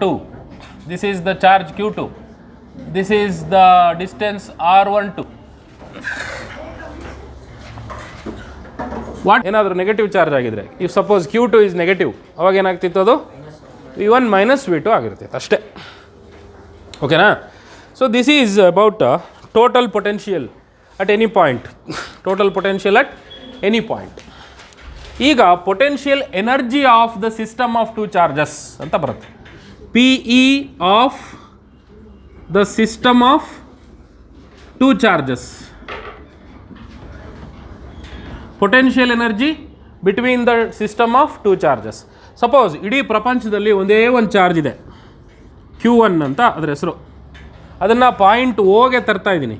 2. This is the charge Q2. This is the distance R12. What ಏನಾದರೂ negative charge ಆಗಿದ್ರೆ, if suppose Q2 is negative, ಅವಾಗ ಏನಾಗ್ತಿತ್ತು ಅದು V1 - V2 ಆಗಿರ್ತಿತ್ತು ಅಷ್ಟೇ. ಓಕೆನಾ? So this is about total potential at any point. Total potential at any point. ಈಗ potential energy of the system of two charges ಅಂತ ಬರುತ್ತೆ. PE of the system of two charges. Potential energy between the system of two charges. Suppose ಇಡೀ ಪ್ರಪಂಚದಲ್ಲಿ ಒಂದೇ ಒಂದು charge ಇದೆ, Q1 ಅಂತ ಅದರ ಹೆಸರು. ಅದನ್ನು ಪಾಯಿಂಟ್ Oಗೆ ತರ್ತಾ ಇದ್ದೀನಿ.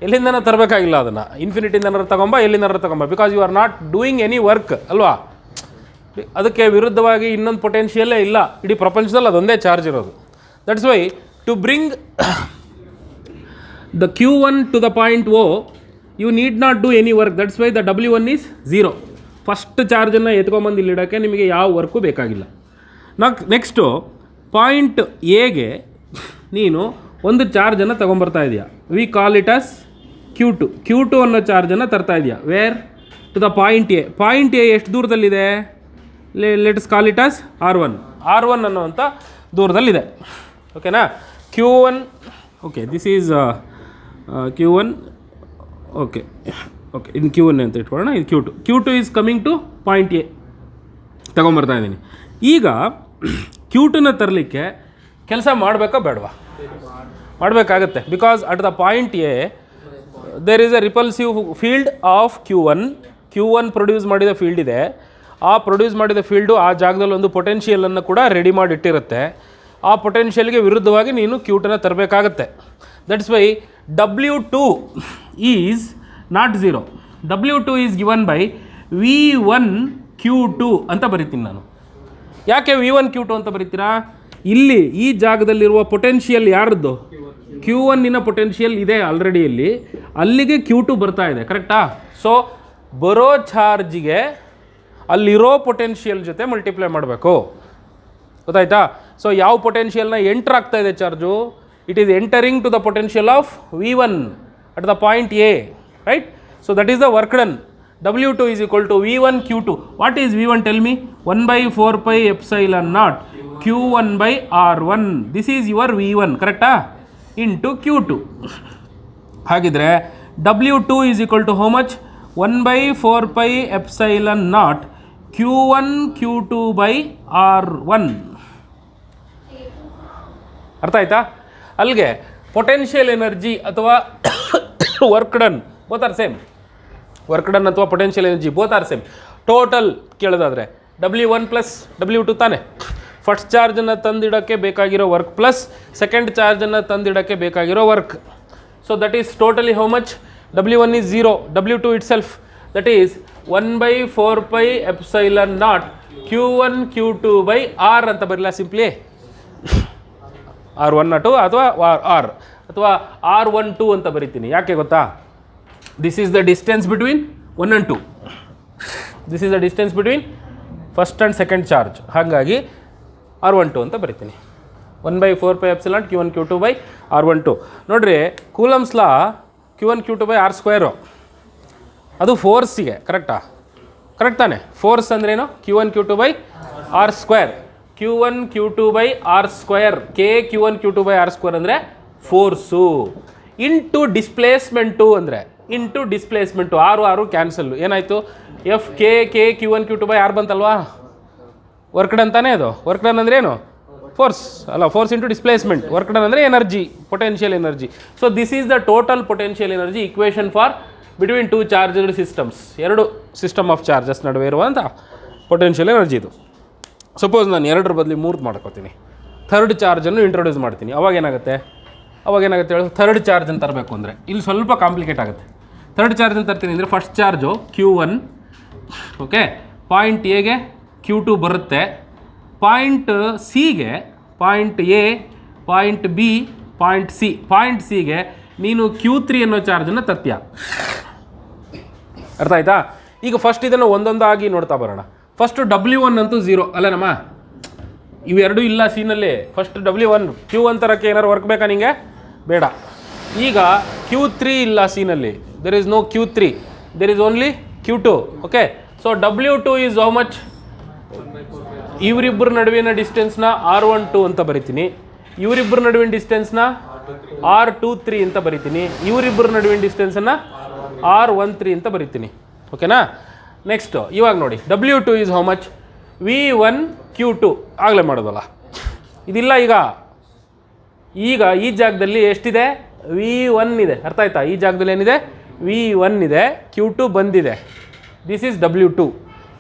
ಎಲ್ಲಿಂದನೂ ತರಬೇಕಾಗಿಲ್ಲ, ಅದನ್ನು ಇನ್ಫಿನಿಟಿಂದನಾರು ತಗೊಂಬ, ಎಲ್ಲಿಂದನಾರು ತಗೊಂಬ, because you are not doing any work ಅಲ್ವಾ. ಅದಕ್ಕೆ ವಿರುದ್ಧವಾಗಿ ಇನ್ನೊಂದು ಪೊಟೆನ್ಷಿಯಲ್ಲೇ ಇಲ್ಲ, ಇಡೀ ಪ್ರಪಂಚದಲ್ಲಿ ಅದೊಂದೇ ಚಾರ್ಜ್ ಇರೋದು. That's why to bring the Q1 to the point O you need not do any work. That's why the W1 is 0. First ಚಾರ್ಜನ್ನು ಎತ್ಕೊಂಬಂದು ಇಲ್ಲಿಡೋಕ್ಕೆ ನಿಮಗೆ ಯಾವ ವರ್ಕು ಬೇಕಾಗಿಲ್ಲ. ನೆಕ್ಸ್ಟು ಪಾಯಿಂಟ್ Aಗೆ ನೀನು ಒಂದು ಚಾರ್ಜನ್ನು ತೊಗೊಂಬರ್ತಾ ಇದೆಯಾ, V call it as Q2 ಅನ್ನೋ ಚಾರ್ಜನ್ನು ತರ್ತಾ ಇದೆಯಾ where to the point A. Point A ಎಷ್ಟು ದೂರದಲ್ಲಿದೆ? Let's call it as R1 ಅನ್ನೋವಂಥ ದೂರದಲ್ಲಿದೆ. ಓಕೆನಾ? Q1 okay, this is Q1 okay ಇನ್ನು Q1 ಅಂತ ಇಟ್ಕೊಳ್ಳೋಣ. ಇದು Q2 is coming to point A ತಗೊಂಬರ್ತಾ ಇದ್ದೀನಿ. ಈಗ Q2ನ ತರಲಿಕ್ಕೆ ಕೆಲಸ ಮಾಡಬೇಕಾ ಬೇಡವಾ? ಮಾಡಬೇಕಾಗತ್ತೆ. Because at the point A there is a repulsive field of Q1 produce ಮಾಡಿದ ಫೀಲ್ಡ್ ಇದೆ. ಆ ಪ್ರೊಡ್ಯೂಸ್ ಮಾಡಿದ ಫೀಲ್ಡು ಆ ಜಾಗದಲ್ಲಿ ಒಂದು ಪೊಟೆನ್ಷಿಯಲನ್ನು ಕೂಡ ರೆಡಿ ಮಾಡಿಟ್ಟಿರುತ್ತೆ. ಆ ಪೊಟೆನ್ಷಿಯಲ್ಗೆ ವಿರುದ್ಧವಾಗಿ ನೀನು Q2ನ ತರಬೇಕಾಗತ್ತೆ. That's why W2 is not 0. W2 is given by V1 Q2 ಅಂತ ಬರಿತೀನಿ ನಾನು. ಯಾಕೆ V1 Q2 ಅಂತ ಬರಿತೀರಾ? ಇಲ್ಲಿ ಈ ಜಾಗದಲ್ಲಿರುವ ಪೊಟೆನ್ಷಿಯಲ್ ಯಾರದ್ದು? Q1 ಪೊಟೆನ್ಷಿಯಲ್ ಇದೆ ಆಲ್ರೆಡಿ ಇಲ್ಲಿ, ಅಲ್ಲಿಗೆ Q2 ಬರ್ತಾ ಇದೆ. ಕರೆಕ್ಟಾ? ಸೊ ಬರೋ ಚಾರ್ಜಿಗೆ ಅಲ್ಲಿರೋ ಪೊಟೆನ್ಷಿಯಲ್ ಜೊತೆ ಮಲ್ಟಿಪ್ಲೈ ಮಾಡಬೇಕು. ಗೊತ್ತಾಯ್ತಾ? ಸೊ ಯಾವ ಪೊಟೆನ್ಷಿಯಲ್ನ ಎಂಟರ್ ಆಗ್ತಾ ಇದೆ charge? It is entering to the potential of V1 at the point A, right? So that is the work done. W2 is equal to V1 Q2. What is V1? Tell me. 1/4πε0 Q1 by R1. This is your V1, correct? Into Q2. ಹಾಗಿದ್ರೆ W2 is equal to how much? 1/4πε0 Q1 Q2 by R1. ಅರ್ಥ ಆಯ್ತಾ? ಅಲ್ಲಿಗೆ potential energy ಅಥವಾ work done both are same. Work done ಅಥವಾ potential energy both are same. Total ಕೇಳೋದಾದರೆ W1 plus W2 ತಾನೆ. First ಚಾರ್ಜನ್ನು ತಂದಿಡೋಕ್ಕೆ ಬೇಕಾಗಿರೋ ವರ್ಕ್ ಪ್ಲಸ್ ಸೆಕೆಂಡ್ ಚಾರ್ಜನ್ನು ತಂದಿಡೋಕ್ಕೆ ಬೇಕಾಗಿರೋ work. So that is totally how much? W1 is 0, W2 itself that is 1/4πε0 Q1 Q2 by R ಅಂತ ಬರಲ್ಲ ಸಿಂಪ್ಲಿ. R12 ಅಥವಾ R ಅಥವಾ R12 ಅಂತ ಬರಿತೀನಿ. ಯಾಕೆ ಗೊತ್ತಾ? This is the distance between 1 and 2. This is the distance between first and second charge. ಹಾಗಾಗಿ R12 ಅಂತ ಬರಿತೀನಿ. 1/4πε Q1 Q2 by R12. ನೋಡಿರಿ, coulombs law Q1 Q2 by R2. ಅದು ಫೋರ್ಸಿಗೆ, ಕರೆಕ್ಟಾ? ಕರೆಕ್ಟ್ ತಾನೆ? ಫೋರ್ಸ್ ಅಂದ್ರೇನು? Q1 Q2 by R2. Q1 Q2 by R2. Q1 Q2 by R2 ಅಂದರೆ force. Into displacement ಅಂದರೆ ಇಂಟು ಡಿಸ್ಪ್ಲೇಸ್ಮೆಂಟು. R cancel. ಏನಾಯಿತು? Q1 Q2 by R ಬಂತಲ್ವಾ? Work done ತಾನೇ ಅದು. ವರ್ಕ್ ಡನ್ ಅಂದರೆ ಏನು? ಫೋರ್ಸ್ ಅಲ್ಲ, force into displacement. Work done ಅಂದರೆ energy, potential energy. So this is the total potential energy equation for between two charged systems. ಎರಡು system of charges ನಡುವೆ ಇರುವಂಥ ಪೊಟೆನ್ಷಿಯಲ್ ಎನರ್ಜಿ ಇದು. ಸಪೋಸ್ ನಾನು 2 ಬದಲಿ 3 ಮಾಡ್ಕೋತೀನಿ, ಥರ್ಡ್ ಚಾರ್ಜನ್ನು ಇಂಟ್ರೊಡ್ಯೂಸ್ ಮಾಡ್ತೀನಿ. ಅವಾಗೇನಾಗುತ್ತೆ ಹೇಳಿ? ಥರ್ಡ್ ಚಾರ್ಜನ್ನು ತರಬೇಕು ಅಂದರೆ ಇಲ್ಲಿ ಸ್ವಲ್ಪ ಕಾಂಪ್ಲಿಕೇಟ್ ಆಗುತ್ತೆ. ಥರ್ಡ್ ಚಾರ್ಜನ್ನು ತರ್ತೀನಿ ಅಂದರೆ first charge Q1, okay, point ಎಗೆ Q2 ಬರುತ್ತೆ, ಪಾಯಿಂಟ್ ಸಿಗೆ point A, point B, point C. Point ಸಿಗೆ ನೀನು Q3 ಅನ್ನೋ ಚಾರ್ಜನ್ನು ತರ್ತೀಯ. ಅರ್ಥ ಆಯ್ತಾ? ಈಗ ಫಸ್ಟ್ ಇದನ್ನು ಒಂದೊಂದಾಗಿ ನೋಡ್ತಾ ಬರೋಣ. ಫಸ್ಟು W1 ಅಂತೂ 0 ಅಲ್ಲನಮ್ಮ. ಇವೆರಡೂ ಇಲ್ಲ ಸೀನಲ್ಲಿ. ಫಸ್ಟ್ W1 Q1 ತರಕ್ಕೆ ಏನಾರು ವರ್ಕ್ ಬೇಕಾ ನಿಮಗೆ? ಬೇಡ. ಈಗ Q3 ಇಲ್ಲ ಸೀನಲ್ಲಿ, there is no Q3, there is only Q2. Okay, so W2 is how much? ಇವರಿಬ್ಬರ ನಡುವಿನ ಡಿಸ್ಟೆನ್ಸ್ನ R12 ಅಂತ ಬರಿತೀನಿ, ಇವರಿಬ್ಬರ ನಡುವಿನ ಡಿಸ್ಟೆನ್ಸ್ನ R23 ಅಂತ ಬರಿತೀನಿ, ಇವರಿಬ್ಬರ ನಡುವಿನ ಡಿಸ್ಟೆನ್ಸನ್ನು R13 ಅಂತ ಬರಿತೀನಿ. ಓಕೆನಾ? ನೆಕ್ಸ್ಟ್ ಇವಾಗ ನೋಡಿ, W2 is how much? V1 Q2 ಆಗಲೇ ಮಾಡೋದಲ್ಲ, ಇದಿಲ್ಲ. ಈಗ ಈ ಜಾಗದಲ್ಲಿ ಎಷ್ಟಿದೆ? V1 ಇದೆ. ಅರ್ಥ ಆಯ್ತಾ? ಈ ಜಾಗದಲ್ಲಿ ಏನಿದೆ? V1 ಇದೆ, Q2 ಬಂದಿದೆ. This is W2.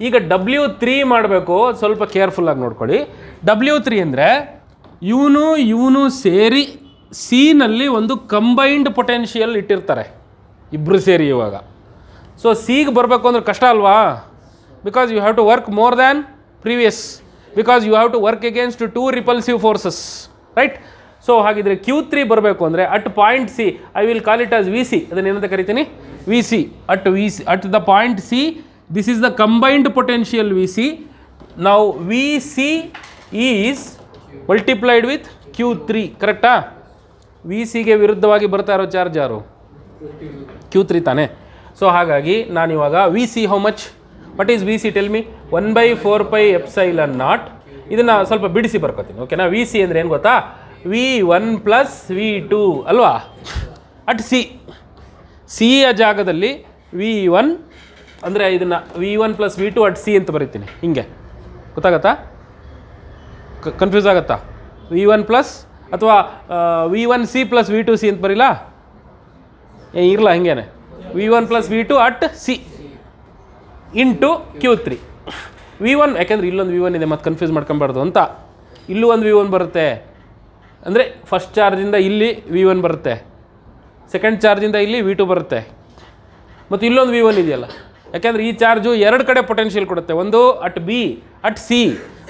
ಈಗ W3 ಮಾಡಬೇಕು, ಸ್ವಲ್ಪ ಕೇರ್ಫುಲ್ಲಾಗಿ ನೋಡ್ಕೊಳ್ಳಿ. W3 ಅಂದರೆ ಇವನು ಸೇರಿ ಸಿನಲ್ಲಿ ಒಂದು ಕಂಬೈನ್ಡ್ ಪೊಟೆನ್ಷಿಯಲ್ ಇಟ್ಟಿರ್ತಾರೆ, ಇಬ್ಬರು ಸೇರಿ. ಇವಾಗ ಸೊ ಸಿಗೆ ಬರಬೇಕು ಅಂದರೆ ಕಷ್ಟ ಅಲ್ವಾ? Because you have to work more than previous, because you have to work against 2 repulsive forces, right? So ಹಾಗಿದ್ರೆ Q3 ಬರಬೇಕು ಅಂದರೆ at point C, I will call it as VC, ಅದನ್ನು ಏನಂತ ಕರಿತೀನಿ? VC. At the point C, this is the combined potential VC. ನಾವು VC is multiplied with Q3, ಕರೆಕ್ಟಾ? VCಗೆ ವಿರುದ್ಧವಾಗಿ ಬರ್ತಾ ಇರೋ ಚಾರ್ಜ್ ಯಾರು? Q3 ತಾನೆ. ಸೊ ಹಾಗಾಗಿ ನಾನಿವಾಗ VC how much? What is VC? Tell me. 1/4πε0. ಇದನ್ನು ಸ್ವಲ್ಪ ಬಿಡಿಸಿ ಬರ್ಕೋತೀನಿ. ಓಕೆನಾ? VC ಅಂದರೆ ಏನು ಗೊತ್ತಾ? V1 + V2 ಅಲ್ವಾ? ಅಟ್ ಸಿಯ ಜಾಗದಲ್ಲಿ V1 ಅಂದರೆ ಇದನ್ನು V1 + V2 ಅಟ್ ಸಿ ಅಂತ ಬರೀತೀನಿ. ಹಿಂಗೆ ಗೊತ್ತಾಗತ್ತಾ? ಕನ್ಫ್ಯೂಸ್ ಆಗುತ್ತಾ? V1 ಪ್ಲಸ್ ಅಥವಾ V1C + V2C ಅಂತ ಬರೀಲ್ಲ? ಇರಲ್ಲ, ಹಿಂಗೇನೆ V1 + V2 at C into Q3. V1 ಯಾಕೆಂದರೆ ಇಲ್ಲೊಂದು V1 ಇದೆ, ಮತ್ತು ಕನ್ಫ್ಯೂಸ್ ಮಾಡ್ಕೊಬಾರ್ದು ಅಂತ. ಇಲ್ಲೂ ಒಂದು V1 ಬರುತ್ತೆ, ಅಂದರೆ ಫಸ್ಟ್ ಚಾರ್ಜಿಂದ ಇಲ್ಲಿ V1 ಬರುತ್ತೆ, ಸೆಕೆಂಡ್ ಚಾರ್ಜಿಂದ ಇಲ್ಲಿ V2 ಬರುತ್ತೆ, ಮತ್ತು ಇಲ್ಲೊಂದು V1 ಇದೆಯಲ್ಲ. ಯಾಕೆಂದರೆ ಈ ಚಾರ್ಜು ಎರಡು ಕಡೆ ಪೊಟೆನ್ಷಿಯಲ್ ಕೊಡುತ್ತೆ, ಒಂದು ಅಟ್ B ಅಟ್ C.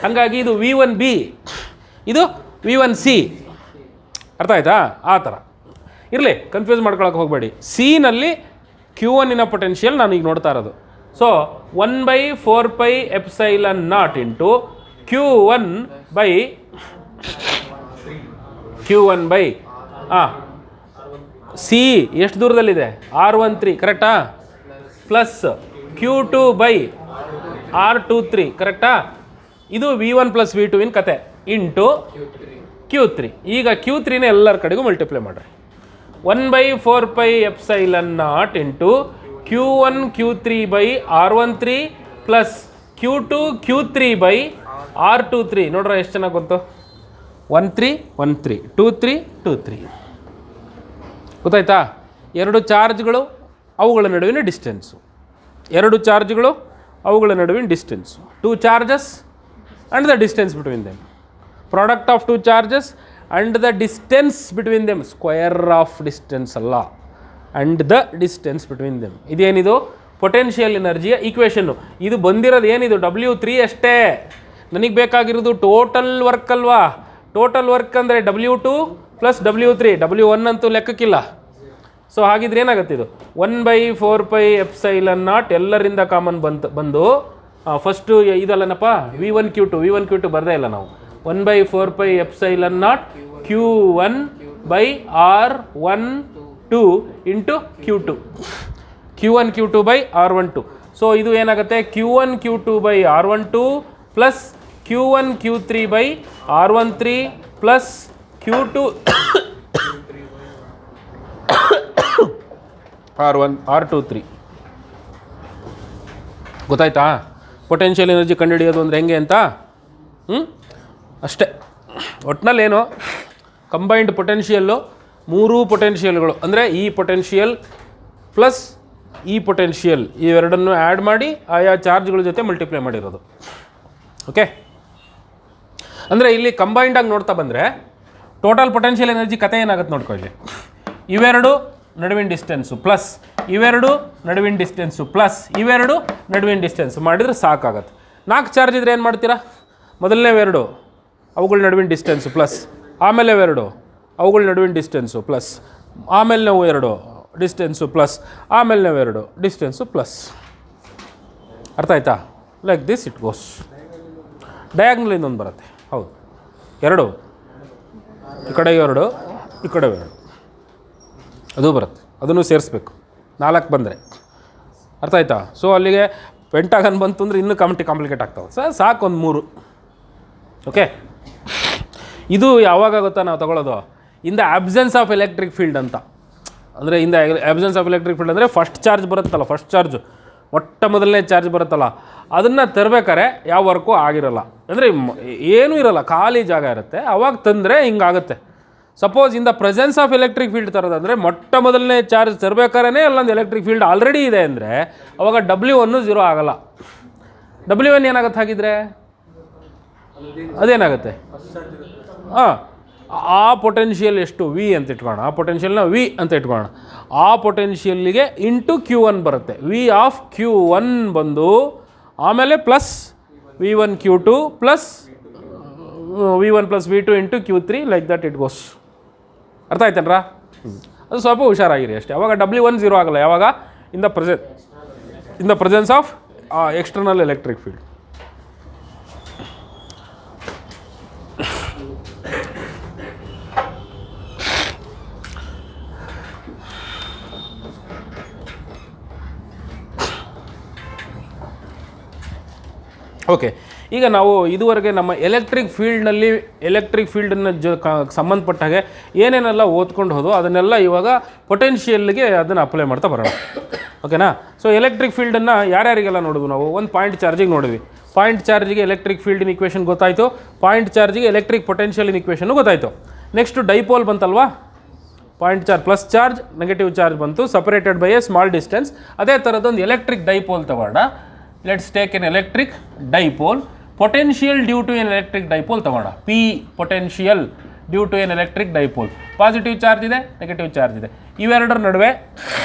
ಹಾಗಾಗಿ ಇದು V1B, ಇದು V1C. ಅರ್ಥ ಆಯ್ತಾ? ಆ ಥರ ಇರಲಿ, ಕನ್ಫ್ಯೂಸ್ ಮಾಡ್ಕೊಳಕ್ಕೆ ಹೋಗಬೇಡಿ. ಸಿನಲ್ಲಿ Q1 ಪೊಟೆನ್ಷಿಯಲ್ ನಾನು ಈಗ ನೋಡ್ತಾ ಇರೋದು. So 1/4πε0 into Q1 by C ಎಷ್ಟು ದೂರದಲ್ಲಿದೆ? R13, ಕರೆಕ್ಟಾ? ಪ್ಲಸ್ Q2 ಬೈ R23, ಕರೆಕ್ಟಾ? ಇದು V1 + V2 ಕತೆ ಇಂಟು Q3. ಈಗ Q3ನ ಎಲ್ಲರ ಕಡೆಗೂ ಮಲ್ಟಿಪ್ಲೈ ಮಾಡಿರಿ. 1/4πε0 into Q1 Q3 by R13 plus Q2 Q3 by R23. ನೋಡ್ರ ಎಷ್ಟು ಚೆನ್ನಾಗಿ ಗೊತ್ತು? 13 13 23 23. ಗೊತ್ತಾಯ್ತಾ? ಎರಡು ಚಾರ್ಜ್ಗಳು, ಅವುಗಳ ನಡುವಿನ ಡಿಸ್ಟೆನ್ಸು. ಎರಡು ಚಾರ್ಜ್ಗಳು, ಅವುಗಳ ನಡುವಿನ distance. 2 charges and the distance between them. Product of 2 charges and the distance between them. Square of distance ಅಲ್ಲ, and the distance between them. ಇದೇನಿದು? ಪೊಟೆನ್ಷಿಯಲ್ ಎನರ್ಜಿಯ ಈಕ್ವೇಷನ್ನು. ಇದು ಬಂದಿರೋದು ಏನಿದು? W3 ಅಷ್ಟೇ. ನನಗೆ ಬೇಕಾಗಿರೋದು ಟೋಟಲ್ ವರ್ಕ್ ಅಲ್ವಾ? ಟೋಟಲ್ ವರ್ಕ್ ಅಂದರೆ W2 + W3. W1 ಅಂತೂ ಲೆಕ್ಕಕ್ಕಿಲ್ಲ. ಸೊ ಹಾಗಿದ್ರೆ ಏನಾಗುತ್ತೆ? ಇದು 1/4πε0 ಎಲ್ಲರಿಂದ ಕಾಮನ್ ಬಂದು ಫಸ್ಟು ಇದಲ್ಲನಪ್ಪ, V1 Q2 ಬರದೇ ಇಲ್ಲ ನಾವು. 1/4πε0 Q1 by R12 into Q1 Q2 by R12. So ಇದು ಏನಾಗುತ್ತೆ? Q1 Q2 by R12 plus Q1 Q3 by R13 plus Q2 R23. ಗೊತ್ತಾಯ್ತಾ? ಪೊಟೆನ್ಷಿಯಲ್ ಎನರ್ಜಿ ಕಂಡುಹಿಡಿಯೋದು ಅಂದರೆ ಹೆಂಗೆ ಅಂತ? ಅಷ್ಟೇ. ಒಟ್ಟಿನಲ್ಲೇನು, ಕಂಬೈನ್ಡ್ ಪೊಟೆನ್ಷಿಯಲ್ಲು, ಮೂರೂ ಪೊಟೆನ್ಷಿಯಲ್ಗಳು ಅಂದರೆ ಈ ಪೊಟೆನ್ಷಿಯಲ್ ಪ್ಲಸ್ ಈ ಪೊಟೆನ್ಷಿಯಲ್, ಇವೆರಡನ್ನು ಆ್ಯಡ್ ಮಾಡಿ ಆಯಾ ಚಾರ್ಜ್ಗಳ ಜೊತೆ ಮಲ್ಟಿಪ್ಲೈ ಮಾಡಿರೋದು. ಓಕೆ, ಅಂದರೆ ಇಲ್ಲಿ ಕಂಬೈಂಡಾಗಿ ನೋಡ್ತಾ ಬಂದರೆ ಟೋಟಲ್ ಪೊಟೆನ್ಷಿಯಲ್ ಎನರ್ಜಿ ಕತೆ ಏನಾಗುತ್ತೆ ನೋಡ್ಕೊಳ್ಳಿ. ಇವೆರಡು ನಡುವಿನ ಡಿಸ್ಟೆನ್ಸು ಪ್ಲಸ್ ಇವೆರಡು ನಡುವಿನ ಡಿಸ್ಟೆನ್ಸು ಪ್ಲಸ್ ಇವೆರಡು ನಡುವಿನ ಡಿಸ್ಟೆನ್ಸು ಮಾಡಿದರೆ ಸಾಕಾಗತ್ತೆ. 4 ಚಾರ್ಜ್ ಇದ್ದರೆ ಏನು ಮಾಡ್ತೀರಾ? ಮೊದಲನೇವೆರಡು ಅವುಗಳ ನಡುವಿನ ಡಿಸ್ಟೆನ್ಸು ಪ್ಲಸ್, ಆಮೇಲೆ ಇವೆರಡು ಅವುಗಳ ನಡುವಿನ ಡಿಸ್ಟೆನ್ಸು ಪ್ಲಸ್, ಆಮೇಲೆ ನಾವು ಎರಡು ಡಿಸ್ಟೆನ್ಸು ಪ್ಲಸ್, ಆಮೇಲೆ ನಾವೆರಡು ಡಿಸ್ಟೆನ್ಸು ಪ್ಲಸ್. ಅರ್ಥ ಆಯ್ತಾ? Like this it goes. ಡಯಾಗ್ನಲಿಂದ ಒಂದು ಬರುತ್ತೆ. ಹೌದು. ಎರಡು, ಈ ಕಡೆ 2, ಈ ಕಡೆ 2, ಅದು ಬರುತ್ತೆ. ಅದನ್ನು ಸೇರಿಸ್ಬೇಕು, 4 ಬಂದರೆ. ಅರ್ಥ ಆಯ್ತಾ? ಸೊ ಅಲ್ಲಿಗೆ ಪೆಂಟಾಗನ್ ಬಂತು ಅಂದರೆ ಇನ್ನೂ ಕಾಂಪ್ಲಿಕೇಟ್ ಆಗ್ತಾವೆ. ಸಾಕು ಒಂದು 3. ಓಕೆ, ಇದು ಯಾವಾಗ ಗೊತ್ತಾ ನಾವು ತಗೊಳ್ಳೋದು? In the absence of electric field ಅಂತ. ಅಂದರೆ in the absence of electric field ಅಂದರೆ ಫಸ್ಟ್ ಚಾರ್ಜ್ ಬರುತ್ತಲ್ಲ, ಫಸ್ಟ್ ಚಾರ್ಜ್, ಮೊದಲನೇ ಚಾರ್ಜ್ ಬರುತ್ತಲ್ಲ, ಅದನ್ನು ತರಬೇಕಾರೆ ಯಾವ ವರ್ಕು ಆಗಿರಲ್ಲ. ಅಂದರೆ ಏನೂ ಇರಲ್ಲ, ಖಾಲಿ ಜಾಗ ಇರುತ್ತೆ. ಅವಾಗ ತಂದರೆ ಹಿಂಗಾಗುತ್ತೆ. Suppose in the presence of electric field ತರೋದಂದರೆ ಮೊದಲನೇ ಚಾರ್ಜ್ ತರಬೇಕಾರೇ ಅಲ್ಲೊಂದು ಎಲೆಕ್ಟ್ರಿಕ್ ಫೀಲ್ಡ್ ಆಲ್ರೆಡಿ ಇದೆ ಅಂದರೆ ಅವಾಗ W1 0 ಆಗಲ್ಲ. W1 ಏನಾಗುತ್ತೆ ಹಾಗಿದ್ರೆ? ಅದೇನಾಗುತ್ತೆ? ಆ ಪೊಟೆನ್ಷಿಯಲ್ ಎಷ್ಟು? V ಅಂತ ಇಟ್ಕೋಣ. ಆ ಪೊಟೆನ್ಷಿಯಲ್ನ V ಅಂತ ಇಟ್ಕೋಣ. ಆ ಪೊಟೆನ್ಷಿಯಲ್ಲಿಗೆ ಇಂಟು Q1 ಬರುತ್ತೆ. V ಆಫ್ Q1 ಬಂದು ಆಮೇಲೆ plus V1 Q2 plus V1 plus V2 into Q3 like that it goes. ಅರ್ಥ ಆಯ್ತೇನ್ರಾ? ಅದು ಸ್ವಲ್ಪ ಹುಷಾರಾಗಿರಿ ಅಷ್ಟೇ. ಅವಾಗ W1 0 ಆಗಲ್ಲ. ಯಾವಾಗ? ಇನ್ the presence of external electric field. Okay, ಈಗ ನಾವು ಇದುವರೆಗೆ ನಮ್ಮ ಎಲೆಕ್ಟ್ರಿಕ್ ಫೀಲ್ಡನ್ನು ಸಂಬಂಧಪಟ್ಟ ಹಾಗೆ ಏನೇನೆಲ್ಲ ಓದ್ಕೊಂಡು ಹೋದೋ ಅದನ್ನೆಲ್ಲ ಇವಾಗ ಪೊಟೆನ್ಷಿಯಲ್ಗೆ ಅದನ್ನು ಅಪ್ಲೈ ಮಾಡ್ತಾ ಬರೋಣ. ಓಕೆನಾ? ಸೊ ಎಲೆಕ್ಟ್ರಿಕ್ ಫೀಲ್ಡನ್ನು ಯಾರ್ಯಾರಿಗೆಲ್ಲ ನೋಡಿದ್ವಿ ನಾವು? ಒಂದು ಪಾಯಿಂಟ್ ಚಾರ್ಜಿಗೆ ನೋಡಿದ್ವಿ. ಪಾಯಿಂಟ್ ಚಾರ್ಜಿಗೆ ಎಲೆಕ್ಟ್ರಿಕ್ ಫೀಲ್ಡಿನ ಇಕ್ವೇಷನ್ ಗೊತ್ತಾಯಿತು. ಪಾಯಿಂಟ್ ಚಾರ್ಜಿಗೆ ಎಲೆಕ್ಟ್ರಿಕ್ ಪೊಟೆನ್ಷಿಯಲಿನ ಇಕ್ವೇಷನ್ನು ಗೊತ್ತಾಯಿತು. ನೆಕ್ಸ್ಟ್ ಡೈಪೋಲ್ ಬಂತಲ್ವಾ? Point charge plus charge, negative charge ಬಂತು, separated by a small distance. ಅದೇ ಥರದೊಂದು ಎಲೆಕ್ಟ್ರಿಕ್ ಡೈಪೋಲ್ ತಗೋಣ. Let's take an electric dipole. Potential due to an electric dipole ತಗೋಣ. P potential due to an electric dipole. Positive charge ಇದೆ, negative charge ಇದೆ. ಇವೆರಡರ ನಡುವೆ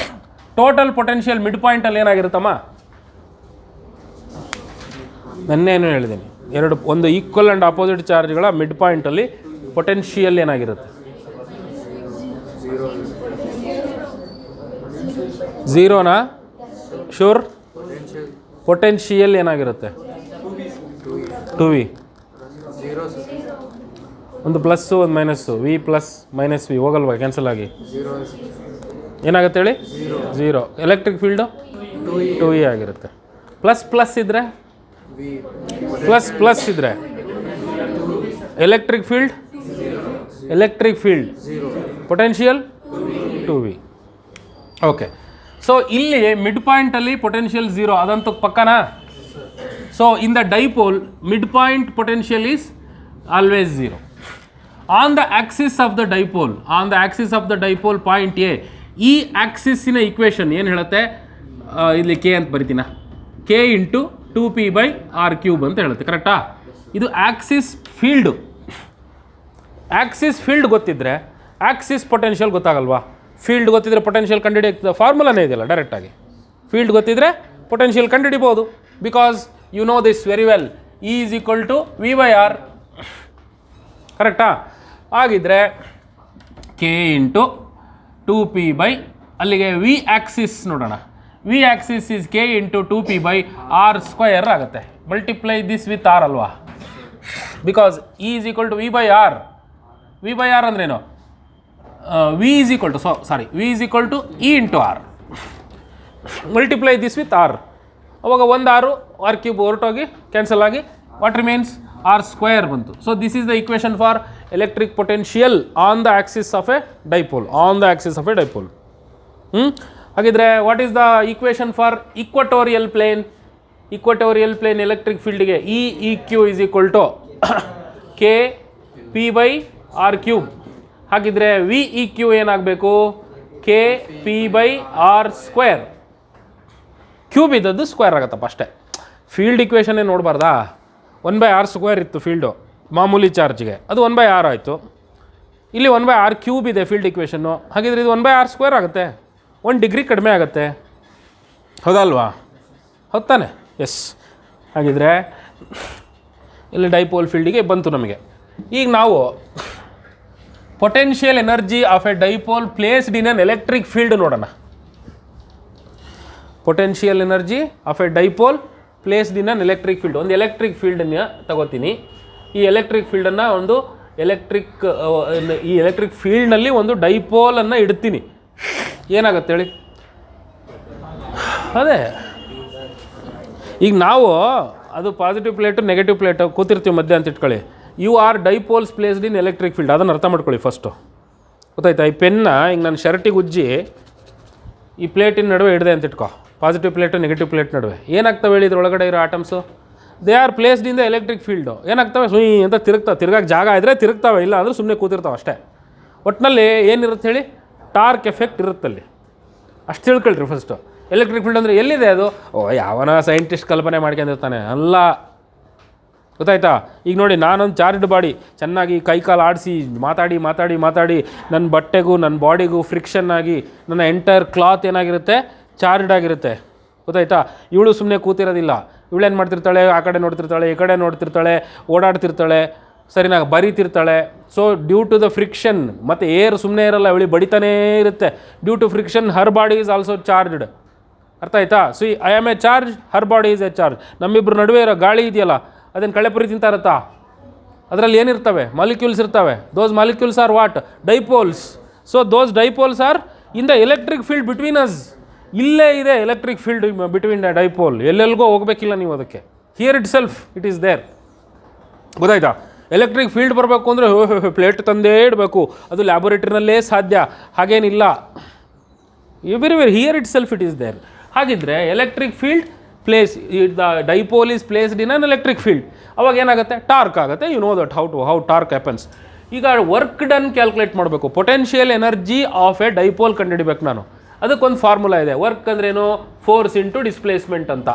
total potential mid ಪಾಯಿಂಟಲ್ಲಿ ಏನಾಗಿರುತ್ತಮ್ಮ? ನನ್ನೇನು ಹೇಳಿದ್ದೀನಿ, ಒಂದು ಈಕ್ವಲ್ ಆ್ಯಂಡ್ ಆಪೋಸಿಟ್ ಚಾರ್ಜ್ಗಳ ಮಿಡ್ ಪಾಯಿಂಟಲ್ಲಿ ಪೊಟೆನ್ಷಿಯಲ್ ಏನಾಗಿರುತ್ತೆ? 0ನಾ? ಶೂರ್? ಪೊಟೆನ್ಷಿಯಲ್ ಏನಾಗಿರುತ್ತೆ? 2V. ಒಂದು ಪ್ಲಸ್ಸು ಒಂದು minus, V plus minus V ಹೋಗಲ್ವಾ? ಕ್ಯಾನ್ಸಲ್ ಆಗಿ ಏನಾಗುತ್ತೆ ಹೇಳಿ? 0. ಎಲೆಕ್ಟ್ರಿಕ್ ಫೀಲ್ಡು 2E ಆಗಿರುತ್ತೆ. ಪ್ಲಸ್ ಇದ್ದರೆ ಪ್ಲಸ್ ಇದ್ದರೆ electric field potential 2V. Okay, so ಇಲ್ಲಿ ಮಿಡ್ ಪಾಯಿಂಟಲ್ಲಿ ಪೊಟೆನ್ಷಿಯಲ್ 0 ಅದಂತೂ ಪಕ್ಕನಾ? So in the dipole mid point potential is always 0. On the axis of the dipole point A, ಈ ಆಕ್ಸಿಸ್ಸಿನ ಇಕ್ವೇಷನ್ ಏನು ಹೇಳುತ್ತೆ? ಇಲ್ಲಿ K ಅಂತ ಬರಿತೀನ, K ಇಂಟು 2P/R³ ಅಂತ ಹೇಳುತ್ತೆ. ಕರೆಕ್ಟಾ? ಇದು ಆಕ್ಸಿಸ್ ಫೀಲ್ಡ್ ಗೊತ್ತಿದ್ದರೆ ಆಕ್ಸಿಸ್ ಪೊಟೆನ್ಷಿಯಲ್ ಗೊತ್ತಾಗಲ್ವಾ? ಫೀಲ್ಡ್ ಗೊತ್ತಿದ್ರೆ ಪೊಟೆನ್ಷಿಯಲ್ ಕಂಡುಹಿಡಿಯೋಕ್ಕೆ ಫಾರ್ಮುಲಾನೇ ಇದೆಯಲ್ಲ ಡೈರೆಕ್ಟಾಗಿ. ಫೀಲ್ಡ್ ಗೊತ್ತಿದ್ರೆ ಪೊಟೆನ್ಷಿಯಲ್ ಕಂಡುಹಿಡಿಬೋದು. Because you know this very well, E is equal to V/R. ಕರೆಕ್ಟಾ? ಆಗಿದ್ದರೆ K ಇಂಟು 2P ಬೈ, ಅಲ್ಲಿಗೆ V ಆಕ್ಸಿಸ್ ನೋಡೋಣ. V axis is K into 2P/R² ಆಗುತ್ತೆ. ಮಲ್ಟಿಪ್ಲೈ ದಿಸ್ ವಿತ್ R ಅಲ್ವಾ? Because E is equal to V/R. V/R ಅಂದ್ರೇನು? V is equal to E into R. Multiply this with R. ಅವಾಗ ಒಂದು R³ ಹೊರಟೋಗಿ cancel ಆಗಿ what remains? R² ಬಂತು. So this is the equation for electric potential on the axis of a dipole. ಹಾಗಿದ್ರೆ what is the equation for equatorial plane electric ಫೀಲ್ಡ್ಗೆ? EQ is equal to KP/R³. ಹಾಗಿದ್ರೆ VEQ ಏನಾಗಬೇಕು? KP/R². Cube ಇದ್ದದ್ದು square ಆಗುತ್ತಪ್ಪ ಅಷ್ಟೇ. Field ಇಕ್ವೇಷನ್ನೇ ನೋಡಬಾರ್ದಾ? 1/R² ಇತ್ತು field ಮಾಮೂಲಿ ಚಾರ್ಜ್ಗೆ, ಅದು 1/R ಆಯಿತು. ಇಲ್ಲಿ 1/R³ ಇದೆ ಫೀಲ್ಡ್ ಇಕ್ವೇಷನ್ನು. ಹಾಗಿದ್ರೆ ಇದು 1/R² ಆಗುತ್ತೆ. 1 ಡಿಗ್ರಿ ಕಡಿಮೆ ಆಗುತ್ತೆ. ಹೌದಲ್ವಾ? ಹೌದಾನೆ? ಎಸ್. ಹಾಗಿದ್ರೆ ಇಲ್ಲಿ ಡೈಪೋಲ್ ಫೀಲ್ಡಿಗೆ ಬಂತು ನಮಗೆ. ಈಗ ನಾವು potential energy of a dipole placed in an electric field ನೋಡೋಣ. Potential energy of a dipole placed in an electric field. ಒಂದು ಎಲೆಕ್ಟ್ರಿಕ್ ಫೀಲ್ಡನ್ನು ತಗೋತೀನಿ. ಈ ಎಲೆಕ್ಟ್ರಿಕ್ ಫೀಲ್ಡನ್ನು ಒಂದು ಈ ಎಲೆಕ್ಟ್ರಿಕ್ ಫೀಲ್ಡ್ನಲ್ಲಿ ಒಂದು ಡೈಪೋಲನ್ನು ಇಡ್ತೀನಿ, ಏನಾಗುತ್ತೆ ಹೇಳಿ? ಅದೇ ಈಗ ನಾವು ಅದು ಪಾಸಿಟಿವ್ ಪ್ಲೇಟು ನೆಗೆಟಿವ್ ಪ್ಲೇಟು ಕೂತಿರ್ತೀವಿ ಮಧ್ಯೆ ಅಂತ ಇಟ್ಕೊಳ್ಳಿ. You are dipoles placed in electric field. ಅದನ್ನು ಅರ್ಥ ಮಾಡ್ಕೊಳ್ಳಿ ಫಸ್ಟು, ಗೊತ್ತಾಯ್ತಾ? ಈ ಪೆನ್ನ ಹಿಂಗೆ ನಾನು ಶರ್ಟಿಗೆ ಉಜ್ಜಿ ಈ ಪ್ಲೇಟಿನ ನಡುವೆ ಹಿಡಿದೆ ಅಂತ ಇಟ್ಕೋ, ಪಾಸಿಟಿವ್ ಪ್ಲೇಟು ನೆಗೆಟಿವ್ ಪ್ಲೇಟ್ ನಡುವೆ ಏನಾಗ್ತವೆ ಹೇಳಿ? ಇದ್ರೊಳಗಡೆ ಇರೋ atoms they are placed in the electric field. ಏನಾಗ್ತವೆ? ಸುಯ್ ಅಂತ ತಿರುಗಕ್ಕೆ ಜಾಗ ಇದ್ದರೆ ತಿರುಗ್ತವೆ, ಇಲ್ಲ ಅಂದರೆ ಸುಮ್ಮನೆ ಕೂತಿರ್ತಾವೆ ಅಷ್ಟೇ. ಒಟ್ಟಿನಲ್ಲಿ ಏನಿರುತ್ತೆ ಹೇಳಿ? ಟಾರ್ಕ್ ಎಫೆಕ್ಟ್ ಇರುತ್ತಲ್ಲಿ, ಅಷ್ಟು ತಿಳ್ಕೊಳ್ರಿ ಫಸ್ಟು. ಎಲೆಕ್ಟ್ರಿಕ್ ಫೀಲ್ಡ್ ಅಂದರೆ ಎಲ್ಲಿದೆ ಅದು? ಯಾವನ ಸೈಂಟಿಸ್ಟ್ ಕಲ್ಪನೆ ಮಾಡ್ಕೊಂಡಿರ್ತಾನೆ, ಅಲ್ಲ, ಗೊತ್ತಾಯ್ತಾ? ಈಗ ನೋಡಿ, ನಾನೊಂದು ಚಾರ್ಜ್ಡ್ ಬಾಡಿ, ಚೆನ್ನಾಗಿ ಕೈಕಾಲು ಆಡಿಸಿ ಮಾತಾಡಿ ನನ್ನ ಬಟ್ಟೆಗೂ ನನ್ನ ಬಾಡಿಗೂ ಫ್ರಿಕ್ಷನ್ ಆಗಿ ನನ್ನ ಎಂಟೈರ್ ಕ್ಲಾತ್ ಏನಾಗಿರುತ್ತೆ? ಚಾರ್ಜ್ಡ್ ಆಗಿರುತ್ತೆ, ಗೊತ್ತಾಯ್ತಾ? ಇವಳು ಸುಮ್ಮನೆ ಕೂತಿರೋದಿಲ್ಲ, ಇವಳೇನು ಮಾಡ್ತಿರ್ತಾಳೆ? ಆ ಕಡೆ ನೋಡ್ತಿರ್ತಾಳೆ, ಈ ಕಡೆ ನೋಡ್ತಿರ್ತಾಳೆ, ಓಡಾಡ್ತಿರ್ತಾಳೆ, ಸರಿನಾ, ಬರೀತಿರ್ತಾಳೆ. So due to the friction, ಮತ್ತು ಏರ್ ಸುಮ್ಮನೆ ಇರಲ್ಲ, ಇವಳಿ ಬಡಿತಾನೇ ಇರುತ್ತೆ. Due to friction her body is also charged. ಅರ್ಥ ಆಯ್ತಾ? So I am a charge, her body is a charge. ನಮ್ಮಿಬ್ಬರು ನಡುವೆ ಇರೋ ಗಾಳಿ ಇದೆಯಲ್ಲ, ಅದನ್ನು ಕಳೆಪುರಿ ತಿಂತಾ ಇರುತ್ತಾ? ಅದರಲ್ಲಿ ಏನಿರ್ತವೆ? ಮಾಲಿಕ್ಯೂಲ್ಸ್ ಇರ್ತವೆ. Those molecules are what? Dipoles. So those dipoles are in the electric field between us. ಇಲ್ಲೇ ಇದೆ electric field between the dipole, ಎಲ್ಲೆಲ್ಗೋ ಹೋಗಬೇಕಿಲ್ಲ ನೀವು ಅದಕ್ಕೆ. Here itself it is there, ಗೊತ್ತಾಯ್ತಾ? ಎಲೆಕ್ಟ್ರಿಕ್ ಫೀಲ್ಡ್ ಬರಬೇಕು ಅಂದರೆ ಪ್ಲೇಟ್ ತಂದೇ ಇಡಬೇಕು, ಅದು ಲ್ಯಾಬೊರೇಟ್ರಿನಲ್ಲೇ ಸಾಧ್ಯ, ಹಾಗೇನಿಲ್ಲ. Everywhere here itself it is there. ಹಾಗಿದ್ರೆ electric field place, the dipole is placed in an electric field. ಅವಾಗ ಏನಾಗುತ್ತೆ? ಟಾರ್ಕ್ ಆಗುತ್ತೆ. You know that how torque happens. ಈಗ ವರ್ಕ್ ಡನ್ ಕ್ಯಾಲ್ಕುಲೇಟ್ ಮಾಡಬೇಕು. Potential energy of a dipole ಕಂಡುಹಿಡಿಬೇಕು ನಾನು. ಅದಕ್ಕೊಂದು formula ಇದೆ. ವರ್ಕ್ ಅಂದ್ರೇನು? ಫೋರ್ಸ್ ಇಂಟು ಡಿಸ್ಪ್ಲೇಸ್ಮೆಂಟ್ ಅಂತ.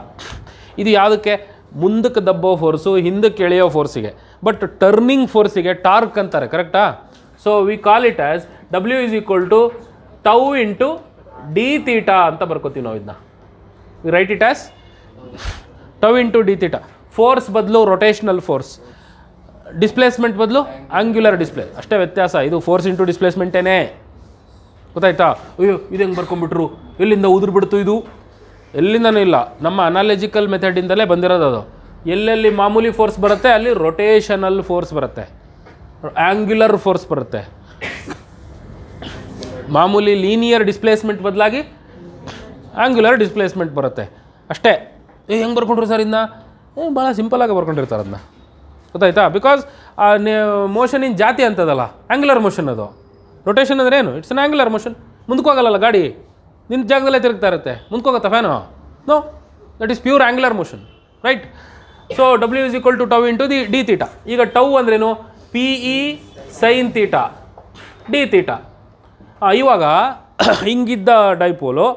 ಇದು ಯಾವುದಕ್ಕೆ? ಮುಂದಕ್ಕೆ ದಬ್ಬೋ ಫೋರ್ಸು, ಹಿಂದಕ್ಕೆ ಎಳೆಯೋ ಫೋರ್ಸಿಗೆ. ಬಟ್ ಟರ್ನಿಂಗ್ ಫೋರ್ಸಿಗೆ ಟಾರ್ಕ್ ಅಂತಾರೆ, ಕರೆಕ್ಟಾ? So we call it as W is equal to tau into d theta ಅಂತ ಬರ್ಕೋತೀವಿ ನಾವು ಇದನ್ನ. We write it as tau into d theta. Force ಬದಲು ರೊಟೇಷನಲ್ ಫೋರ್ಸ್, ಡಿಸ್ಪ್ಲೇಸ್ಮೆಂಟ್ ಬದಲು ಆಂಗ್ಯುಲರ್ ಡಿಸ್ಪ್ಲೇ, ಅಷ್ಟೇ ವ್ಯತ್ಯಾಸ. ಇದು ಫೋರ್ಸ್ ಇಂಟು ಡಿಸ್ಪ್ಲೇಸ್ಮೆಂಟೇನೆ, ಗೊತ್ತಾಯ್ತಾ? ಅಯ್ಯೋ ಇದು ಹೆಂಗೆ ಬರ್ಕೊಂಡ್ಬಿಟ್ರು, ಎಲ್ಲಿಂದ ಉದುರ್ಬಿಡ್ತು? ಇದು ಎಲ್ಲಿಂದನೂ ಇಲ್ಲ, ನಮ್ಮ ಅನಾಲಜಿಕಲ್ ಮೆಥಡಿಂದಲೇ ಬಂದಿರೋದು ಅದು. ಎಲ್ಲೆಲ್ಲಿ ಮಾಮೂಲಿ ಫೋರ್ಸ್ ಬರುತ್ತೆ ಅಲ್ಲಿ ರೊಟೇಷನಲ್ ಫೋರ್ಸ್ ಬರುತ್ತೆ, ಆಂಗ್ಯುಲರ್ ಫೋರ್ಸ್ ಬರುತ್ತೆ. ಮಾಮೂಲಿ ಲೀನಿಯರ್ ಡಿಸ್ಪ್ಲೇಸ್ಮೆಂಟ್ ಬದಲಾಗಿ ಆಂಗ್ಯುಲರ್ ಡಿಸ್ಪ್ಲೇಸ್ಮೆಂಟ್ ಬರುತ್ತೆ ಅಷ್ಟೇ. ಹೆಂಗೆ ಬರ್ಕೊಂಡ್ರು ಸರ್ ಇದನ್ನ? ಭಾಳ ಸಿಂಪಲಾಗಿ ಬರ್ಕೊಂಡಿರ್ತಾರೆ ಅದನ್ನ, ಗೊತ್ತಾಯ್ತಾ? ಬಿಕಾಸ್ ಮೋಷನ್ ಇನ್ ಜಾತಿ ಅಂತದಲ್ಲ, ಆಂಗ್ಯುಲರ್ ಮೋಷನ್ ಅದು. ರೊಟೇಷನ್ ಅಂದರೆ ಏನು? It's an angular motion. ಮುಂದಕ್ಕೆ ಹೋಗಲ್ಲ ಗಾಡಿ, ನಿನ್ನ ಜಾಗದಲ್ಲೇ ತಿರುಗ್ತಾ ಇರುತ್ತೆ. ಮುಂದಕ್ಕೆ ಹೋಗುತ್ತಾ fan? No, that is pure angular motion, right? So W is equal to tau into d theta. ಈಗ ಟೌ ಅಂದ್ರೇನು? PE sine theta d theta. ಇವಾಗ ಹಿಂಗಿದ್ದ ಡೈಪೋಲು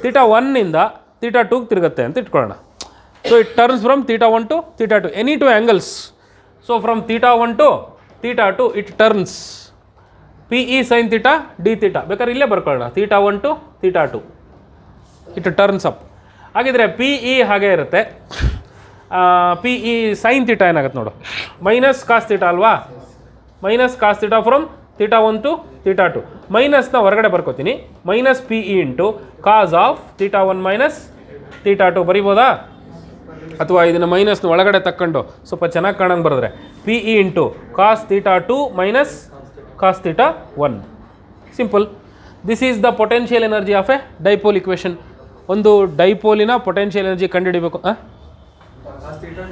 ತೀಟಾ 1ಇಂದ ತೀಟಾ 2ಗೆ ತಿರುಗುತ್ತೆ ಅಂತ ಇಟ್ಕೊಳ್ಳೋಣ. So it turns from theta 1 to theta 2, any two angles. So from theta 1 to theta 2 it turns PE sine theta d theta. ಬೇಕಾದ್ರೆ ಇಲ್ಲೇ ಬರ್ಕೊಳ್ಳೋಣ, theta 1 to theta 2 it turns up. ಹಾಗಿದ್ರೆ PE ಹಾಗೆ ಇರುತ್ತೆ. PE sine theta ಏನಾಗುತ್ತೆ ನೋಡು, minus cos theta ಅಲ್ವಾ? Minus cos theta from theta 1 to theta 2. ಮೈನಸ್ನ ಹೊರಗಡೆ ಬರ್ಕೋತೀನಿ, minus PE into cos of theta 1 minus theta 2 ಬರಿಬೋದಾ? ಅಥವಾ ಇದನ್ನು ಮೈನಸ್ನ ಒಳಗಡೆ ತಕ್ಕೊಂಡು ಸ್ವಲ್ಪ ಚೆನ್ನಾಗಿ ಕಾಣಂಗೆ ಬರೆದ್ರೆ PE into cos theta 2 minus cos theta 1. Simple. This is the potential energy of a dipole equation. ಒಂದು ಡೈಪೋಲಿನ ಪೊಟೆನ್ಷಿಯಲ್ ಎನರ್ಜಿ ಕಂಡುಹಿಡಿಬೇಕು. Yes cos theta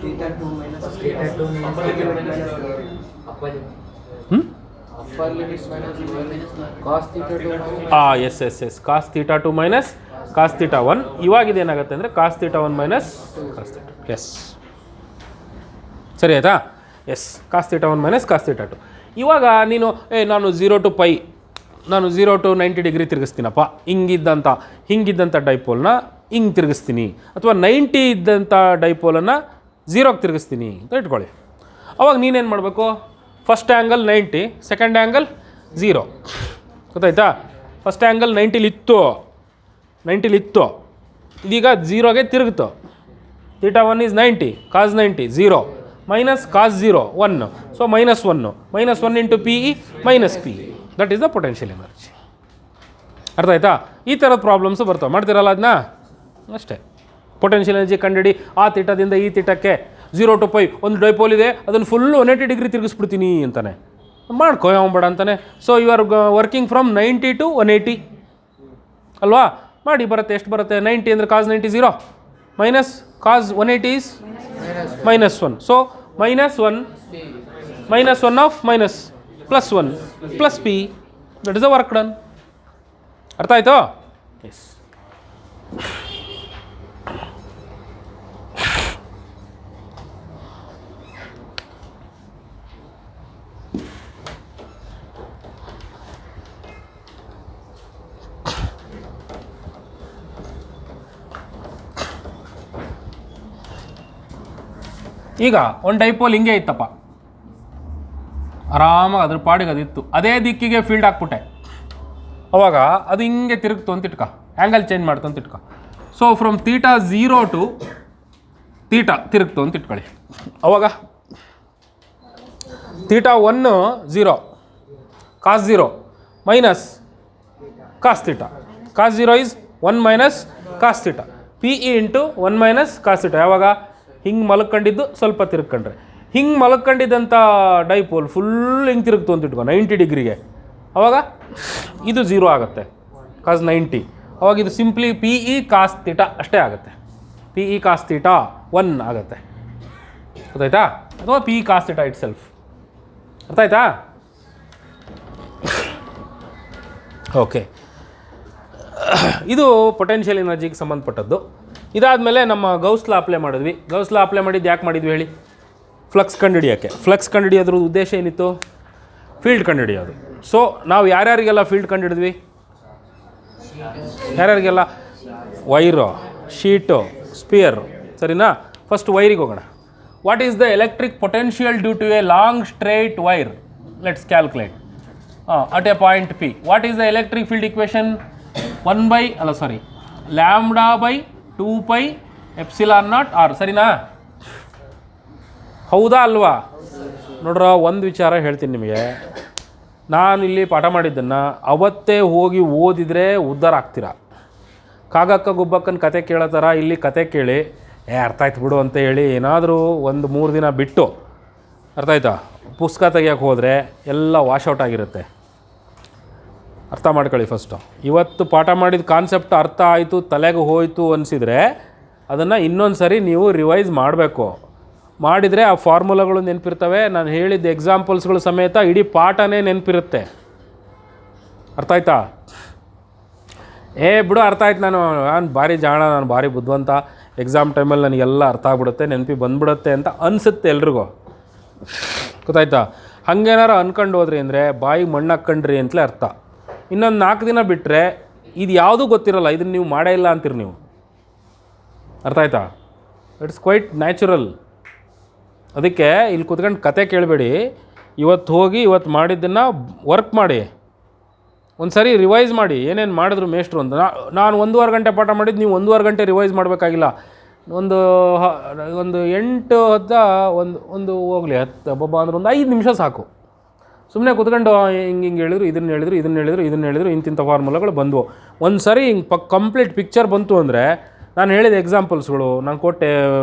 2 minus cos theta 1. ಇವಾಗ ಏನಾಗುತ್ತೆ ಅಂದರೆ cos theta 1 minus cos theta. Yes, ಸರಿ ಆಯಿತಾ? Yes, cos theta 1 minus cos theta 2. ಇವಾಗ ನೀನು ನಾನು 0 ಟು ಪೈ, ನಾನು 0 ಟು 90 ಡಿಗ್ರಿ ತಿರುಗಿಸ್ತೀನಪ್ಪ, ಹಿಂಗಿದ್ದಂಥ ಡೈಪೋಲ್ನ ಹಿಂಗೆ ತಿರುಗಿಸ್ತೀನಿ, ಅಥವಾ 90 ಇದ್ದಂಥ ಡೈಪೋಲನ್ನು 0ಗೆ ತಿರುಗಿಸ್ತೀನಿ ಅಂತ ಇಟ್ಕೊಳ್ಳಿ. ಅವಾಗ ನೀನೇನು ಮಾಡಬೇಕು? ಫಸ್ಟ್ ಆ್ಯಂಗಲ್ 90, ಸೆಕೆಂಡ್ ಆ್ಯಂಗಲ್ 0, ಗೊತ್ತಾಯ್ತಾ? ಫಸ್ಟ್ ಆ್ಯಂಗಲ್ 90ಲಿತ್ತು, ಇದೀಗ 0ಗೆ ತಿರುಗಿತು. Theta 1 is 90, cos 90 0, minus cos 0 1, so -1 into PE minus PE. That is the potential energy. ಅರ್ಥ ಆಯ್ತಾ? ಈ ಥರದ ಪ್ರಾಬ್ಲಮ್ಸು ಬರ್ತವೆ, ಮಾಡ್ತಿರಲ್ಲ ಅದನ್ನ ಅಷ್ಟೇ. ಪೊಟೆನ್ಷಿಯಲ್ ಎನರ್ಜಿ ಕಂಡುಹಿಡಿ, ಆ ತೀಟದಿಂದ ಈ ತೀಟಕ್ಕೆ 0 ಟು ಪೈ ಒಂದು ಡೈಪೋಲ್ ಇದೆ, ಅದನ್ನು ಫುಲ್ಲು 180 ಡಿಗ್ರಿ ತಿರುಗಿಸ್ಬಿಡ್ತೀನಿ ಅಂತಾನೆ. ಮಾಡ್ಕೋ ಯಾವ ಬೇಡ ಅಂತಾನೆ. So you are working from 90 to 180 ಅಲ್ವಾ? ಮಾಡಿ, ಬರುತ್ತೆ. ಎಷ್ಟು ಬರುತ್ತೆ? 90 ಅಂದರೆ cos 90 0 minus cos 180 is -1. So -1 of minus +1 plus P, that is the work done. ಅರ್ಥ ಆಯಿತು? ಎಸ್. ಈಗ ಒಂದು ಡೈಪೋಲ್ ಹಿಂಗೆ ಇತ್ತಪ್ಪ, ಆರಾಮಾಗಿ ಅದ್ರ ಪಾಡಿಗೆ ಅದಿತ್ತು. ಅದೇ ದಿಕ್ಕಿಗೆ ಫೀಲ್ಡ್ ಹಾಕ್ಬಿಟ್ಟೆ, ಅವಾಗ ಅದು ಹಿಂಗೆ ತಿರುಗ್ತು ಅಂತ ಇಟ್ಕ, ಆ್ಯಂಗಲ್ ಚೇಂಜ್ ಮಾಡ್ತು ಅಂತ ಇಟ್ಕ. ಸೊ ಫ್ರಮ್ θ0 ಟು θ ತಿರುಗ್ತು ಅಂತ ಇಟ್ಕೊಳ್ಳಿ. ಅವಾಗ θ1 0 cos 0 minus cos θ. Cos 0 is 1 minus cos θ. P E into 1 minus cos θ. ಯಾವಾಗ ಹಿಂಗೆ ಮಲ್ಕೊಂಡಿದ್ದು ಸ್ವಲ್ಪ ತಿರ್ಕೊಂಡ್ರೆ, ಹಿಂಗೆ ಮಲ್ಕೊಂಡಿದ್ದಂಥ ಡೈಪೋಲ್ ಫುಲ್ ಹಿಂಗೆ ತಿರುಗ್ತು ಅಂತ ಇಟ್ಕೊ 90 ಡಿಗ್ರಿಗೆ, ಅವಾಗ ಇದು 0 ಆಗುತ್ತೆ, ಕಾಸ್ 90. ಅವಾಗ ಇದು ಸಿಂಪ್ಲಿ ಪಿ ಇ ಕಾಸ್ θ ಅಷ್ಟೇ ಆಗುತ್ತೆ. ಪಿ ಇ ಕಾಸ್ θ 1 ಆಗುತ್ತೆ. ಗೊತ್ತಾಯ್ತಾ? ಅಥವಾ P E cos θ itself. ಅರ್ಥ ಆಯ್ತಾ? ಓಕೆ, ಇದು ಪೊಟೆನ್ಷಿಯಲ್ ಎನರ್ಜಿಗೆ ಸಂಬಂಧಪಟ್ಟದ್ದು. ಇದಾದಮೇಲೆ ನಮ್ಮ ಗೌಸ್ ಲಾ ಅಪ್ಲೈ ಮಾಡಿದ್ವಿ. ಗೌಸ್ ಲಾ ಅಪ್ಲೈ ಮಾಡಿದ್ದು ಯಾಕೆ ಮಾಡಿದ್ವಿ ಹೇಳಿ? ಫ್ಲಕ್ಸ್ ಕಂಡುಹಿಡಿಯೋಕ್ಕೆ. ಫ್ಲಕ್ಸ್ ಕಂಡುಹಿಡಿಯೋದ್ರ ಉದ್ದೇಶ ಏನಿತ್ತು? ಫೀಲ್ಡ್ ಕಂಡುಹಿಡಿಯೋದು. ಸೊ ನಾವು ಯಾರ್ಯಾರಿಗೆಲ್ಲ ಫೀಲ್ಡ್ ಕಂಡುಹಿಡಿದ್ವಿ? ಯಾರ್ಯಾರಿಗೆಲ್ಲ? ವೈರು, ಶೀಟು, ಸ್ಪಿಯರ್, ಸರಿನಾ? ಫಸ್ಟ್ ವೈರಿಗೆ ಹೋಗೋಣ. What is the electric potential due to a long straight wire? Let's calculate at a point P. What is the electric field equation? λ/2πε0r, ಸರಿನಾ? ಹೌದಾ ಅಲ್ವಾ? ನೋಡ್ರ, ಒಂದು ವಿಚಾರ ಹೇಳ್ತೀನಿ ನಿಮಗೆ. ನಾನಿಲ್ಲಿ ಪಾಠ ಮಾಡಿದ್ದನ್ನು ಅವತ್ತೇ ಹೋಗಿ ಓದಿದರೆ ಉದ್ಧಾರ ಆಗ್ತೀರ. ಕಾಗಕ್ಕ ಗುಬ್ಬಕ್ಕನ ಕತೆ ಕೇಳೋ ಥರ ಇಲ್ಲಿ ಕತೆ ಕೇಳಿ ಅರ್ಥ ಆಯ್ತು ಬಿಡು ಅಂತ ಹೇಳಿ ಏನಾದರೂ ಒಂದು 3 ದಿನ ಬಿಟ್ಟು, ಅರ್ಥ ಆಯ್ತಾ, ಪುಸ್ತಕ ತೆಗಿಯೋಕ್ಕೆ ಹೋದರೆ ಎಲ್ಲ ವಾಶೌಟ್ ಆಗಿರುತ್ತೆ. ಅರ್ಥ ಮಾಡ್ಕೊಳ್ಳಿ ಫಸ್ಟು. ಇವತ್ತು ಪಾಠ ಮಾಡಿದ ಕಾನ್ಸೆಪ್ಟ್ ಅರ್ಥ ಆಯಿತು, ತಲೆಗೆ ಹೋಯಿತು ಅನಿಸಿದರೆ ಅದನ್ನು ಇನ್ನೊಂದು ಸರಿ ನೀವು ರಿವೈಸ್ ಮಾಡಬೇಕು. ಮಾಡಿದರೆ ಆ ಫಾರ್ಮುಲಾಗಳು ನೆನಪಿರ್ತವೆ. ನಾನು ಹೇಳಿದ್ದ ಎಕ್ಸಾಂಪಲ್ಸ್ಗಳು ಸಮೇತ ಇಡೀ ಪಾಠನೇ ನೆನಪಿರುತ್ತೆ. ಅರ್ಥ ಆಯ್ತಾ? ಬಿಡು ಅರ್ಥ ಆಯ್ತು, ನಾನು ಭಾರಿ ಜಾಣ, ನಾನು ಭಾರಿ ಬುದ್ಧಿವಂತ, ಎಕ್ಸಾಮ್ ಟೈಮಲ್ಲಿ ನನಗೆಲ್ಲ ಅರ್ಥ ಆಗ್ಬಿಡುತ್ತೆ, ನೆನಪಿ ಬಂದ್ಬಿಡುತ್ತೆ ಅಂತ ಅನಿಸುತ್ತೆ ಎಲ್ರಿಗೂ. ಗೊತ್ತಾಯ್ತಾ? ಹಾಗೇನಾರು ಅಂದ್ಕೊಂಡು ಹೋದ್ರಿ ಅಂದರೆ ಬಾಯಿಗೆ ಮಣ್ಣು ಹಾಕ್ಕೊಂಡ್ರಿ ಅಂತಲೇ ಅರ್ಥ. ಇನ್ನೊಂದು 4 ದಿನ ಬಿಟ್ಟರೆ ಇದು ಯಾವುದೂ ಗೊತ್ತಿರಲ್ಲ, ಇದನ್ನು ನೀವು ಮಾಡೇ ಇಲ್ಲ ಅಂತೀರಿ ನೀವು. ಅರ್ಥ ಆಯ್ತಾ? It's quite natural. ಅದಕ್ಕೆ ಇಲ್ಲಿ ಕೂತ್ಕೊಂಡು ಕತೆ ಕೇಳಬೇಡಿ. ಇವತ್ತು ಹೋಗಿ ಇವತ್ತು ಮಾಡಿದ್ದನ್ನು ವರ್ಕ್ ಮಾಡಿ, ಒಂದು ಸರಿ ರಿವೈಸ್ ಮಾಡಿ ಏನೇನು ಮಾಡಿದ್ರು ಮೇಷ್ಟ್ರು ಅಂತ. ನಾನು 1.5 ಗಂಟೆ ಪಾಠ ಮಾಡಿದ್ದು ನೀವು 1.5 ಗಂಟೆ ರಿವೈಸ್ ಮಾಡಬೇಕಾಗಿಲ್ಲ. ಒಂದು 8 10 ಒಂದು ಹೋಗಲಿ 10 ಬಬ್ಬ ಅಂದ್ರೆ ಒಂದು 5 ನಿಮಿಷ ಸಾಕು. ಸುಮ್ಮನೆ ಕೂತ್ಕೊಂಡು ಹಿಂಗೆ ಹೇಳಿದ್ರು, ಇದನ್ನು ಹೇಳಿದ್ರು, ಇಂತಿಂಥ ಫಾರ್ಮುಲಾಗಳು ಬಂದವು. ಒಂದು ಸರಿ ಹಿಂಗೆ ಕಂಪ್ಲೀಟ್ ಪಿಕ್ಚರ್ ಬಂತು ಅಂದರೆ ನಾನು ಹೇಳಿದ ಎಕ್ಸಾಂಪಲ್ಸ್ಗಳು, ನಾನು ಕೊಟ್ಟೆ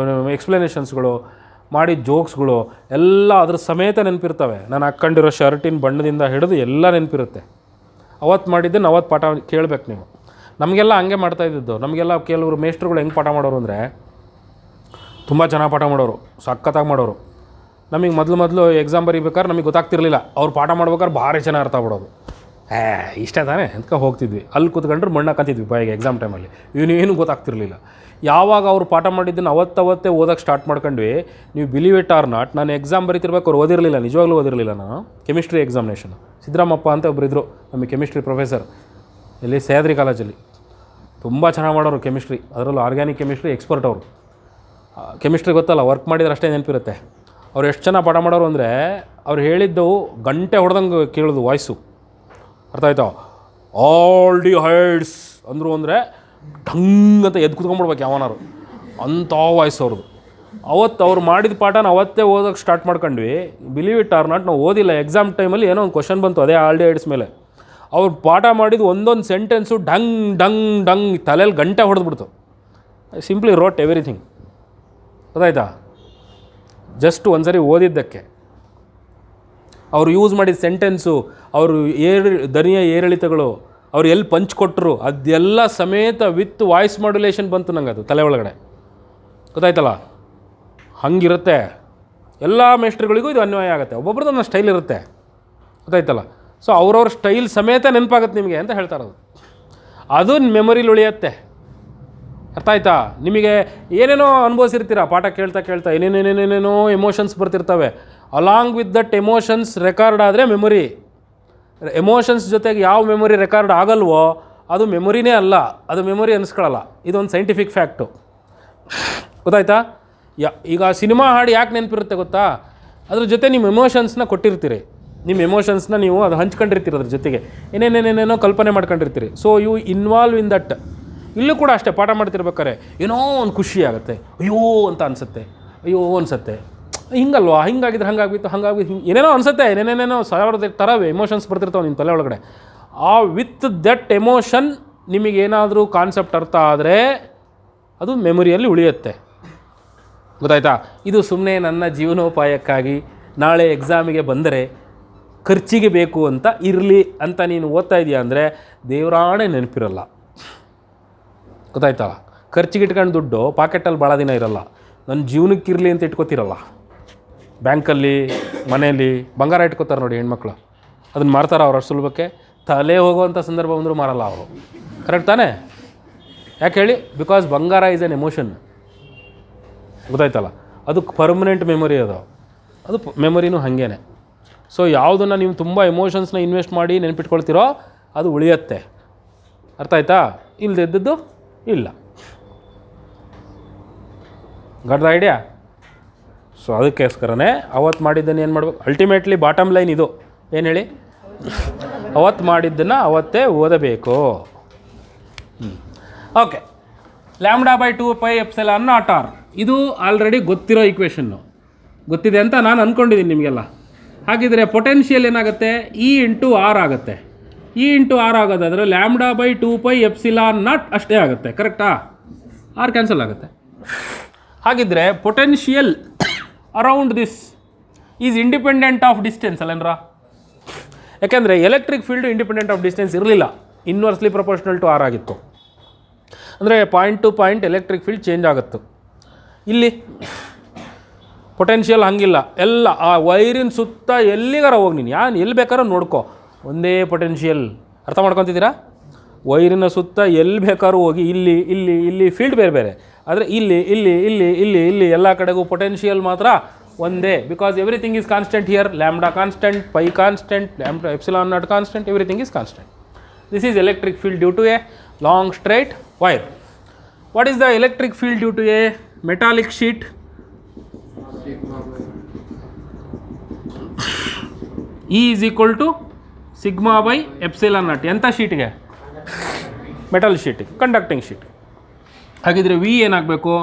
ಎಕ್ಸ್ಪ್ಲನೇಷನ್ಸ್ಗಳು, ಮಾಡಿದ ಜೋಕ್ಸ್ಗಳು ಎಲ್ಲ ಅದ್ರ ಸಮೇತ ನೆನಪಿರ್ತವೆ. ನಾನು ಹಾಕ್ಕೊಂಡಿರೋ ಶರ್ಟಿನ ಬಣ್ಣದಿಂದ ಹಿಡಿದು ಎಲ್ಲ ನೆನಪಿರುತ್ತೆ. ಅವತ್ತು ಮಾಡಿದ್ದನ್ನು ಅವತ್ತು ಪಾಠ ಕೇಳಬೇಕು ನೀವು. ನಮಗೆಲ್ಲ ಹಂಗೆ ಮಾಡ್ತಾಯಿದ್ದು. ನಮಗೆಲ್ಲ ಕೆಲವರು ಮೇಷ್ಟ್ರುಗಳು ಹೆಂಗೆ ಪಾಠ ಮಾಡೋರು ಅಂದರೆ ತುಂಬ ಚೆನ್ನಾಗಿ ಪಾಠ ಮಾಡೋರು, ಸಖತ್ತಾಗಿ ಮಾಡೋರು. ನಮಗೆ ಮೊದಲು ಎಕ್ಸಾಮ್ ಬರೀಬೇಕಾದ್ರೆ ನಮಗೆ ಗೊತ್ತಾಗ್ತಿರ್ಲಿಲ್ಲ. ಅವ್ರು ಪಾಠ ಮಾಡ್ಬೇಕಾದ್ರೆ ಭಾರಿ ಚೆನ್ನಾಗಿ ಅರ್ಥ ಬಿಡೋದು. ಇಷ್ಟೇ ತಾನೇ ಅಂತ ಹೋಗ್ತಿದ್ವಿ. ಅಲ್ಲಿ ಕೂತ್ಕೊಂಡ್ರೆ ಮಣ್ಣಾಕಂತಿದ್ವಿ ಬಾಯಿಗೆ ಎಕ್ಸಾಮ್ ಟೈಮಲ್ಲಿ. ಏನು ಗೊತ್ತಾಗ್ತಿರ್ಲಿಲ್ಲ. ಯಾವಾಗ ಅವ್ರು ಪಾಠ ಮಾಡಿದ್ದನ್ನು ಅವತ್ತೇ ಓದೋಕ್ಕೆ ಸ್ಟಾರ್ಟ್ ಮಾಡ್ಕೊಂಡ್ವಿ. ನೀವು ಬಿಲೀವ್ ಇಟ್ ಆರ್ ನಾಟ್, ನಾನು ಎಕ್ಸಾಮ್ ಬರೀತಿರ್ಬೇಕು ಅವ್ರು ಓದಿರಲಿಲ್ಲ, ನಿಜವಾಗ್ಲೂ ಓದಿರಲಿಲ್ಲ. ನಾನು ಕೆಮಿಸ್ಟ್ರಿ ಎಕ್ಸಾಮಿನೇಷನ್, ಸಿದ್ದರಾಮಪ್ಪ ಅಂತ ಒಬ್ಬರಿದ್ದರು ನಮಗೆ ಕೆಮಿಸ್ಟ್ರಿ ಪ್ರೊಫೆಸರ್, ಇಲ್ಲಿ ಸಹ್ಯಾದ್ರಿ ಕಾಲೇಜಲ್ಲಿ. ತುಂಬ ಚೆನ್ನಾಗಿ ಮಾಡೋರು ಕೆಮಿಸ್ಟ್ರಿ, ಅದರಲ್ಲೂ ಆರ್ಗ್ಯಾನಿಕ್ ಕೆಮಿಸ್ಟ್ರಿ ಎಕ್ಸ್ಪರ್ಟ್ ಅವರು. ಕೆಮಿಸ್ಟ್ರಿ ಗೊತ್ತಲ್ಲ, ವರ್ಕ್ ಮಾಡಿದ್ರೆ ಅಷ್ಟೇ ನೆನಪಿರುತ್ತೆ. ಅವ್ರು ಎಷ್ಟು ಚೆನ್ನಾಗಿ ಪಾಠ ಮಾಡೋರು ಅಂದರೆ ಅವ್ರು ಹೇಳಿದ್ದು ಗಂಟೆ ಹೊಡೆದಂಗೆ ಕೇಳೋದು ವಾಯ್ಸು. ಅರ್ಥ ಆಯ್ತಾ? ಆಲ್ಡಿಹೈಡ್ಸ್ ಅಂದರು ಅಂದರೆ ಢಂಗ್ ಅಂತ ಎದ್ದು ಕುತ್ಕೊಂಡ್ಬಿಡ್ಬೇಕು ಯಾವನಾರು, ಅಂಥ ವಾಯ್ಸ್ ಅವ್ರದ್ದು. ಅವತ್ತು ಅವ್ರು ಮಾಡಿದ ಪಾಠನ ಅವತ್ತೇ ಓದೋಕ್ಕೆ ಸ್ಟಾರ್ಟ್ ಮಾಡ್ಕೊಂಡ್ವಿ. ಬಿಲೀವ್ ಇಟ್ ಆರ್ ನಾಟ್, ನಾವು ಓದಿಲ್ಲ. ಎಕ್ಸಾಮ್ ಟೈಮಲ್ಲಿ ಏನೋ ಒಂದು ಕ್ವಶನ್ ಬಂತು ಅದೇ ಆಲ್ಡಿಹೈಡ್ಸ್ ಮೇಲೆ. ಅವ್ರು ಪಾಠ ಮಾಡಿದ್ದು ಒಂದೊಂದು ಸೆಂಟೆನ್ಸು ಢಂಗ್ ಢಂಗ್ ಢಂಗ್ ತಲೆಯಲ್ಲಿ ಗಂಟೆ ಹೊಡೆದ್ಬಿಡ್ತು. Simply rote everything. ಗೊತ್ತಾಯ್ತಾ? ಜಸ್ಟ್ ಒಂದು ಸರಿ ಓದಿದ್ದಕ್ಕೆ. ಅವರು ಯೂಸ್ ಮಾಡಿದ ಸೆಂಟೆನ್ಸು, ಅವರು ಧ್ವನಿಯ ಏರಿಳಿತಗಳು, ಅವ್ರು ಎಲ್ಲಿ ಪಂಚ್ ಕೊಟ್ಟರು ಅದೆಲ್ಲ ಸಮೇತ ವಿತ್ ವಾಯ್ಸ್ ಮಾಡ್ಯುಲೇಷನ್ ಬಂತು ನಂಗೆ ಅದು ತಲೆ ಒಳಗಡೆ. ಗೊತ್ತಾಯ್ತಲ್ಲ? ಹಂಗಿರುತ್ತೆ. ಎಲ್ಲ ಮೇಸ್ಟ್ರುಗಳಿಗೂ ಇದು ಅನ್ವಯ ಆಗುತ್ತೆ. ಒಬ್ಬೊಬ್ರದ್ದು ಒಂದು ಸ್ಟೈಲ್ ಇರುತ್ತೆ. ಗೊತ್ತಾಯ್ತಲ್ಲ? ಸೊ ಅವ್ರವ್ರ ಸ್ಟೈಲ್ ಸಮೇತ ನೆನಪಾಗುತ್ತೆ ನಿಮಗೆ ಅಂತ ಹೇಳ್ತಾ ಇರೋದು. ಅದು ಮೆಮೊರಿಲಿ ಉಳಿಯುತ್ತೆ. ಅರ್ಥ ಆಯ್ತಾ? ನಿಮಗೆ ಏನೇನೋ ಅನುಭವಿಸಿರ್ತೀರ ಪಾಠ ಕೇಳ್ತಾ ಏನೇನೇನೇನೇನೋ ಎಮೋಷನ್ಸ್ ಬರ್ತಿರ್ತವೆ. Along with that emotions record ಆದರೆ ಮೆಮೊರಿ. ಎಮೋಷನ್ಸ್ ಜೊತೆಗೆ ಯಾವ ಮೆಮೊರಿ ರೆಕಾರ್ಡ್ ಆಗಲ್ವೋ ಅದು ಮೆಮೊರಿನೇ ಅಲ್ಲ, ಅದು ಮೆಮೊರಿ ಅನಿಸ್ಕೊಳ್ಳಲ್ಲ. ಇದೊಂದು ಸೈಂಟಿಫಿಕ್ ಫ್ಯಾಕ್ಟು. ಗೊತ್ತಾಯ್ತಾ? ಈಗ ಸಿನಿಮಾ ಹಾಡು ಯಾಕೆ ನೆನಪಿರುತ್ತೆ ಗೊತ್ತಾ? ಅದ್ರ ಜೊತೆ ನಿಮ್ಮ ಎಮೋಷನ್ಸ್ನ ಕೊಟ್ಟಿರ್ತೀರಿ. ನಿಮ್ಮ ಎಮೋಷನ್ಸ್ನ ನೀವು ಅದು ಹಂಚ್ಕೊಂಡಿರ್ತೀರಿ, ಅದ್ರ ಜೊತೆಗೆ ಏನೇನೇನೇನೇನೋ ಕಲ್ಪನೆ ಮಾಡ್ಕೊಂಡಿರ್ತೀರಿ. So you involve in that. ಇಲ್ಲೂ ಕೂಡ ಅಷ್ಟೇ, ಪಾಠ ಮಾಡ್ತಿರ್ಬೇಕಾರೆ ಏನೋ ಒಂದು ಖುಷಿ ಆಗುತ್ತೆ, ಅಯ್ಯೋ ಅಂತ ಅನಿಸುತ್ತೆ, ಅಯ್ಯೋ ಅನಿಸುತ್ತೆ, ಹಿಂಗಲ್ವಾ, ಹಿಂಗಾಗಿದ್ರೆ ಹಂಗಾಗಿದ್ದು ಏನೇನೋ ಅನಿಸುತ್ತೆ, ಏನೇನೇನೋ ಸಾವಿರದ ಥರ ಎಮೋಷನ್ಸ್ ಬರ್ತಿರ್ತಾವೆ ನಿಮ್ಮ ತಲೆ ಒಳಗಡೆ. ಆ ವಿತ್ ದಟ್ ಎಮೋಷನ್ ನಿಮಗೇನಾದರೂ ಕಾನ್ಸೆಪ್ಟ್ ಅರ್ಥ ಆದರೆ ಅದು ಮೆಮೊರಿಯಲ್ಲಿ ಉಳಿಯುತ್ತೆ. ಗೊತ್ತಾಯ್ತಾ? ಇದು ಸುಮ್ಮನೆ ನನ್ನ ಜೀವನೋಪಾಯಕ್ಕಾಗಿ ನಾಳೆ ಎಕ್ಸಾಮಿಗೆ ಬಂದರೆ ಖರ್ಚಿಗೆ ಬೇಕು ಅಂತ ಇರಲಿ ಅಂತ ನೀನು ಓದ್ತಾ ಇದೆಯಾ ಅಂದರೆ ದೇವರಾಣೆ ನೆನಪಿರಲ್ಲ. ಗೊತ್ತಾಯ್ತಾ? ಖರ್ಚಿಗೆ ಇಟ್ಕೊಂಡು ದುಡ್ಡು ಪಾಕೆಟಲ್ಲಿ ಭಾಳ ದಿನ ಇರಲ್ಲ. ನನ್ನ ಜೀವನಕ್ಕಿರಲಿ ಅಂತ ಇಟ್ಕೋತಿರಲ್ಲ. ಬ್ಯಾಂಕಲ್ಲಿ, ಮನೆಯಲ್ಲಿ ಬಂಗಾರ ಇಟ್ಕೋತಾರೆ ನೋಡಿ ಹೆಣ್ಮಕ್ಳು, ಅದನ್ನು ಮಾರ್ತಾರೆ ಅವ್ರ ಸುಲಭಕ್ಕೆ. ತಲೆ ಹೋಗುವಂಥ ಸಂದರ್ಭ ಬಂದರೂ ಮಾರಲ್ಲ ಅವರು. ಕರೆಕ್ಟ್ ತಾನೇ? ಯಾಕೆ ಹೇಳಿ? ಬಿಕಾಸ್ ಬಂಗಾರ ಈಸ್ ಎನ್ ಎಮೋಷನ್. ಗೊತ್ತಾಯ್ತಲ್ಲ? ಅದು ಪರ್ಮನೆಂಟ್ ಮೆಮೊರಿ. ಅದು ಮೆಮೊರಿನೂ ಹಾಗೇನೆ. ಸೊ ಯಾವುದನ್ನು ನೀವು ತುಂಬ ಎಮೋಷನ್ಸ್ನ ಇನ್ವೆಸ್ಟ್ ಮಾಡಿ ನೆನಪಿಟ್ಕೊಳ್ತೀರೋ ಅದು ಉಳಿಯುತ್ತೆ. ಅರ್ಥ ಆಯ್ತಾ? ಇಲ್ಲದಿದ್ದದ್ದು ಇಲ್ಲ. Got the idea? ಸೊ ಅದಕ್ಕೋಸ್ಕರನೇ ಅವತ್ತು ಮಾಡಿದ್ದನ್ನು ಏನು ಮಾಡಬೇಕು? ಅಲ್ಟಿಮೇಟ್ಲಿ ಬಾಟಮ್ ಲೈನ್ ಇದು ಏನು ಹೇಳಿ? ಅವತ್ತು ಮಾಡಿದ್ದನ್ನು ಅವತ್ತೇ ಓದಬೇಕು. ಓಕೆ. λ/2πε0 ಇದು ಆಲ್ರೆಡಿ ಗೊತ್ತಿರೋ ಈಕ್ವೇಷನ್ನು, ಗೊತ್ತಿದೆ ಅಂತ ನಾನು ಅಂದ್ಕೊಂಡಿದ್ದೀನಿ ನಿಮಗೆಲ್ಲ. ಹಾಗಿದ್ರೆ ಪೊಟೆನ್ಷಿಯಲ್ ಏನಾಗುತ್ತೆ? E/R ಆಗುತ್ತೆ. E/R ಆಗೋದಾದರೆ λ/2πε0 ಅಷ್ಟೇ ಆಗುತ್ತೆ. ಕರೆಕ್ಟಾ? ಆರ್ ಕ್ಯಾನ್ಸಲ್ ಆಗುತ್ತೆ. ಹಾಗಿದ್ರೆ potential around this is independent of distance ಅಲ್ಲೇನ್ರ? ಯಾಕೆಂದರೆ electric field independent of distance ಇರಲಿಲ್ಲ, ಇನ್ವರ್ಸ್ಲಿ ಪ್ರಪೋರ್ಷನಲ್ ಟು ಆರ್ ಆಗಿತ್ತು. ಅಂದರೆ point to point electric field change ಆಗುತ್ತೆ. ಇಲ್ಲಿ ಪೊಟೆನ್ಷಿಯಲ್ ಹಂಗಿಲ್ಲ. ಎಲ್ಲ ಆ ವೈರಿನ ಸುತ್ತ ಎಲ್ಲಿಗಾರ ಹೋಗಿ ನೀನು ಎಲ್ಲಿ ಬೇಕಾದ್ರೂ ನೋಡ್ಕೊ, ಒಂದೇ ಪೊಟೆನ್ಷಿಯಲ್. ಅರ್ಥ ಮಾಡ್ಕೊತಿದ್ದೀರಾ? ವೈರಿನ ಸುತ್ತ ಎಲ್ಲಿ ಬೇಕಾದ್ರೂ ಹೋಗಿ ಇಲ್ಲಿ ಇಲ್ಲಿ ಇಲ್ಲಿ ಫೀಲ್ಡ್ ಬೇರೆ ಬೇರೆ, ಆದರೆ ಇಲ್ಲಿ ಇಲ್ಲಿ ಇಲ್ಲಿ ಇಲ್ಲಿ ಇಲ್ಲಿ ಎಲ್ಲ ಕಡೆಗೂ ಪೊಟೆನ್ಷಿಯಲ್ ಮಾತ್ರ ಒಂದೇ. Because everything is constant here. Lambda constant, pi constant, ε0 constant, everything is constant. This is electric field due to a long straight wire. What is the electric field due to a metallic sheet? E is equal to σ/ε0. ಎಂಥ ಶೀಟ್ಗೆ? Metal sheet, conducting sheet. ಹಾಗಿದ್ರೆ V ಏನಾಗಬೇಕು?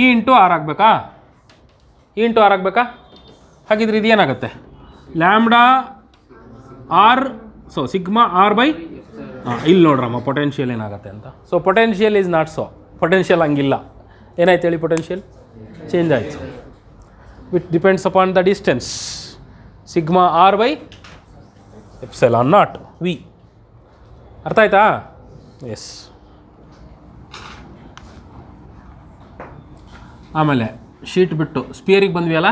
E/R ಆಗಬೇಕಾ? E/R ಆಗಬೇಕಾ? ಹಾಗಿದ್ರೆ ಇದು ಏನಾಗುತ್ತೆ? λ/R, so σ/R/, ಇಲ್ಲಿ ನೋಡ್ರಮ್ಮ potential ಏನಾಗುತ್ತೆ ಅಂತ. So potential is not so. Potential ಹಂಗಿಲ್ಲ. ಏನಾಯ್ತು ಹೇಳಿ? ಪೊಟೆನ್ಷಿಯಲ್ ಚೇಂಜ್ ಆಯಿತು. It depends upon the distance. σ/R/ε0 V. ಅರ್ಥ ಆಯ್ತಾ? ಎಸ್. ಆಮೇಲೆ ಶೀಟ್ ಬಿಟ್ಟು ಸ್ಪಿಯರಿಗೆ ಬಂದ್ವಿ ಅಲ್ಲ?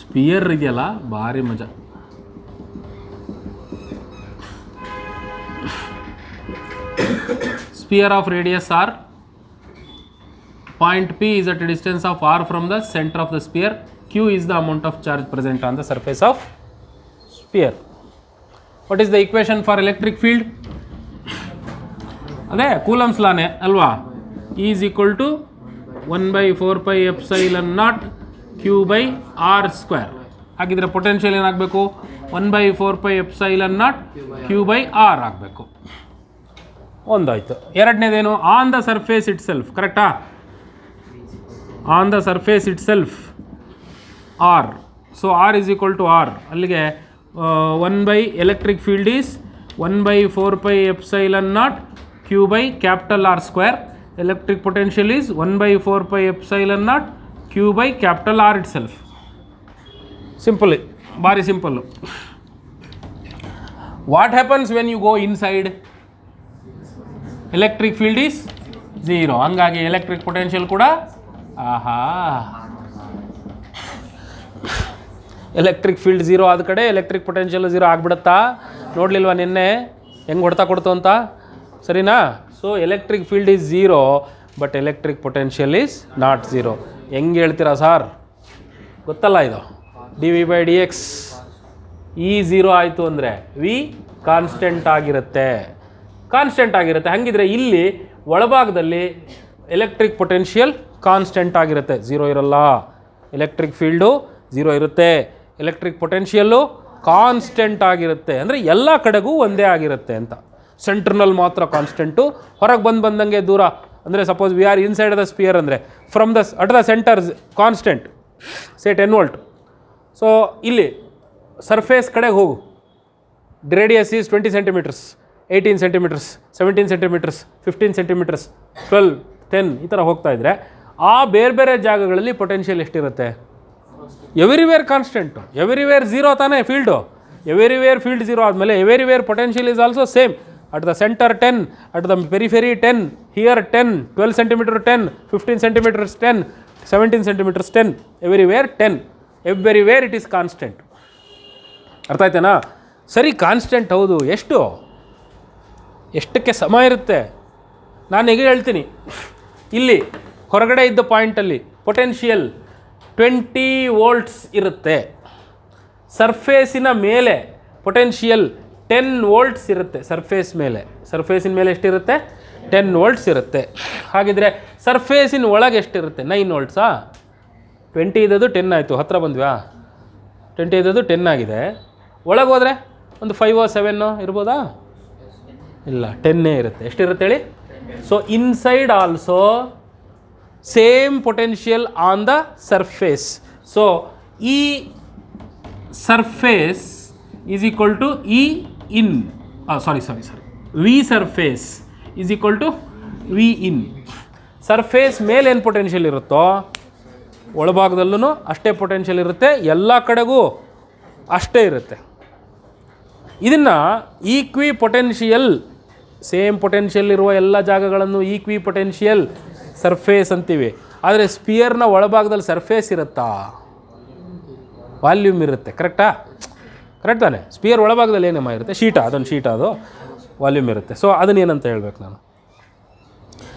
ಸ್ಪಿಯರ್ ಇದೆಯಲ್ಲ, ಭಾರಿ ಮಜಾ. Sphere of radius r. Point P is at a distance of r from the center of the sphere. Q is the amount of charge present on the surface of sphere. What is the equation for electric field? ಅದೇ coulombs ಲಾನೇ ಅಲ್ವಾ? E is equal to 1/4πε0 Q/r². ಹಾಗಿದ್ರೆ potential ಏನಾಗಬೇಕು? 1/4πε0 Q/r ಆಗಬೇಕು. ಒಂದಾಯಿತು. ಎರಡನೇದೇನು? On the surface itself. ಕರೆಕ್ಟಾ? On the surface itself R. So R is equal to R. ಅಲ್ಲಿಗೆ electric field is 1/4πε0 Q/R². Electric potential is 1/4πε0 Q/R itself. Simple. ಭಾರಿ simple. What happens when you go inside? Electric field is zero. ಹಂಗಾಗಿ electric potential ಕೂಡ electric field zero ಆದ ಕಡೆ electric potential zero ಆಗಿಬಿಡುತ್ತಾ? ನೋಡಲಿಲ್ವಾ ನಿನ್ನೆ ಹೆಂಗೆ ಹೊಡ್ತಾ ಕೊಡ್ತು ಅಂತ? ಸರಿನಾ? So electric field is zero but electric potential is not zero. ಹೆಂಗೆ ಹೇಳ್ತೀರಾ ಸಾರ್? ಗೊತ್ತಲ್ಲ ಇದು d V by d x. E zero ಆಯಿತು ಅಂದರೆ ವಿ ಕಾನ್ಸ್ಟೆಂಟ್ ಆಗಿರುತ್ತೆ. ಹಾಗಿದ್ರೆ ಇಲ್ಲಿ ಒಳಭಾಗದಲ್ಲಿ ಎಲೆಕ್ಟ್ರಿಕ್ ಪೊಟೆನ್ಷಿಯಲ್ ಕಾನ್ಸ್ಟೆಂಟ್ ಆಗಿರುತ್ತೆ, ಝೀರೋ ಇರಲ್ಲ. ಎಲೆಕ್ಟ್ರಿಕ್ ಫೀಲ್ಡು ಝೀರೋ ಇರುತ್ತೆ, ಎಲೆಕ್ಟ್ರಿಕ್ ಪೊಟೆನ್ಷಿಯಲ್ಲು ಕಾನ್ಸ್ಟೆಂಟ್ ಆಗಿರುತ್ತೆ. ಅಂದರೆ ಎಲ್ಲ ಕಡೆಗೂ ಒಂದೇ ಆಗಿರುತ್ತೆ ಅಂತ. ಸೆಂಟ್ರ್ನಲ್ಲಿ ಮಾತ್ರ ಕಾನ್ಸ್ಟೆಂಟು, ಹೊರಗೆ ಬಂದಂಗೆ ದೂರ. ಅಂದರೆ suppose we are inside the sphere ಅಂದರೆ from the at the center constant say 10 volt. So ಇಲ್ಲಿ ಸರ್ಫೇಸ್ ಕಡೆಗೆ ಹೋಗು, radius is 20 centimeters, 18 centimeters, 17 centimeters, 15 centimeters, 12, 10 ಈ ಥರ ಹೋಗ್ತಾ ಇದ್ದರೆ ಆ ಬೇರೆ ಬೇರೆ ಜಾಗಗಳಲ್ಲಿ ಪೊಟೆನ್ಷಿಯಲ್ ಎಷ್ಟಿರುತ್ತೆ? ಎವ್ರಿವೇರ್ ಕಾನ್ಸ್ಟೆಂಟು, ಎವ್ರಿವೇರ್ ಝೀರೋ ತಾನೇ ಫೀಲ್ಡು. ಎವ್ರಿವೇರ್ ಫೀಲ್ಡ್ ಝೀರೋ ಆದಮೇಲೆ everywhere potential is also same. At the center 10, at the periphery 10, here 10, 12 centimeter 10, 15 centimeters 10, 17 centimeters 10, everywhere 10. Everywhere it is constant. ಅರ್ಥ ಆಯ್ತೇನಾ? ಸರಿ, ಕಾನ್ಸ್ಟೆಂಟ್ ಹೌದು. ಎಷ್ಟಕ್ಕೆ ಸಮ ಇರುತ್ತೆ? ನಾನು ಈಗ ಹೇಳ್ತೀನಿ. ಇಲ್ಲಿ ಹೊರಗಡೆ ಇದ್ದ ಪಾಯಿಂಟಲ್ಲಿ ಪೊಟೆನ್ಷಿಯಲ್ 20 ವೋಲ್ಟ್ಸ್ ಇರುತ್ತೆ. ಸರ್ಫೇಸಿನ ಮೇಲೆ ಪೊಟೆನ್ಷಿಯಲ್ 10 ವೋಲ್ಟ್ಸ್ ಇರುತ್ತೆ. ಸರ್ಫೇಸಿನ ಮೇಲೆ ಎಷ್ಟಿರುತ್ತೆ? 10 ವೋಲ್ಟ್ಸ್ ಇರುತ್ತೆ. ಹಾಗಿದ್ರೆ ಸರ್ಫೇಸಿನ ಒಳಗೆ ಎಷ್ಟಿರುತ್ತೆ? 9 ವೋಲ್ಟ್ಸಾ? 20 ಇದ್ದದ್ದು 10 ಆಯಿತು, ಹತ್ತಿರ ಬಂದ್ವಾ? 20 ಇದ್ದದ್ದು 10 ಆಗಿದೆ. ಒಳಗೆ ಹೋದರೆ ಒಂದು 5 7 ಇರ್ಬೋದಾ? ಇಲ್ಲ, 10 ಇರುತ್ತೆ. ಎಷ್ಟಿರುತ್ತೆ ಹೇಳಿ? So inside also same potential on the surface. So ಈ surface is equal to E in, sorry V surface is equal to V in. Surface ಮೇಲೆ ಏನು ಪೊಟೆನ್ಷಿಯಲ್ ಇರುತ್ತೋ ಒಳಭಾಗದಲ್ಲೂ ಅಷ್ಟೇ ಪೊಟೆನ್ಷಿಯಲ್ ಇರುತ್ತೆ, ಎಲ್ಲ ಕಡೆಗೂ ಅಷ್ಟೇ ಇರುತ್ತೆ. ಇದನ್ನು ಈಕ್ವಿ ಪೊಟೆನ್ಷಿಯಲ್, ಸೇಮ್ ಪೊಟೆನ್ಷಿಯಲ್ ಇರುವ ಎಲ್ಲ ಜಾಗಗಳನ್ನು ಈಕ್ವಿ ಪೊಟೆನ್ಷಿಯಲ್ ಸರ್ಫೇಸ್ ಅಂತೀವಿ. ಆದರೆ ಸ್ಪಿಯರ್ನ ಒಳಭಾಗದಲ್ಲಿ ಸರ್ಫೇಸ್ ಇರುತ್ತಾ? ವಾಲ್ಯೂಮ್ ಇರುತ್ತೆ. ಕರೆಕ್ಟ್ ತಾನೆ? ಸ್ಪಿಯರ್ ಒಳಭಾಗದಲ್ಲಿ ಏನಮ್ಮ ಇರುತ್ತೆ? ಅದೊಂದು ಶೀಟ, ಅದು ವಾಲ್ಯೂಮ್ ಇರುತ್ತೆ. ಸೊ ಅದನ್ನೇನಂತ ಹೇಳ್ಬೇಕು ನಾನು?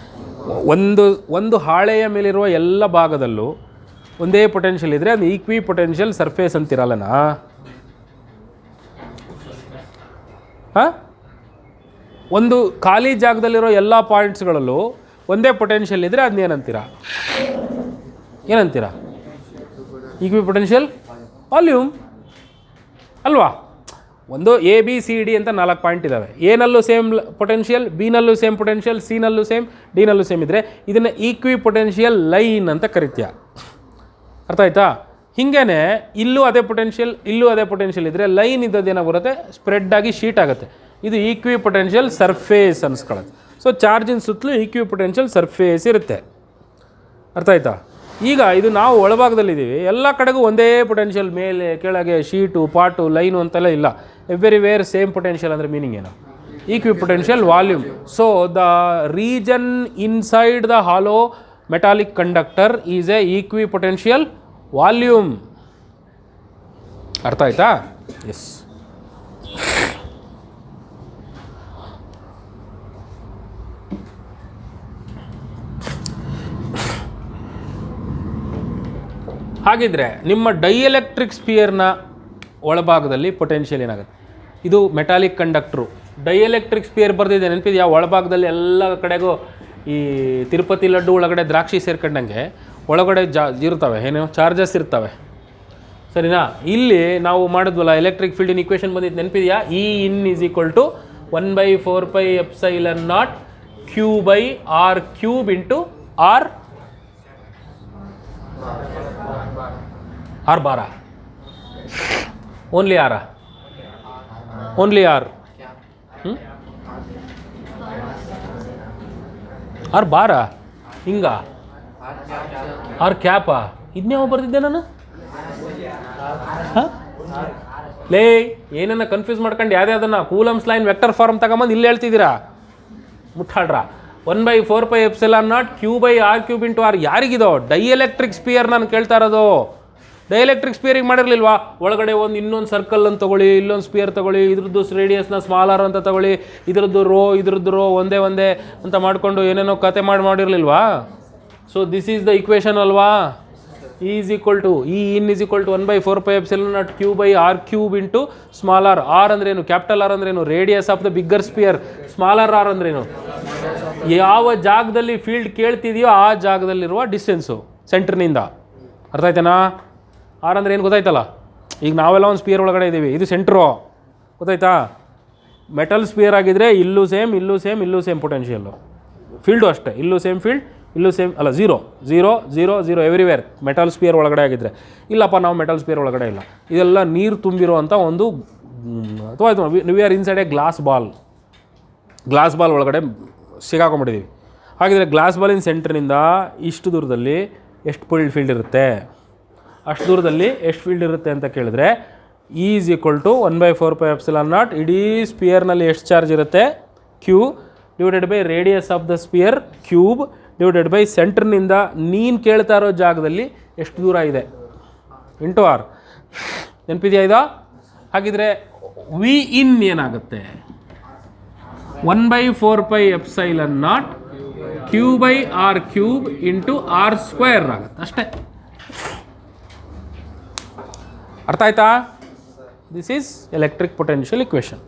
ಒಂದು ಹಾಳೆಯ ಮೇಲಿರುವ ಎಲ್ಲ ಭಾಗದಲ್ಲೂ ಒಂದೇ ಪೊಟೆನ್ಷಿಯಲ್ ಇದ್ದರೆ ಅದು ಈಕ್ವಿ ಪೊಟೆನ್ಷಿಯಲ್ ಸರ್ಫೇಸ್ ಅಂತಿರಲ್ಲನಾ? ಒಂದು ಖಾಲಿ ಜಾಗದಲ್ಲಿರೋ ಎಲ್ಲ ಪಾಯಿಂಟ್ಸ್ಗಳಲ್ಲೂ ಒಂದೇ ಪೊಟೆನ್ಷಿಯಲ್ ಇದ್ದರೆ ಅದನ್ನೇನಂತೀರಾ? ಈಕ್ವಿ ಪೊಟೆನ್ಷಿಯಲ್ ವಾಲ್ಯೂಮ್ ಅಲ್ವಾ? ಒಂದು ಎ ಬಿ ಸಿ ಡಿ ಅಂತ 4 ಪಾಯಿಂಟ್ ಇದ್ದಾವೆ. ಎನಲ್ಲೂ ಸೇಮ್ ಪೊಟೆನ್ಷಿಯಲ್, ಬಿನಲ್ಲೂ ಸೇಮ್ ಪೊಟೆನ್ಷಿಯಲ್, ಸಿನಲ್ಲೂ ಸೇಮ್, ಡಿನಲ್ಲೂ ಸೇಮ್ ಇದ್ದರೆ ಇದನ್ನು ಈಕ್ವಿ ಪೊಟೆನ್ಷಿಯಲ್ ಲೈನ್ ಅಂತ ಕರಿತೀಯ. ಅರ್ಥ ಆಯ್ತಾ? ಹೀಗೇ ಇಲ್ಲೂ ಅದೇ ಪೊಟೆನ್ಷಿಯಲ್, ಇಲ್ಲೂ ಅದೇ ಪೊಟೆನ್ಷಿಯಲ್ ಇದ್ದರೆ ಲೈನ್ ಇದ್ದದ್ದೇನಾಗಿರುತ್ತೆ? ಸ್ಪ್ರೆಡ್ ಆಗಿ ಶೀಟ್ ಆಗುತ್ತೆ. ಇದು ಈಕ್ವಿ ಪೊಟೆನ್ಷಿಯಲ್ ಸರ್ಫೇಸ್ ಅನ್ಸ್ಕೊಳ್ಳುತ್ತೆ. ಸೊ ಚಾರ್ಜಿನ ಸುತ್ತಲೂ ಈಕ್ವಿ ಪೊಟೆನ್ಷಿಯಲ್ ಸರ್ಫೇಸ್ ಇರುತ್ತೆ. ಅರ್ಥ ಆಯ್ತಾ? ಈಗ ಇದು ನಾವು ಒಳಭಾಗದಲ್ಲಿದ್ದೀವಿ, ಎಲ್ಲ ಕಡೆಗೂ ಒಂದೇ ಪೊಟೆನ್ಷಿಯಲ್, ಮೇಲೆ ಕೆಳಗೆ ಶೀಟು ಪಾಟು ಲೈನು ಅಂತೆಲ್ಲ ಇಲ್ಲ. ಎವ್ರಿವೇರ್ ಸೇಮ್ ಪೊಟೆನ್ಷಿಯಲ್ ಅಂದರೆ ಮೀನಿಂಗ್ ಏನು? Equipotential volume. So the region inside the hollow metallic conductor is a equipotential volume. ಅರ್ಥ ಆಯ್ತಾ? ಎಸ್. ಹಾಗಿದ್ರೆ ನಿಮ್ಮ ಡೈಎಲೆಕ್ಟ್ರಿಕ್ ಸ್ಪಿಯರ್ನ ಒಳಭಾಗದಲ್ಲಿ ಪೊಟೆನ್ಷಿಯಲ್ ಏನಾಗುತ್ತೆ? ಇದು ಮೆಟಾಲಿಕ್ ಕಂಡಕ್ಟ್ರು. ಡೈಎಲೆಕ್ಟ್ರಿಕ್ ಸ್ಪಿಯರ್ ಬರೆದಿದೆ, ನೆನಪಿದೆಯಾ? ಒಳಭಾಗದಲ್ಲಿ ಎಲ್ಲ ಕಡೆಗೂ ಈ ತಿರುಪತಿ ಲಡ್ಡು ಒಳಗಡೆ ದ್ರಾಕ್ಷಿ ಸೇರ್ಕೊಂಡಂಗೆ ಒಳಗಡೆ ಇರ್ತವೆ, ಏನು ಚಾರ್ಜಸ್ ಇರ್ತವೆ. ಸರಿನಾ? ಇಲ್ಲಿ ನಾವು ಮಾಡಿದ್ವಲ್ಲ ಎಲೆಕ್ಟ್ರಿಕ್ ಫೀಲ್ಡಿನ ಇಕ್ವೇಷನ್ ಬಂದಿದ್ದು, ನೆನಪಿದೆಯಾ? E in is equal to 1/4πε0 Q/r³ into R bar. Only R. R bar ಹಿಂಗ ಆರ್ ಕ್ಯಾಪಾ? ಇದನ್ನೇ ಬರ್ತಿದ್ದೆ ನಾನು. ಲೇ ಏನನ್ನ ಕನ್ಫ್ಯೂಸ್ ಮಾಡ್ಕೊಂಡು ಯಾವುದನ್ನ ಕೂಲಮ್ಸ್ ಲೈನ್ ವೆಕ್ಟರ್ ಫಾರ್ಮ್ ತಗೊಂಬಂದು ಇಲ್ಲಿ ಹೇಳ್ತಿದ್ದೀರಾ ಮುಟ್ಟಾಡ್ರ 1/4πε0 Q/r³ ಇಂಟು ಆರ್ ಯಾರಿಗಿದೋ ಡೈಎಲೆಕ್ಟ್ರಿಕ್ ಸ್ಪಿಯರ್ ನಾನು ಕೇಳ್ತಾ ಇರೋದು. ಡೈಎಲೆಕ್ಟ್ರಿಕ್ ಸ್ಪಿಯರಿಗೆ ಮಾಡಿರಲಿಲ್ವಾ ಒಳಗಡೆ ಇನ್ನೊಂದು ಸರ್ಕಲ್ ಅಂತ ತೊಗೊಳ್ಳಿ, ಇಲ್ಲೊಂದು ಸ್ಪಿಯರ್ ತೊಗೊಳ್ಳಿ, ಇದ್ರದ್ದು ರೇಡಿಯಸ್ನ ಸ್ಮಾಲರ್ ಅಂತ ತೊಗೊಳ್ಳಿ, ಇದ್ರದ್ದು ರೋ ಒಂದೇ ಅಂತ ಮಾಡಿಕೊಂಡು ಏನೇನೋ ಕತೆ ಮಾಡಿರಲಿಲ್ವಾ. So this is the equation ಅಲ್ವಾ. Is equal to in is equal to 1/4πε0 Q/r³ into smaller R ಅಂದ್ರೇನು, ಕ್ಯಾಪಿಟಲ್ ಆರ್ ಅಂದ್ರೇನು, radius of the bigger sphere, smaller R ಅಂದ್ರೇನು. ಯಾವ ಜಾಗದಲ್ಲಿ ಫೀಲ್ಡ್ ಕೇಳ್ತಿದೆಯೋ ಆ ಜಾಗದಲ್ಲಿರುವ ಡಿಸ್ಟೆನ್ಸು ಸೆಂಟ್ರ್ನಿಂದ. ಅರ್ಥ ಆಯ್ತಾನಾ? ಆರ್ ಅಂದರೆ ಏನು ಗೊತ್ತಾಯ್ತಲ್ಲ. ಈಗ ನಾವೆಲ್ಲ ಒಂದು ಸ್ಪಿಯರ್ ಒಳಗಡೆ ಇದ್ದೀವಿ, ಇದು ಸೆಂಟ್ರು ಗೊತ್ತಾಯ್ತಾ. ಮೆಟಲ್ ಸ್ಪಿಯರ್ ಆಗಿದ್ದರೆ ಇಲ್ಲೂ ಸೇಮ್ ಪೊಟೆನ್ಷಿಯಲ್ಲು, ಫೀಲ್ಡು ಅಷ್ಟೇ, ಇಲ್ಲೂ ಸೇಮ್ ಫೀಲ್ಡ್, ಇಲ್ಲೂ ಸೇಮ್ ಅಲ್ಲ, ಝೀರೋ ಎವ್ರಿವೇರ್ ಮೆಟಲ್ ಸ್ಪಿಯರ್ ಒಳಗಡೆ ಆಗಿದ್ದರೆ. ಇಲ್ಲಪ್ಪ ನಾವು ಮೆಟಲ್ ಸ್ಪಿಯರ್ ಒಳಗಡೆ ಇಲ್ಲ, ಇದೆಲ್ಲ ನೀರು ತುಂಬಿರೋ ಅಂಥ ಒಂದು ಅಥವಾ V are inside A glass ball ಒಳಗಡೆ ಸಿಗಾಕೊಂಡ್ಬಿಟ್ಟಿದ್ದೀವಿ. ಹಾಗಿದ್ರೆ ಗ್ಲಾಸ್ ಬಾಲಿನ ಸೆಂಟ್ರ್ನಿಂದ ಇಷ್ಟು ದೂರದಲ್ಲಿ ಎಷ್ಟು ಫೀಲ್ಡ್ ಇರುತ್ತೆ, ಅಷ್ಟು ದೂರದಲ್ಲಿ ಎಷ್ಟು ಫೀಲ್ಡ್ ಇರುತ್ತೆ ಅಂತ ಕೇಳಿದ್ರೆ ಈಸ್ ಈಕ್ವಲ್ ಟು 1/4πε0 ಇಡೀ ಸ್ಪಿಯರ್ನಲ್ಲಿ ಎಷ್ಟು ಚಾರ್ಜ್ ಇರುತ್ತೆ Q divided by radius of the sphere cube divided by ಸೆಂಟ್ರ್ನಿಂದ ನೀನು ಕೇಳ್ತಾ ಇರೋ ಜಾಗದಲ್ಲಿ ಎಷ್ಟು ದೂರ ಇದೆ ಇಂಟು ಆರ್. ನೆನಪಿದೆಯಾ ಇದು? ಹಾಗಿದ್ರೆ ವಿ ಇನ್ ಏನಾಗುತ್ತೆ 1/4πε0 Q/r³ ಇಂಟು r² ಆಗುತ್ತೆ ಅಷ್ಟೇ. ಅರ್ಥ ಆಯ್ತಾ? This is electric potential equation.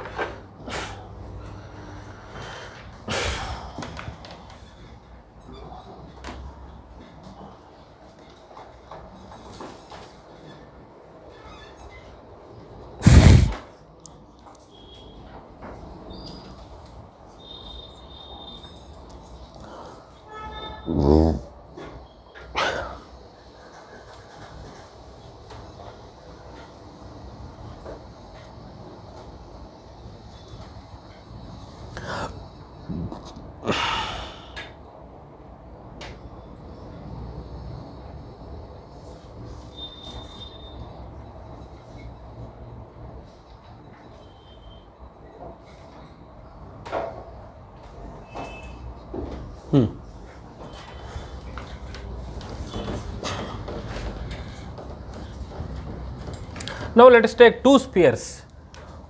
Now let us take two spheres.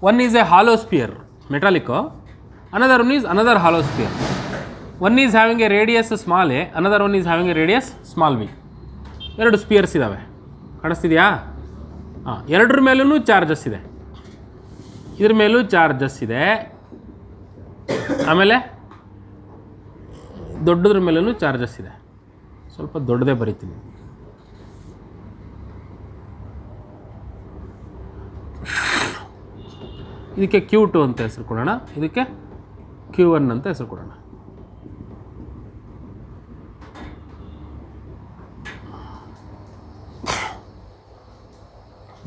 One is a hollow sphere, metallic. Another one is another hollow sphere. One is having a radius small a, another one is having a radius small b. ಎರಡು spears ಇದ್ದಾವೆ, ಕಾಣಿಸ್ತಿದೆಯಾ? ಎರಡರ ಮೇಲೂ charges ಇದೆ, ಇದ್ರ ಮೇಲೂ charges ಇದೆ, ಆಮೇಲೆ ದೊಡ್ಡದ್ರ ಮೇಲೂ ಚಾರ್ಜಸ್ ಇದೆ. ಸ್ವಲ್ಪ ದೊಡ್ಡದೇ ಬರಿತೀನಿ. ಇದಕ್ಕೆ Q2 ಅಂತ ಹೆಸರು ಕೊಡೋಣ, ಇದಕ್ಕೆ Q1 ಅಂತ ಹೆಸರು ಕೊಡೋಣ.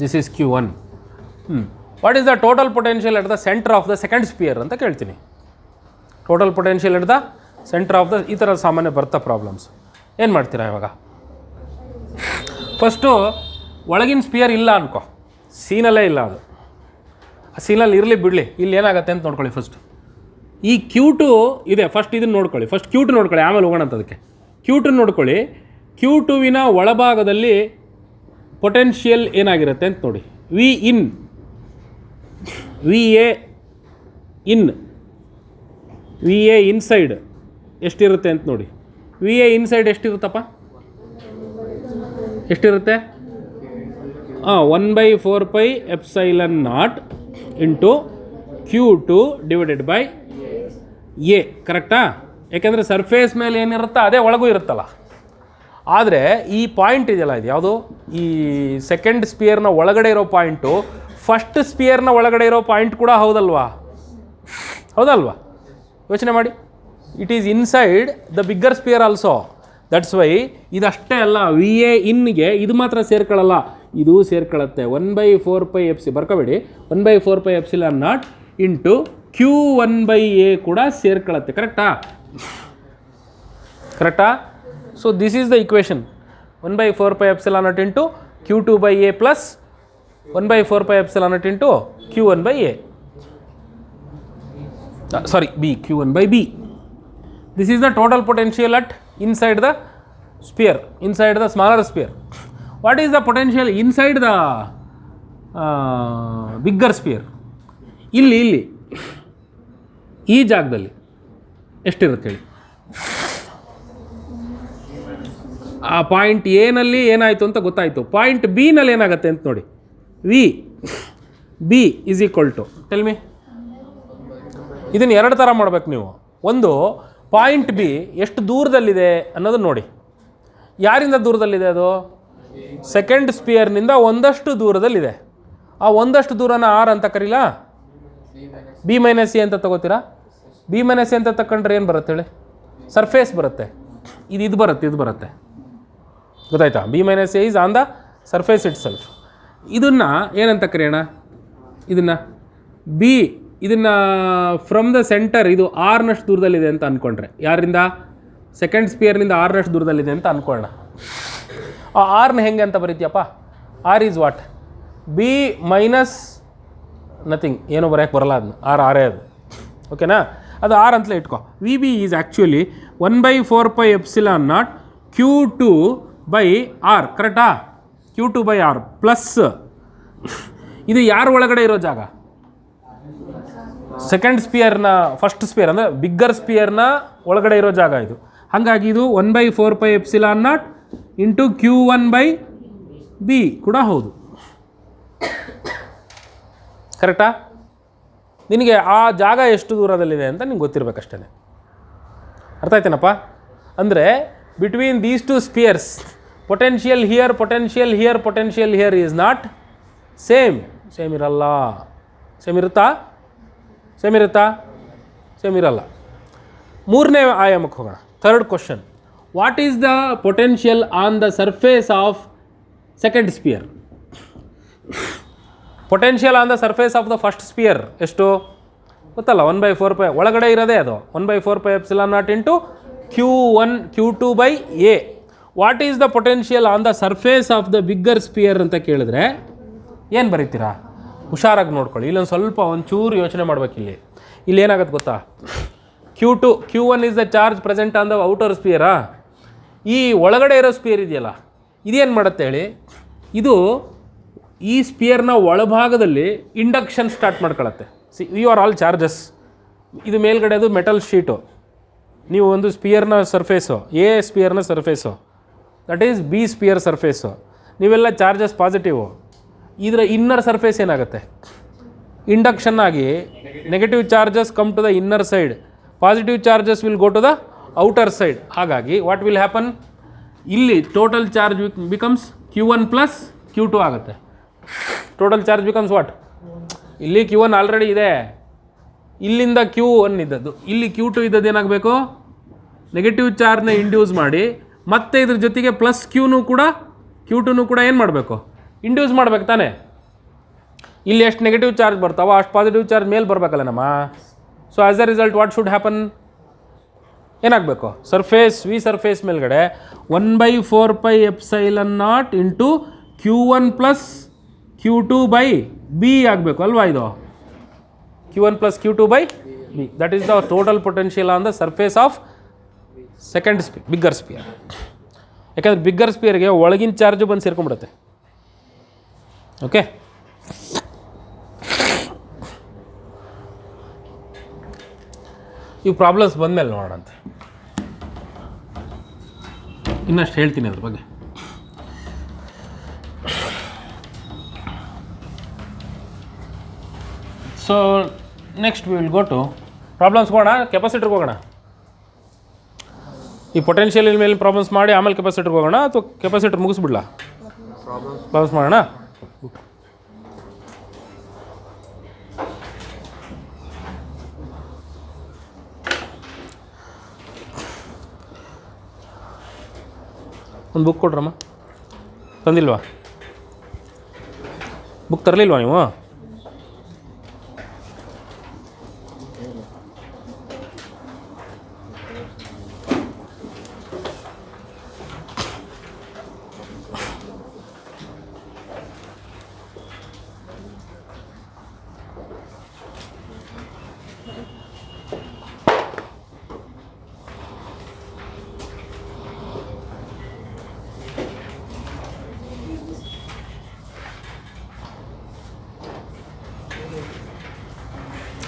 This is Q1. What is the total potential at the center of the second sphere ಅಂತ ಕೇಳ್ತೀನಿ. Total potential at the center of the, ಈ ಥರ ಸಾಮಾನ್ಯ ಬರ್ತಾ ಪ್ರಾಬ್ಲಮ್ಸ್. ಏನು ಮಾಡ್ತೀರಾ ಇವಾಗ? ಫಸ್ಟು ಒಳಗಿನ ಸ್ಪಿಯರ್ ಇಲ್ಲ ಅನ್ಕೋ, ಸೀನಲ್ಲೇ ಇಲ್ಲ, ಅದು ಆ ಸೀನಲ್ಲಿ ಇರಲಿ ಬಿಡಲಿ, ಇಲ್ಲಿ ಏನಾಗುತ್ತೆ ಅಂತ ನೋಡ್ಕೊಳ್ಳಿ. ಫಸ್ಟ್ ಈ Q2 ಇದೆ, ಫಸ್ಟ್ ಇದನ್ನು ನೋಡ್ಕೊಳ್ಳಿ. ಫಸ್ಟ್ Q2 ನೋಡ್ಕೊಳ್ಳಿ, ಆಮೇಲೆ ಹೋಗೋಣ ಅಂತ. ಅದಕ್ಕೆ Q2 ನೋಡ್ಕೊಳ್ಳಿ. Q2ವಿನ ಒಳಭಾಗದಲ್ಲಿ ಪೊಟೆನ್ಷಿಯಲ್ ಏನಾಗಿರುತ್ತೆ ಅಂತ ನೋಡಿ. ವಿ ಎ ಇನ್ಸೈಡ್ ಎಷ್ಟಿರುತ್ತೆ ಅಂತ ನೋಡಿ. ವಿ ಎ ಇನ್ಸೈಡ್ ಎಷ್ಟಿರುತ್ತಪ್ಪ? ಎಷ್ಟಿರುತ್ತೆ? 1/4πε0 into Q2 divided by A. ಕರೆಕ್ಟಾ? ಯಾಕೆಂದರೆ ಸರ್ಫೇಸ್ ಮೇಲೆ ಏನಿರುತ್ತೋ ಅದೇ ಒಳಗೂ ಇರುತ್ತಲ್ಲ. ಆದರೆ ಈ ಪಾಯಿಂಟ್ ಇದೆಯಲ್ಲ, ಇದು ಯಾವುದು? ಈ ಸೆಕೆಂಡ್ ಸ್ಪಿಯರ್ನ ಒಳಗಡೆ ಇರೋ ಪಾಯಿಂಟು ಫಸ್ಟ್ ಸ್ಪಿಯರ್ನ ಒಳಗಡೆ ಇರೋ ಪಾಯಿಂಟ್ ಕೂಡ ಹೌದಲ್ವಾ? ಯೋಚನೆ ಮಾಡಿ. It is inside the bigger sphere also. That's why ಇದಷ್ಟೇ ಅಲ್ಲ, ವಿ ಎ ಇನ್ಗೆ ಇದು ಮಾತ್ರ ಸೇರ್ಕೊಳ್ಳಲ್ಲ, ಇದು ಸೇರ್ಕೊಳ್ಳುತ್ತೆ. 1/4πε ಬರ್ಕೋಬೇಡಿ, 1/4πε0 ಇಂಟು Q1/a ಕೂಡ ಸೇರ್ಕೊಳ್ಳುತ್ತೆ. ಕರೆಕ್ಟಾ? So this is the equation. 1/4πε0 into Q2/a plus 1/4πε into q1 by a. Sorry, b, q1 by b. This is the total potential at inside the sphere, inside the smaller sphere. What is the potential inside the bigger sphere? ಇಲ್ಲಿ ಈ ಜಾಗದಲ್ಲಿ ಎಷ್ಟಿರುತ್ತೆ ಹೇಳಿ. ಆ point ಎನಲ್ಲಿ ಏನಾಯಿತು ಅಂತ ಗೊತ್ತಾಯಿತು. Point B ನಲ್ಲಿ ಏನಾಗುತ್ತೆ ಅಂತ ನೋಡಿ. V B is equal to, tell me. ಇದನ್ನು ಎರಡು ಥರ ಮಾಡಬೇಕು ನೀವು. ಒಂದು, ಪಾಯಿಂಟ್ ಬಿ ಎಷ್ಟು ದೂರದಲ್ಲಿದೆ ಅನ್ನೋದನ್ನು ನೋಡಿ. ಯಾರಿಂದ ದೂರದಲ್ಲಿದೆ ಅದು? ಸೆಕೆಂಡ್ ಸ್ಪಿಯರ್ನಿಂದ ಒಂದಷ್ಟು ದೂರದಲ್ಲಿದೆ. ಆ ಒಂದಷ್ಟು ದೂರನ ಆರ್ ಅಂತ ಕರೀಲಾ? ಬಿ ಮೈನಸ್ ಎ ಅಂತ ತಗೋತೀರಾ? ಬಿ ಮೈನಸ್ ಎ ಅಂತ ತಗೊಂಡ್ರೆ ಏನು ಬರುತ್ತೆ ಹೇಳಿ? ಸರ್ಫೇಸ್ ಬರುತ್ತೆ. ಇದು ಬರುತ್ತೆ. ಗೊತ್ತಾಯ್ತಾ? B minus A is on the surface it self. ಇದನ್ನು ಏನಂತ ಕರೆಯೋಣ? ಇದನ್ನು ಬಿ, ಇದನ್ನು ಫ್ರಮ್ ದ ಸೆಂಟರ್ ಇದು ಆರ್ನಷ್ಟು ದೂರದಲ್ಲಿದೆ ಅಂತ ಅಂದ್ಕೊಂಡ್ರೆ, ಯಾರಿಂದ? ಸೆಕೆಂಡ್ ಸ್ಪಿಯರ್ನಿಂದ ಆರ್ನಷ್ಟು ದೂರದಲ್ಲಿದೆ ಅಂತ ಅಂದ್ಕೊಳ್ಳೋಣ. ಆ ಆರ್ನ ಹೆಂಗೆ ಅಂತ ಬರೀತೀಯಪ್ಪ? R is what? B minus nothing, ಏನೋ ಬರೋಕ್ಕೆ ಬರಲ್ಲ ಅದನ್ನ, ಆರೇ ಅದು. ಓಕೆನಾ? ಅದು ಆರ್ ಅಂತಲೇ ಇಟ್ಕೊ. V B is actually 1/4πε0 q2 by R. ಕರೆಕ್ಟಾ? q2 ಬೈ ಆರ್ ಪ್ಲಸ್ ಇದು ಯಾರ ಒಳಗಡೆ ಇರೋ ಜಾಗ? ಸೆಕೆಂಡ್ ಸ್ಪಿಯರ್ನ, ಫಸ್ಟ್ ಸ್ಪಿಯರ್ ಅಂದರೆ ಬಿಗ್ಗರ್ ಸ್ಪಿಯರ್ನ ಒಳಗಡೆ ಇರೋ ಜಾಗ ಇದು. ಹಾಗಾಗಿ ಇದು 1/4πε0 ಇಂಟು q1 ಬೈ ಬಿ ಕೂಡ ಹೌದು. ಕರೆಕ್ಟಾ? ನಿನಗೆ ಆ ಜಾಗ ಎಷ್ಟು ದೂರದಲ್ಲಿದೆ ಅಂತ ನಿಂಗೆ ಗೊತ್ತಿರಬೇಕಷ್ಟೇ. ಅರ್ಥ ಆಯ್ತೇನಪ್ಪ? ಅಂದರೆ between these two spheres potential here is not same ಇರಲ್ಲ. ಸೇಮ್ ಇರಲ್ಲ. ಮೂರನೇ ಆಯಾಮಕ್ಕೆ ಹೋಗೋಣ. Third question, what is the potential on the surface of second sphere? Potential on the surface of the first sphere ಎಷ್ಟು ಗೊತ್ತಲ್ಲ? 1/4π ಒಳಗಡೆ ಇರೋದೇ ಅದು. 1/4πε0 into q1 q2 by A. What is the potential on the surface of the bigger sphere ಅಂತ ಕೇಳಿದ್ರೆ ಏನು ಬರೀತೀರಾ? ಹುಷಾರಾಗಿ ನೋಡ್ಕೊಳ್ಳಿ. ಇಲ್ಲೊಂದು ಸ್ವಲ್ಪ ಒಂಚೂರು ಯೋಚನೆ ಮಾಡಬೇಕಿಲ್ಲಿ. ಇಲ್ಲಿ ಏನಾಗುತ್ತೆ ಗೊತ್ತಾ? q1 is the charge present on the outer ಸ್ಪಿಯರಾ. ಈ ಒಳಗಡೆ ಇರೋ ಸ್ಪಿಯರ್ ಇದೆಯಲ್ಲ, ಇದೇನು ಮಾಡುತ್ತೆ ಹೇಳಿ? ಇದು ಈ ಸ್ಪಿಯರ್ನ ಒಳಭಾಗದಲ್ಲಿ ಇಂಡಕ್ಷನ್ ಸ್ಟಾರ್ಟ್ ಮಾಡ್ಕೊಳತ್ತೆ. You are all charges. ಇದು ಮೇಲ್ಗಡೆ ಅದು ಮೆಟಲ್ ಶೀಟು. ನೀವು ಒಂದು ಸ್ಪಿಯರ್ನ ಸರ್ಫೇಸು, ಎ ಸ್ಪಿಯರ್ನ surface, that is B sphere surface. ನೀವೆಲ್ಲ ಚಾರ್ಜಸ್ ಪಾಸಿಟಿವು. ಇದರ ಇನ್ನರ್ ಸರ್ಫೇಸ್ ಏನಾಗುತ್ತೆ? ಇಂಡಕ್ಷನ್ ಆಗಿ negative charges come to the inner side, positive charges will go to the outer side. ಹಾಗಾಗಿ ವಾಟ್ ವಿಲ್ ಹ್ಯಾಪನ್? ಇಲ್ಲಿ total charge becomes q1 plus q2 ಆಗುತ್ತೆ. Total charge becomes what? ಇಲ್ಲಿ q1 already ಇದೆ, ಇಲ್ಲಿಂದ q1 ಇದ್ದದ್ದು, ಇಲ್ಲಿ q2 ಇದ್ದದ್ದು ಏನಾಗಬೇಕು? ನೆಗೆಟಿವ್ ಚಾರ್ಜ್ನ ಇಂಡ್ಯೂಸ್ ಮಾಡಿ ಮತ್ತೆ ಇದ್ರ ಜೊತೆಗೆ ಪ್ಲಸ್ q2 ಕೂಡ ಏನು ಮಾಡಬೇಕು? ಇಂಡ್ಯೂಸ್ ಮಾಡ್ಬೇಕು ತಾನೆ. ಇಲ್ಲಿ ಎಷ್ಟು ನೆಗೆಟಿವ್ ಚಾರ್ಜ್ ಬರ್ತಾವೋ ಅಷ್ಟು ಪಾಸಿಟಿವ್ ಚಾರ್ಜ್ ಮೇಲೆ ಬರಬೇಕಲ್ಲ ನಮ್ಮ. So as a result what should happen? ಏನಾಗಬೇಕು? ಸರ್ಫೇಸ್, ವಿ ಸರ್ಫೇಸ್ ಮೇಲ್ಗಡೆ 1/4πε0 into q1 plus q2 by B ಆಗಬೇಕು ಅಲ್ವಾ? ಇದು q1 plus q2 by B. That is the total potential on the surface of second bigger sphere. ಯಾಕಂದರೆ bigger ಸ್ಪಿಯರ್ಗೆ ಒಳಗಿನ charge ಬಂದು ಸೇರ್ಕೊಂಡ್ಬಿಡುತ್ತೆ. Okay, ಈ ಪ್ರಾಬ್ಲಮ್ಸ್ ಬಂದಮೇಲೆ ನೋಡೋಣಂತೆ. ಇನ್ನಷ್ಟು ಹೇಳ್ತೀನಿ ಅದ್ರ ಬಗ್ಗೆ. So next we will go to problems. ಹೋಗೋಣ, ಕೆಪಾಸಿಟರ್ಗೆ ಹೋಗೋಣ. ಈ ಪೊಟೆನ್ಷಿಯಲ್ ಮೇಲೆ ಪ್ರಾಬ್ಲಮ್ಸ್ ಮಾಡಿ ಆಮೇಲೆ ಕೆಪಾಸಿಟರ್ಗೆ ಹೋಗೋಣ, ಅಥವಾ ಕೆಪಾಸಿಟರ್ ಮುಗಿಸ್ಬಿಡ್ಲಾ? ಪ್ರಾಬ್ಲಮ್ಸ್ ಮಾಡೋಣ. ಒಂದು ಬುಕ್ ಕೊಡ್ರಮ್ಮ. ತಂದಿಲ್ವಾ? ಬುಕ್ ತರಲಿಲ್ವಾ ನೀವು?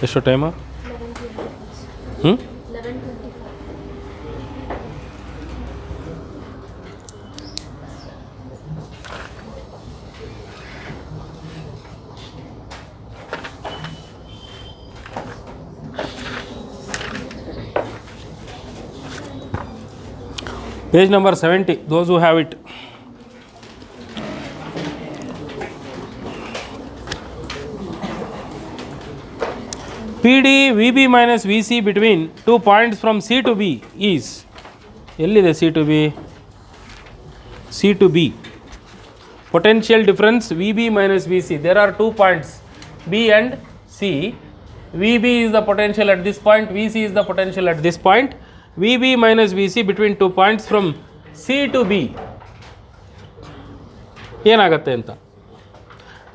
ಎಷ್ಟು time? 11:25. Page number 70, those who have it. PD VB minus VC between 2 points from C to B is, ಎಲ್ಲಿದೆ C to B? C to B. Potential difference VB minus VC. There are 2 points B and C. VB is the potential at this point, VC is the potential at this point. VB minus VC between 2 points from C to B ಏನಾಗುತ್ತೆ ಅಂತ.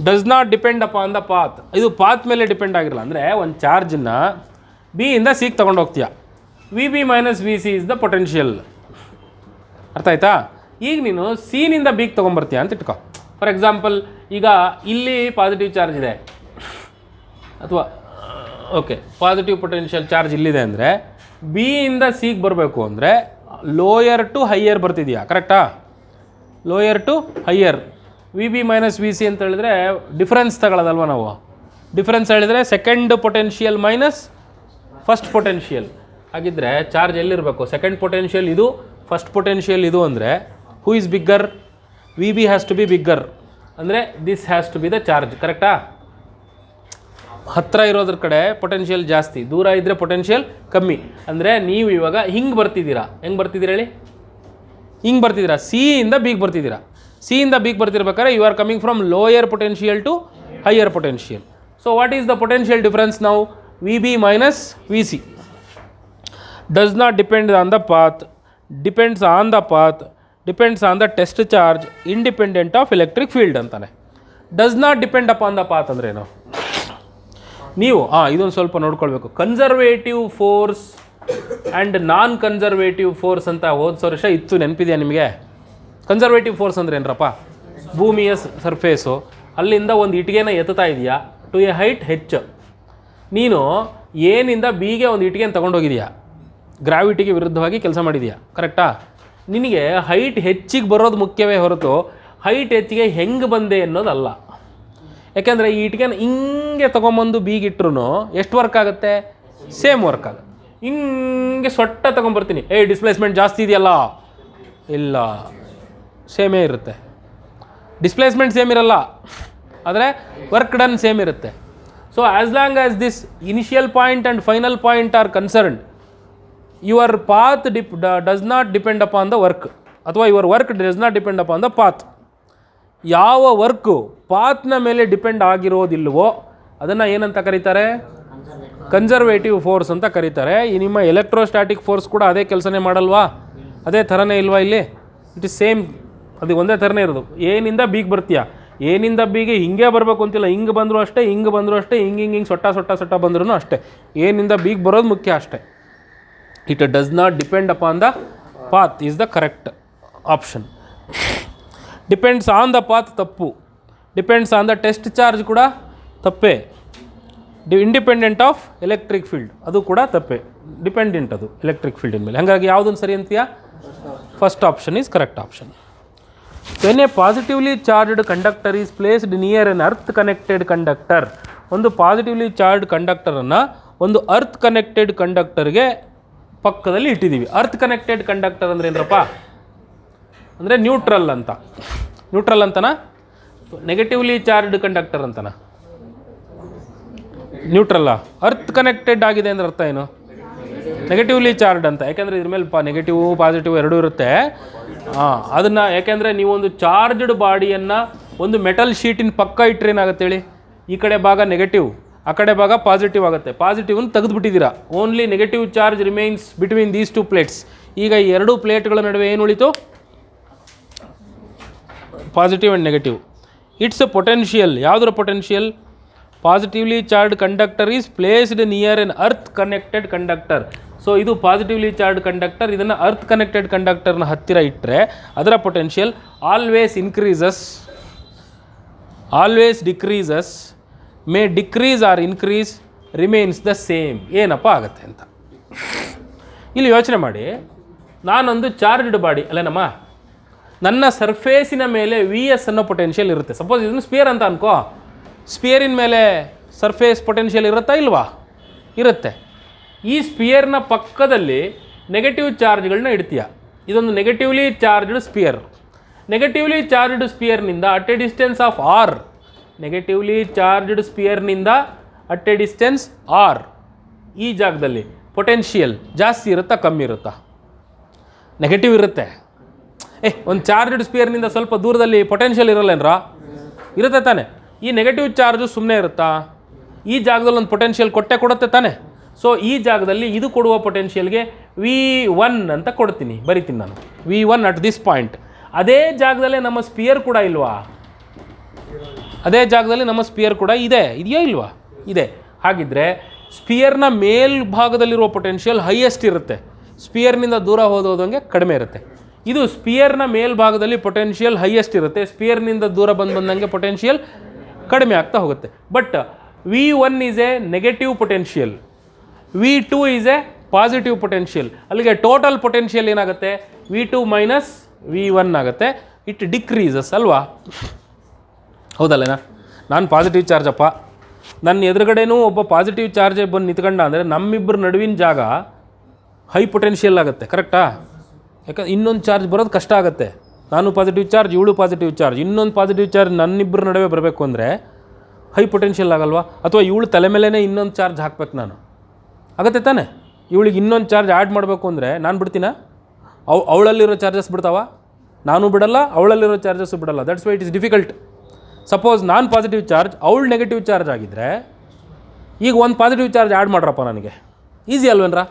Does not depend upon the path. ಇದು path ಮೇಲೆ depend ಆಗಿರಲ್ಲ. ಅಂದರೆ ಒಂದು ಚಾರ್ಜನ್ನು B ಇಂದ ಸಿಗೆ ತೊಗೊಂಡು ಹೋಗ್ತೀಯ. V B minus V C is the potential. ಅರ್ಥ ಆಯ್ತಾ? ಈಗ ನೀನು ಸಿನಿಂದ ಬಿಗೆ ತೊಗೊಂಬರ್ತೀಯ ಅಂತ ಇಟ್ಕೊ. ಫಾರ್ ಎಕ್ಸಾಂಪಲ್, ಈಗ ಇಲ್ಲಿ ಪಾಸಿಟಿವ್ ಚಾರ್ಜ್ ಇದೆ, ಅಥವಾ ಓಕೆ ಪಾಸಿಟಿವ್ ಪೊಟೆನ್ಷಿಯಲ್ ಚಾರ್ಜ್ ಇಲ್ಲಿದೆ ಅಂದರೆ ಬಿ ಇಂದ ಸಿಗೆ ಬರಬೇಕು ಅಂದರೆ ಲೋಯರ್ ಟು ಹೈಯರ್ ಬರ್ತಿದೆಯಾ? ಕರೆಕ್ಟಾ? Lower to higher. V B minus V C ಅಂತ ಹೇಳಿದ್ರೆ ಡಿಫ್ರೆನ್ಸ್ ತಗೊಳ್ಳೋದಲ್ವ ನಾವು. ಡಿಫ್ರೆನ್ಸ್ ಹೇಳಿದರೆ second potential minus first potential. ಹಾಗಿದ್ದರೆ ಚಾರ್ಜ್ ಎಲ್ಲಿರಬೇಕು? ಸೆಕೆಂಡ್ ಪೊಟೆನ್ಷಿಯಲ್ ಇದು, ಫಸ್ಟ್ ಪೊಟೆನ್ಷಿಯಲ್ ಇದು. ಅಂದರೆ who is bigger? V B has to be bigger. ಅಂದರೆ this has to be the charge. ಕರೆಕ್ಟಾ? ಹತ್ತಿರ ಇರೋದ್ರ ಕಡೆ ಪೊಟೆನ್ಷಿಯಲ್ ಜಾಸ್ತಿ, ದೂರ ಇದ್ದರೆ ಪೊಟೆನ್ಷಿಯಲ್ ಕಮ್ಮಿ. ಅಂದರೆ ನೀವು ಇವಾಗ ಹಿಂಗೆ ಬರ್ತಿದ್ದೀರಾ. ಹೆಂಗೆ ಬರ್ತಿದ್ದೀರಾ ಹೇಳಿ? ಹಿಂಗೆ ಬರ್ತಿದ್ದೀರಾ, ಸಿ ಇಂದ ಬಿಗೆ ಬರ್ತಿದ್ದೀರಾ. ಸಿ ಇಂದ ಬಿಗೆ ಬರ್ತಿರ್ಬೇಕಾದ್ರೆ you are coming from lower potential to higher potential. So what is the potential difference ನಾವು? V B minus V C. Does not depend on the path, depends on the path, depends on the test charge, independent of electric field ಅಂತಾನೆ. Does not depend upon the path ಅಂದ್ರೇನು? ನೀವು ಇದೊಂದು ಸ್ವಲ್ಪ ನೋಡ್ಕೊಳ್ಬೇಕು. Conservative force and non conservative force ಅಂತ ಹೋದ ವರ್ಷ ಇತ್ತು, ನೆನಪಿದೆಯಾ ನಿಮಗೆ? ಕನ್ಸರ್ವೇಟಿವ್ ಫೋರ್ಸ್ ಅಂದರೆ ಏನರಪ್ಪ? ಭೂಮಿಯ ಸರ್ಫೇಸು, ಅಲ್ಲಿಂದ ಒಂದು ಇಟ್ಟಿಗೆನ ಎತ್ತುತ್ತಾ ಇದೆಯಾ ಟು ಎ ಹೈಟ್ ಹೆಚ್ಚು. ನೀನು ಏನಿಂದ ಬಿಗೆ ಒಂದು ಇಟ್ಟಿಗೆನ ತೊಗೊಂಡೋಗಿದೆಯಾ, ಗ್ರಾವಿಟಿಗೆ ವಿರುದ್ಧವಾಗಿ ಕೆಲಸ ಮಾಡಿದೆಯಾ. ಕರೆಕ್ಟಾ? ನಿನಗೆ ಹೈಟ್ ಹೆಚ್ಚಿಗೆ ಬರೋದು ಮುಖ್ಯವೇ ಹೊರತು ಹೈಟ್ ಹೆಚ್ಚಿಗೆ ಹೆಂಗೆ ಬಂದೆ ಅನ್ನೋದಲ್ಲ. ಯಾಕೆಂದರೆ ಈ ಇಟ್ಟಿಗೆನ ಹಿಂಗೆ ತೊಗೊಂಬಂದು ಬೀಗಿಟ್ರು ಎಷ್ಟು ವರ್ಕ್ ಆಗುತ್ತೆ? ಸೇಮ್ ವರ್ಕ್ ಆಗುತ್ತೆ. ಹಿಂಗೆ ಸೊಟ್ಟ ತೊಗೊಂಬರ್ತೀನಿ, ಡಿಸ್ಪ್ಲೇಸ್ಮೆಂಟ್ ಜಾಸ್ತಿ ಇದೆಯಲ್ಲ, ಇಲ್ಲ, ಸೇಮೇ ಇರುತ್ತೆ. ಡಿಸ್ಪ್ಲೇಸ್ಮೆಂಟ್ ಸೇಮ್ ಇರಲ್ಲ, ಆದರೆ ವರ್ಕ್ ಡನ್ ಸೇಮ್ ಇರುತ್ತೆ. So as long as this initial point and final point are concerned, your path does not depend upon the work, ಅಥವಾ your work does not depend upon the path. ಯಾವ work ಪಾತ್ನ ಮೇಲೆ depend ಆಗಿರೋದಿಲ್ವೋ ಅದನ್ನು ಏನಂತ ಕರೀತಾರೆ? Conservative force ಅಂತ ಕರೀತಾರೆ. ಈ ನಿಮ್ಮ ಎಲೆಕ್ಟ್ರೋಸ್ಟ್ಯಾಟಿಕ್ ಫೋರ್ಸ್ ಕೂಡ ಅದೇ ಕೆಲಸನೇ ಮಾಡಲ್ವಾ? ಅದೇ ಥರನೇ ಇಲ್ವಾ ಇಲ್ಲಿ? ಇಟ್ ಇಸ್ ಸೇಮ್, ಅದು ಒಂದೇ ಥರನೇ ಇರೋದು. ಏನಿಂದ ಬಿಗೆ ಬರ್ತೀಯಾ, ಏನಿಂದ ಬಿಗೆ ಹಿಂಗೆ ಬರಬೇಕು ಅಂತಿಲ್ಲ, ಹಿಂಗೆ ಬಂದರೂ ಅಷ್ಟೇ, ಹಿಂಗೆ ಬಂದರೂ ಅಷ್ಟೇ, ಹಿಂಗೆ ಸೊಟ್ಟ ಬಂದ್ರೂ ಅಷ್ಟೇ. ಏನಿಂದ ಬಿಗೆ ಬರೋದು ಮುಖ್ಯ ಅಷ್ಟೇ. It does not depend upon the path is the correct option. Depends on the path ತಪ್ಪು. Depends on the test charge ಕೂಡ ತಪ್ಪೇ. ಇಂಡಿಪೆಂಡೆಂಟ್ ಆಫ್ ಎಲೆಕ್ಟ್ರಿಕ್ ಫೀಲ್ಡ್ ಅದು ಕೂಡ ತಪ್ಪೇ. ಡಿಪೆಂಡೆಂಟ್ ಅದು ಎಲೆಕ್ಟ್ರಿಕ್ ಫೀಲ್ಡಿನ ಮೇಲೆ. ಹಾಗಾಗಿ ಯಾವುದನ್ನು ಸರಿ ಅಂತೀಯಾ? First option is correct option. When a positively charged conductor is placed near an earth connected conductor. ಒಂದು ಪಾಸಿಟಿವ್ಲಿ ಚಾರ್ಜ್ಡ್ ಕಂಡಕ್ಟರನ್ನು ಒಂದು ಅರ್ತ್ ಕನೆಕ್ಟೆಡ್ ಕಂಡಕ್ಟರ್ಗೆ ಪಕ್ಕದಲ್ಲಿ ಇಟ್ಟಿದ್ದೀವಿ. ಅರ್ತ್ ಕನೆಕ್ಟೆಡ್ ಕಂಡಕ್ಟರ್ ಅಂದರೆ ಏನರಪ್ಪ? ಅಂದರೆ ನ್ಯೂಟ್ರಲ್ ಅಂತ. ನ್ಯೂಟ್ರಲ್ ಅಂತನಾ? ನೆಗೆಟಿವ್ಲಿ ಚಾರ್ಜ್ಡ್ ಕಂಡಕ್ಟರ್ ಅಂತನಾ? ನ್ಯೂಟ್ರಲ್ಲ. ಅರ್ತ್ ಕನೆಕ್ಟೆಡ್ ಆಗಿದೆ ಅಂದ್ರೆ ಅರ್ಥ ಏನು? ನೆಗೆಟಿವ್ಲಿ ಚಾರ್ಜ್ಡ್ ಅಂತ. ಯಾಕೆಂದರೆ ಇದ್ರ ಮೇಲೆ ನೆಗೆಟಿವ್ ಪಾಸಿಟಿವ್ ಎರಡೂ ಇರುತ್ತೆ. ಅದನ್ನು ಯಾಕೆಂದರೆ ನೀವೊಂದು ಚಾರ್ಜ್ಡ್ ಬಾಡಿಯನ್ನು ಒಂದು ಮೆಟಲ್ ಶೀಟಿನ ಪಕ್ಕ ಇಟ್ಟರೆ ಏನಾಗುತ್ತೆ ಹೇಳಿ? ಈ ಕಡೆ ಭಾಗ ನೆಗೆಟಿವ್, ಆ ಕಡೆ ಭಾಗ ಪಾಸಿಟಿವ್ ಆಗುತ್ತೆ. ಪಾಸಿಟಿವ್ನ ತೆಗೆದುಬಿಟ್ಟಿದ್ದೀರಾ. Only negative charge remains between these two plates. ಈಗ ಈ ಎರಡೂ ಪ್ಲೇಟ್ಗಳ ನಡುವೆ ಏನು ಉಳಿತು? Positive and negative. It's a potential. ಯಾವುದರ potential? Positively charged conductor is placed near an earth connected conductor. So ಇದು ಪಾಸಿಟಿವ್ಲಿ ಚಾರ್ಜ್ಡ್ ಕಂಡಕ್ಟರ್, ಇದನ್ನು ಅರ್ತ್ ಕನೆಕ್ಟೆಡ್ ಕಂಡಕ್ಟರ್ನ ಹತ್ತಿರ ಇಟ್ಟರೆ ಅದರ potential always increases, always decreases, may decrease or increase remains the same. ಏನಪ್ಪ ಆಗುತ್ತೆ ಅಂತ ಇಲ್ಲಿ ಯೋಚನೆ ಮಾಡಿ. ನಾನೊಂದು ಚಾರ್ಜ್ಡ್ ಬಾಡಿ ಅಲ್ಲೇನಮ್ಮ, ನನ್ನ ಸರ್ಫೇಸಿನ ಮೇಲೆ ವಿ ಎಸ್ ಅನ್ನೋ ಪೊಟೆನ್ಷಿಯಲ್ ಇರುತ್ತೆ. ಸಪೋಸ್ ಇದನ್ನು ಸ್ಪಿಯರ್ ಅಂತ ಅನ್ಕೋ, ಸ್ಪಿಯರಿನ ಮೇಲೆ ಸರ್ಫೇಸ್ ಪೊಟೆನ್ಷಿಯಲ್ ಇರುತ್ತಾ ಇಲ್ವಾ? ಇರುತ್ತೆ. ಈ ಸ್ಪಿಯರ್ನ ಪಕ್ಕದಲ್ಲಿ ನೆಗೆಟಿವ್ ಚಾರ್ಜ್ಗಳನ್ನ ಇಡ್ತೀಯ. ಇದೊಂದು negatively charged sphere. Negatively charged ಸ್ಪಿಯರ್ನಿಂದ at a distance of R, negatively charged ಸ್ಪಿಯರ್ನಿಂದ ಅಟ್ ಎ ಡಿಸ್ಟೆನ್ಸ್ ಆರ್, ಈ ಜಾಗದಲ್ಲಿ ಪೊಟೆನ್ಷಿಯಲ್ ಜಾಸ್ತಿ ಇರುತ್ತಾ ಕಮ್ಮಿ ಇರುತ್ತಾ? ನೆಗೆಟಿವ್ ಇರುತ್ತೆ. ಒಂದು ಚಾರ್ಜ್ಡ್ ಸ್ಪಿಯರ್ನಿಂದ ಸ್ವಲ್ಪ ದೂರದಲ್ಲಿ ಪೊಟೆನ್ಷಿಯಲ್ ಇರಲ್ಲೇನ್ರಾ? ಇರುತ್ತೆ ತಾನೆ. ಈ ನೆಗೆಟಿವ್ ಚಾರ್ಜು ಸುಮ್ಮನೆ ಇರುತ್ತಾ? ಈ ಜಾಗದಲ್ಲಿ ಒಂದು ಪೊಟೆನ್ಷಿಯಲ್ ಕೊಡುತ್ತೆ ತಾನೆ. ಸೊ ಈ ಜಾಗದಲ್ಲಿ ಇದು ಕೊಡುವ ಪೊಟೆನ್ಷಿಯಲ್ಗೆ V1 ಅಂತ ಕೊಡ್ತೀನಿ, ಬರಿತೀನಿ ನಾನು V1 ಅಟ್ ದಿಸ್ ಪಾಯಿಂಟ್. ಅದೇ ಜಾಗದಲ್ಲೇ ನಮ್ಮ ಸ್ಪಿಯರ್ ಕೂಡ ಇಲ್ವಾ? ಅದೇ ಜಾಗದಲ್ಲಿ ನಮ್ಮ ಸ್ಪಿಯರ್ ಕೂಡ ಇದೆಯೋ ಇಲ್ವಾ? ಇದೆ. ಹಾಗಿದ್ರೆ ಸ್ಪಿಯರ್ನ ಮೇಲ್ಭಾಗದಲ್ಲಿರುವ ಪೊಟೆನ್ಷಿಯಲ್ ಹೈಯೆಸ್ಟ್ ಇರುತ್ತೆ, ಸ್ಪಿಯರ್ನಿಂದ ದೂರ ಹೋದಂಗೆ ಕಡಿಮೆ ಇರುತ್ತೆ. ಇದು ಸ್ಪಿಯರ್ನ ಮೇಲ್ಭಾಗದಲ್ಲಿ ಪೊಟೆನ್ಷಿಯಲ್ ಹೈಯೆಸ್ಟ್ ಇರುತ್ತೆ, ಸ್ಪಿಯರ್ನಿಂದ ದೂರ ಬಂದಂಗೆ ಪೊಟೆನ್ಷಿಯಲ್ ಕಡಿಮೆ ಆಗ್ತಾ ಹೋಗುತ್ತೆ. But V1 is a negative potential, V2 is A positive potential. ಅಲ್ಲಿಗೆ ಟೋಟಲ್ ಪೊಟೆನ್ಷಿಯಲ್ ಏನಾಗುತ್ತೆ? V2 ಮೈನಸ್ V1 ಆಗುತ್ತೆ. ಇಟ್ ಡಿಕ್ರೀಸಸ್ ಅಲ್ವಾ? ಹೌದಲ್ಲೇನಾ? ನಾನು ಪಾಸಿಟಿವ್ ಚಾರ್ಜಪ್ಪ, ನನ್ನ ಎದುರುಗಡೆನೂ ಒಬ್ಬ ಪಾಸಿಟಿವ್ ಚಾರ್ಜೇ ಬಂದು ನಿಂತ್ಕೊಂಡ ಅಂದರೆ ನಮ್ಮಿಬ್ಬರ ನಡುವಿನ ಜಾಗ ಹೈ ಪೊಟೆನ್ಷಿಯಲ್ ಆಗುತ್ತೆ. ಕರೆಕ್ಟಾ? ಯಾಕಂದ್ರೆ ಇನ್ನೊಂದು ಚಾರ್ಜ್ ಬರೋದು ಕಷ್ಟ ಆಗುತ್ತೆ. ನಾನು ಪಾಸಿಟಿವ್ ಚಾರ್ಜ್, ಇವಳು ಪಾಸಿಟಿವ್ ಚಾರ್ಜ್, ಇನ್ನೊಂದು ಪಾಸಿಟಿವ್ ಚಾರ್ಜ್ ನನ್ನಿಬ್ಬರ ನಡುವೆ ಬರಬೇಕು ಅಂದರೆ ಹೈ ಪೊಟೆನ್ಷಿಯಲ್ ಆಗಲ್ವಾ? ಅಥವಾ ಇವಳು ತಲೆ ಮೇಲೇ ಇನ್ನೊಂದು ಚಾರ್ಜ್ ಹಾಕ್ಬೇಕು ನಾನು, ಆಗುತ್ತೆ ತಾನೆ? ಇವಳಿಗೆ ಇನ್ನೊಂದು ಚಾರ್ಜ್ ಆ್ಯಡ್ ಮಾಡಬೇಕು ಅಂದರೆ ನಾನು ಬಿಡ್ತೀನ? ಅವಳಲ್ಲಿರೋ ಚಾರ್ಜಸ್ ಬಿಡ್ತಾವ? ನಾನು ಬಿಡಲ್ಲ, ಅವಳಲ್ಲಿರೋ ಚಾರ್ಜಸ್ಸು ಬಿಡಲ್ಲ. That's why it is difficult. Suppose ನಾನು ಪಾಸಿಟಿವ್ ಚಾರ್ಜ್, ಅವಳು ನೆಗೆಟಿವ್ ಚಾರ್ಜ್ ಆಗಿದ್ದರೆ ಈಗ ಒಂದು ಪಾಸಿಟಿವ್ ಚಾರ್ಜ್ ಆ್ಯಡ್ ಮಾಡ್ರಪ್ಪ ನನಗೆ, ಈಸಿ ಅಲ್ವೇನ್ರಾ?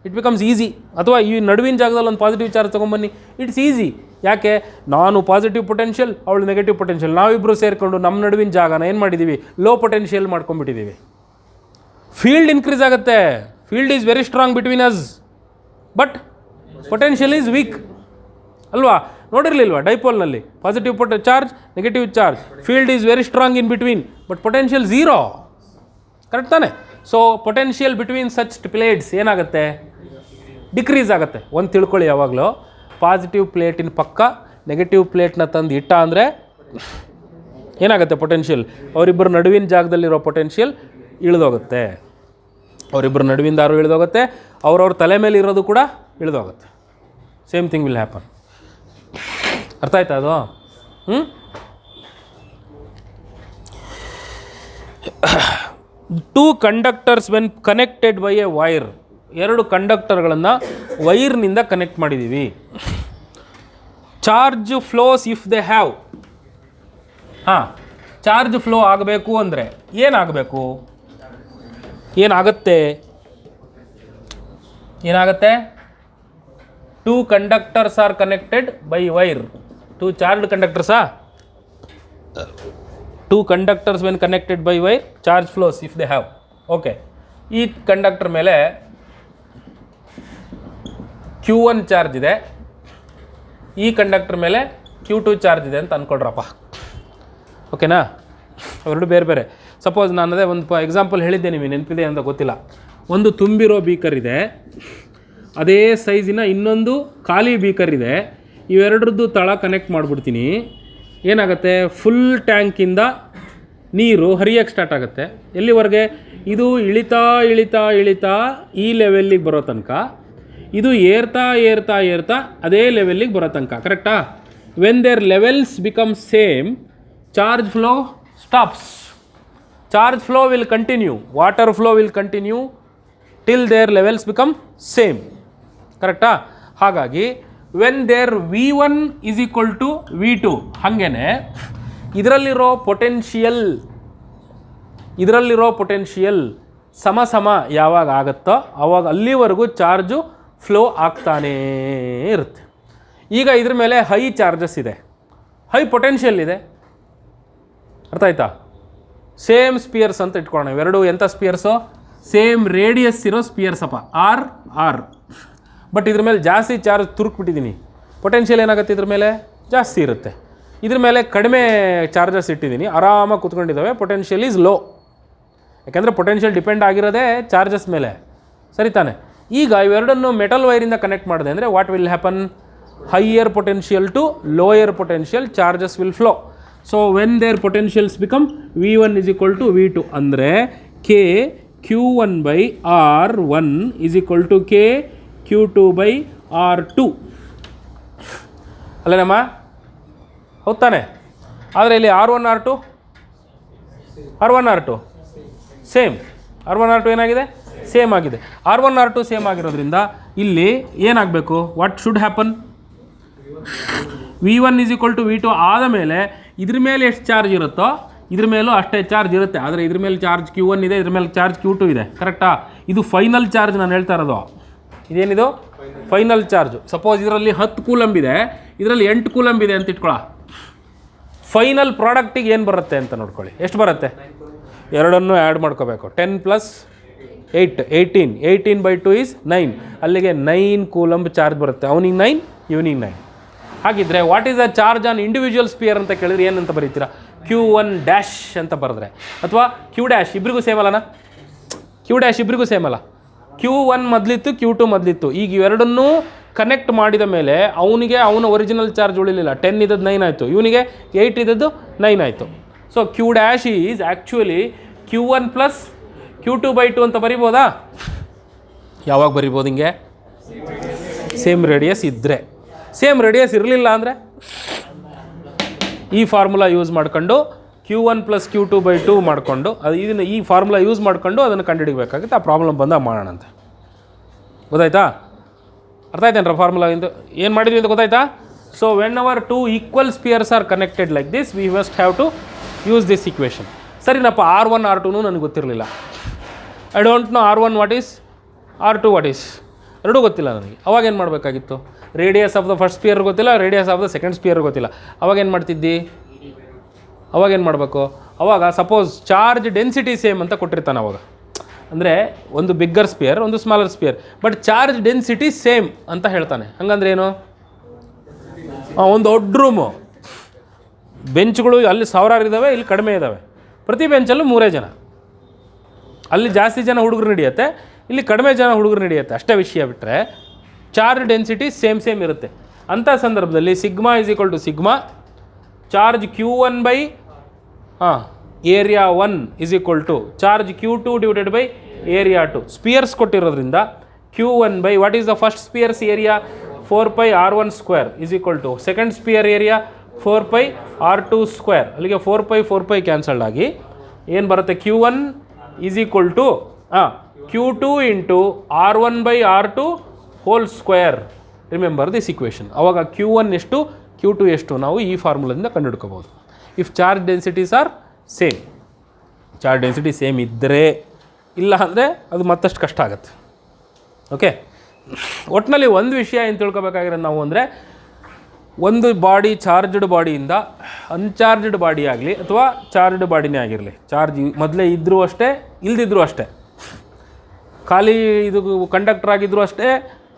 It becomes easy. ಅಥವಾ ಈ ನಡುವಿನ ಜಾಗದಲ್ಲಿ ಒಂದು ಪಾಸಿಟಿವ್ ಚಾರ್ಜ್ ತೊಗೊಂಬನ್ನಿ, ಇಟ್ಸ್ ಈಸಿ. ಯಾಕೆ? ನಾನು ಪಾಸಿಟಿವ್ ಪೊಟೆನ್ಷಿಯಲ್, ಅವಳು ನೆಗೆಟಿವ್ ಪೊಟೆನ್ಷಿಯಲ್, ನಾವಿಬ್ಬರು ಸೇರಿಕೊಂಡು ನಮ್ಮ ನಡುವಿನ ಜಾಗನ ಏನು ಮಾಡಿದ್ದೀವಿ? ಲೋ ಪೊಟೆನ್ಷಿಯಲ್ ಮಾಡ್ಕೊಂಡ್ಬಿಟ್ಟಿದ್ದೀವಿ. ಫೀಲ್ಡ್ ಇನ್ಕ್ರೀಸ್ ಆಗುತ್ತೆ. Field is very strong between us, but potential is weak ಅಲ್ವಾ? ನೋಡಿರಲಿಲ್ವಾ ಡೈಪೋಲ್ನಲ್ಲಿ? Positive charge, negative charge, field is very strong in between, but potential zero. Correct ತಾನೆ? So potential between such plates ಏನಾಗುತ್ತೆ? Decrease ಆಗುತ್ತೆ. ಒಂದು ತಿಳ್ಕೊಳ್ಳಿ ಯಾವಾಗಲೂ, ಪಾಸಿಟಿವ್ ಪ್ಲೇಟಿನ ಪಕ್ಕ ನೆಗೆಟಿವ್ ಪ್ಲೇಟ್ನ ತಂದು ಇಟ್ಟ ಅಂದರೆ ಏನಾಗುತ್ತೆ? ಪೊಟೆನ್ಷಿಯಲ್ ಅವರಿಬ್ಬರ ನಡುವಿನ ಜಾಗದಲ್ಲಿರೋ ಪೊಟೆನ್ಷಿಯಲ್ ಇಳಿದೋಗುತ್ತೆ. ಅವರಿಬ್ಬರ ನಡುವಿನ ದಾರು ಇಳಿದೋಗುತ್ತೆ, ಅವ್ರವ್ರ ತಲೆ ಮೇಲೆ ಇರೋದು ಕೂಡ ಇಳಿದೋಗುತ್ತೆ. Same thing will happen. ಅರ್ಥ ಆಯ್ತಾ ಅದು? Two conductors when connected by a wire. ಎರಡು ಕಂಡಕ್ಟರ್ಗಳನ್ನು ವೈರ್ನಿಂದ ಕನೆಕ್ಟ್ ಮಾಡಿದ್ದೀವಿ. Charge flows if they have. Charge flow ಆಗಬೇಕು ಅಂದರೆ ಏನಾಗಬೇಕು? ಏನಾಗುತ್ತೆ? Two conductors are connected by wire. Two charged ಕಂಡಕ್ಟರ್ಸಾ? Two conductors when connected by wire, charge flows if they have. Okay, ಈ ಕಂಡಕ್ಟರ್ ಮೇಲೆ Q1 ಚಾರ್ಜ್ ಇದೆ, ಈ ಕಂಡಕ್ಟರ್ ಮೇಲೆ Q2 ಚಾರ್ಜ್ ಇದೆ ಅಂತ ಅಂದ್ಕೊಳ್ರಪ್ಪ. ಓಕೆನಾ? ಅವೆರಡು ಬೇರೆ ಬೇರೆ. ಸಪೋಸ್ ನಾನು ಅದೇ ಒಂದು ಎಕ್ಸಾಂಪಲ್ ಹೇಳಿದ್ದೆ, ನಿಮಗೆ ನೆನಪಿದೆ ಅಂತ ಗೊತ್ತಿಲ್ಲ. ಒಂದು ತುಂಬಿರೋ ಬೀಕರ್ ಇದೆ, ಅದೇ ಸೈಜಿನ ಇನ್ನೊಂದು ಖಾಲಿ ಬೀಕರ್ ಇದೆ. ಇವೆರಡರದ್ದು ತಳ ಕನೆಕ್ಟ್ ಮಾಡಿಬಿಡ್ತೀನಿ. ಏನಾಗುತ್ತೆ? ಫುಲ್ ಟ್ಯಾಂಕಿಂದ ನೀರು ಹರಿಯೋಕ್ಕೆ ಸ್ಟಾರ್ಟ್ ಆಗುತ್ತೆ. ಎಲ್ಲಿವರೆಗೆ? ಇದು ಇಳಿತಾ ಇಳಿತಾ ಇಳಿತಾ ಈ ಲೆವೆಲ್ಲಿಗೆ ಬರೋ ತನಕ, ಇದು ಏರ್ತಾ ಏರ್ತಾ ಏರ್ತಾ ಅದೇ ಲೆವೆಲ್ಲಿಗೆ ಬರೋ ತನಕ. ಕರೆಕ್ಟಾ? When their levels become same, charge flow stops. Charge flow will continue, water flow will continue till their levels become same. ಕರೆಕ್ಟಾ? ಹಾಗಾಗಿ when their V1 is equal to V2, ಹಾಗೇನೆ ಇದರಲ್ಲಿರೋ ಪೊಟೆನ್ಷಿಯಲ್ ಸಮ ಯಾವಾಗ ಆಗುತ್ತೋ ಆವಾಗ ಅಲ್ಲಿವರೆಗೂ ಚಾರ್ಜು ಫ್ಲೋ ಆಗ್ತಾನೇ ಇರುತ್ತೆ. ಈಗ ಇದ್ರ ಮೇಲೆ ಹೈ ಚಾರ್ಜಸ್ ಇದೆ, ಹೈ ಪೊಟೆನ್ಷಿಯಲ್ ಇದೆ. ಅರ್ಥ ಆಯ್ತಾ? ಸೇಮ್ ಸ್ಪಿಯರ್ಸ್ ಅಂತ ಇಟ್ಕೊಳ್ಳೋಣ. ಇವೆರಡು ಎಂಥ ಸ್ಪಿಯರ್ಸು? ಸೇಮ್ ರೇಡಿಯಸ್ ಇರೋ ಸ್ಪಿಯರ್ಸಪ್ಪ, ಆರ್. ಬಟ್ ಇದ್ರ ಮೇಲೆ ಜಾಸ್ತಿ ಚಾರ್ಜ್ ತುರುಕ್ಬಿಟ್ಟಿದ್ದೀನಿ, ಪೊಟೆನ್ಷಿಯಲ್ ಏನಾಗುತ್ತೆ? ಇದ್ರ ಮೇಲೆ ಜಾಸ್ತಿ ಇರುತ್ತೆ. ಇದ್ರ ಮೇಲೆ ಕಡಿಮೆ ಚಾರ್ಜಸ್ ಇಟ್ಟಿದ್ದೀನಿ, ಆರಾಮಾಗಿ ಕೂತ್ಕೊಂಡಿದ್ದಾವೆ, ಪೊಟೆನ್ಷಿಯಲ್ ಈಸ್ ಲೋ. ಯಾಕೆಂದರೆ ಪೊಟೆನ್ಷಿಯಲ್ ಡಿಪೆಂಡ್ ಆಗಿರೋದೇ ಚಾರ್ಜಸ್ ಮೇಲೆ, ಸರಿ ತಾನೆ. ಈಗ ಇವೆರಡನ್ನು ಮೆಟಲ್ ವೈರಿಂದ ಕನೆಕ್ಟ್ ಮಾಡಿದೆ ಅಂದರೆ what will happen, higher potential to lower potential charges will flow. So when their potentials become V1 is equal to V2 ಅಂದರೆ K Q1/R1 is equal to K Q2/R2 ಅಲ್ಲೇನಮ್ಮ, ಹೌದು ತಾನೆ. ಆದರೆ ಇಲ್ಲಿ R1 R2 same, R1 R2 ಏನಾಗಿದೆ, same ಆಗಿದೆ. R1 R2 same ಆಗಿರೋದ್ರಿಂದ ಇಲ್ಲಿ ಏನಾಗಬೇಕು, what should happen, V1 is equal to V2 ಆದ ಮೇಲೆ ಇದ್ರ ಮೇಲೆ ಎಷ್ಟು ಚಾರ್ಜ್ ಇರುತ್ತೋ ಇದ್ರ ಮೇಲೂ ಅಷ್ಟೇ ಚಾರ್ಜ್ ಇರುತ್ತೆ. ಆದರೆ ಇದ್ರ ಮೇಲೆ ಚಾರ್ಜ್ Q1 ಇದೆ, ಇದ್ರ ಮೇಲೆ ಚಾರ್ಜ್ Q2 ಇದೆ, ಕರೆಕ್ಟಾ. ಇದು ಫೈನಲ್ ಚಾರ್ಜ್ ನಾನು ಹೇಳ್ತಾ ಇರೋದು. ಇದೇನಿದು ಫೈನಲ್ ಚಾರ್ಜು. ಸಪೋಸ್ ಇದರಲ್ಲಿ 10 ಕೂಲಂಬ್ ಇದೆ, ಇದರಲ್ಲಿ 8 ಕೂಲಂಬ್ ಇದೆ ಅಂತ ಇಟ್ಕೊಳ್ಳ. ಫೈನಲ್ ಪ್ರಾಡಕ್ಟಿಗೆ ಏನು ಬರುತ್ತೆ ಅಂತ ನೋಡ್ಕೊಳ್ಳಿ, ಎಷ್ಟು ಬರುತ್ತೆ, ಎರಡನ್ನೂ ಆ್ಯಡ್ ಮಾಡ್ಕೋಬೇಕು. 10 + 8 18, 18/2 is 9. ಅಲ್ಲಿಗೆ 9 ಕೂಲಂಬ್ ಚಾರ್ಜ್ ಬರುತ್ತೆ. ಅವನಿಗೆ 9, ಇವನಿಗೆ 9. ಹಾಗಿದ್ರೆ what is the charge on individual sphere ಅಂತ ಕೇಳಿದ್ರೆ ಏನಂತ ಬರೀತೀರಾ, Q1' ಅಂತ ಬರೆದ್ರೆ, ಅಥವಾ Q' ಇಬ್ಬರಿಗೂ ಸೇಮ್ ಅಲ್ಲನಾ, Q' ಇಬ್ಬರಿಗೂ ಸೇಮ್ ಅಲ್ಲ. Q1 ಮೊದಲಿತ್ತು, Q2 ಮೊದಲಿತ್ತು. ಈಗ ಇವೆರಡನ್ನೂ ಕನೆಕ್ಟ್ ಮಾಡಿದ ಮೇಲೆ ಅವನ ಒರಿಜಿನಲ್ ಚಾರ್ಜ್ ಉಳಿಲಿಲ್ಲ. 10 ಇದ್ದದ್ದು 9 ಆಯಿತು, ಇವನಿಗೆ 8 ಇದ್ದದ್ದು 9 ಆಯಿತು. So Q' is actually Q1 + Q2/2 ಅಂತ ಬರಿಬೋದಾ. ಯಾವಾಗ ಬರಿಬೋದು ಹಿಂಗೆ, ಸೇಮ್ ರೇಡಿಯಸ್ ಇದ್ದರೆ. ಸೇಮ್ ರೇಡಿಯಸ್ ಇರಲಿಲ್ಲ ಅಂದರೆ ಈ ಫಾರ್ಮುಲಾ ಯೂಸ್ ಮಾಡ್ಕೊಂಡು Q1 + Q2/2 ಮಾಡಿಕೊಂಡು ಇದನ್ನು ಈ ಫಾರ್ಮುಲಾ ಯೂಸ್ ಮಾಡಿಕೊಂಡು ಅದನ್ನು ಕಂಡುಹಿಡಿಬೇಕಾಗುತ್ತೆ. ಆ ಪ್ರಾಬ್ಲಮ್ ಬಂದಾಗ ಮಾಡೋಣಂತೆ. ಗೊತ್ತಾಯ್ತಾ, ಅರ್ಥ ಆಯ್ತೇನ್ರ ಫಾರ್ಮುಲಾ ಇಂದು ಏನು ಮಾಡಿದ್ವಿ ಅಂತ ಗೊತ್ತಾಯ್ತಾ. So when our 2 equal spheres are connected like this we must have to use this equation. ಸರಿನಪ್ಪ, R1 R2 ನನಗೆ ಗೊತ್ತಿರಲಿಲ್ಲ. I don't know R1 what is, R2 what is, ಎರಡೂ ಗೊತ್ತಿಲ್ಲ ನನಗೆ. ಅವಾಗ ಏನು ಮಾಡಬೇಕಾಗಿತ್ತು, radius of the first sphere ಗೊತ್ತಿಲ್ಲ, radius of the second sphere ಗೊತ್ತಿಲ್ಲ. ಅವಾಗ ಏನು ಮಾಡ್ತಿದ್ದಿ, ಅವಾಗ ಏನು ಮಾಡಬೇಕು, ಅವಾಗ ಸಪೋಸ್ ಚಾರ್ಜ್ ಡೆನ್ಸಿಟಿ ಸೇಮ್ ಅಂತ ಕೊಟ್ಟಿರ್ತಾನೆ ಅವಾಗ. ಅಂದರೆ ಒಂದು ಬಿಗ್ಗರ್ ಸ್ಪಿಯರ್, ಒಂದು smaller spear, but charge density same ಅಂತ ಹೇಳ್ತಾನೆ. ಹಂಗಂದ್ರೆ ಏನು, ಒಂದು ದೊಡ್ಡ ರೂಮು, ಬೆಂಚ್ಗಳು ಅಲ್ಲಿ 1000 ಇದ್ದಾವೆ, ಇಲ್ಲಿ ಕಡಿಮೆ ಇದ್ದಾವೆ. ಪ್ರತಿ ಬೆಂಚಲ್ಲೂ 3 ಜನ, ಅಲ್ಲಿ ಜಾಸ್ತಿ ಜನ ಹುಡುಗರು ನಡೆಯುತ್ತೆ, ಇಲ್ಲಿ ಕಡಿಮೆ ಜನ ಹುಡುಗರು ನಡೆಯುತ್ತೆ, ಅಷ್ಟೇ ವಿಷಯ. ಬಿಟ್ಟರೆ ಚಾರ್ಜ್ ಡೆನ್ಸಿಟಿ ಸೇಮ್ ಇರುತ್ತೆ. ಅಂಥ ಸಂದರ್ಭದಲ್ಲಿ sigma is equal to sigma charge Q1 area 1 is equal to charge Q2 divided by area 2. Spheres ಕೊಟ್ಟಿರೋದ್ರಿಂದ Q1 what is the first spheres area 4πr1² is equal to second sphere area 4πr2². ಅಲ್ಲಿಗೆ 4π cancelled ಆಗಿ ಏನು ಬರುತ್ತೆ, Q1 is equal to Q2 into R1/R2 whole square. Remember this equation. ಅವಾಗ Q1 ಎಷ್ಟು, Q2 ಎಷ್ಟು ನಾವು ಈ ಫಾರ್ಮುಲಾದಿಂದ ಕಂಡುಹಿಡ್ಕೋಬೋದು. If charge densities are same, charge density same ಇದ್ದರೆ, ಇಲ್ಲ ಅಂದರೆ ಅದು ಮತ್ತಷ್ಟು ಕಷ್ಟ ಆಗುತ್ತೆ. ಓಕೆ, ಒಟ್ಟಿನಲ್ಲಿ ಒಂದು ವಿಷಯ ಏನು ತಿಳ್ಕೊಬೇಕಾಗಿರೋದು ನಾವು ಅಂದರೆ, ಒಂದು ಬಾಡಿ ಚಾರ್ಜ್ಡ್ ಬಾಡಿಯಿಂದ ಅನ್ಚಾರ್ಜ್ಡ್ ಬಾಡಿ ಆಗಲಿ ಅಥವಾ ಚಾರ್ಜ್ಡ್ ಬಾಡಿನೇ ಆಗಿರಲಿ, ಚಾರ್ಜ್ ಮೊದಲೇ ಇದ್ದರೂ ಅಷ್ಟೇ, ಇಲ್ದಿದ್ರೂ ಅಷ್ಟೇ, ಖಾಲಿ ಇದು ಕಂಡಕ್ಟರ್ ಆಗಿದ್ದರೂ ಅಷ್ಟೇ,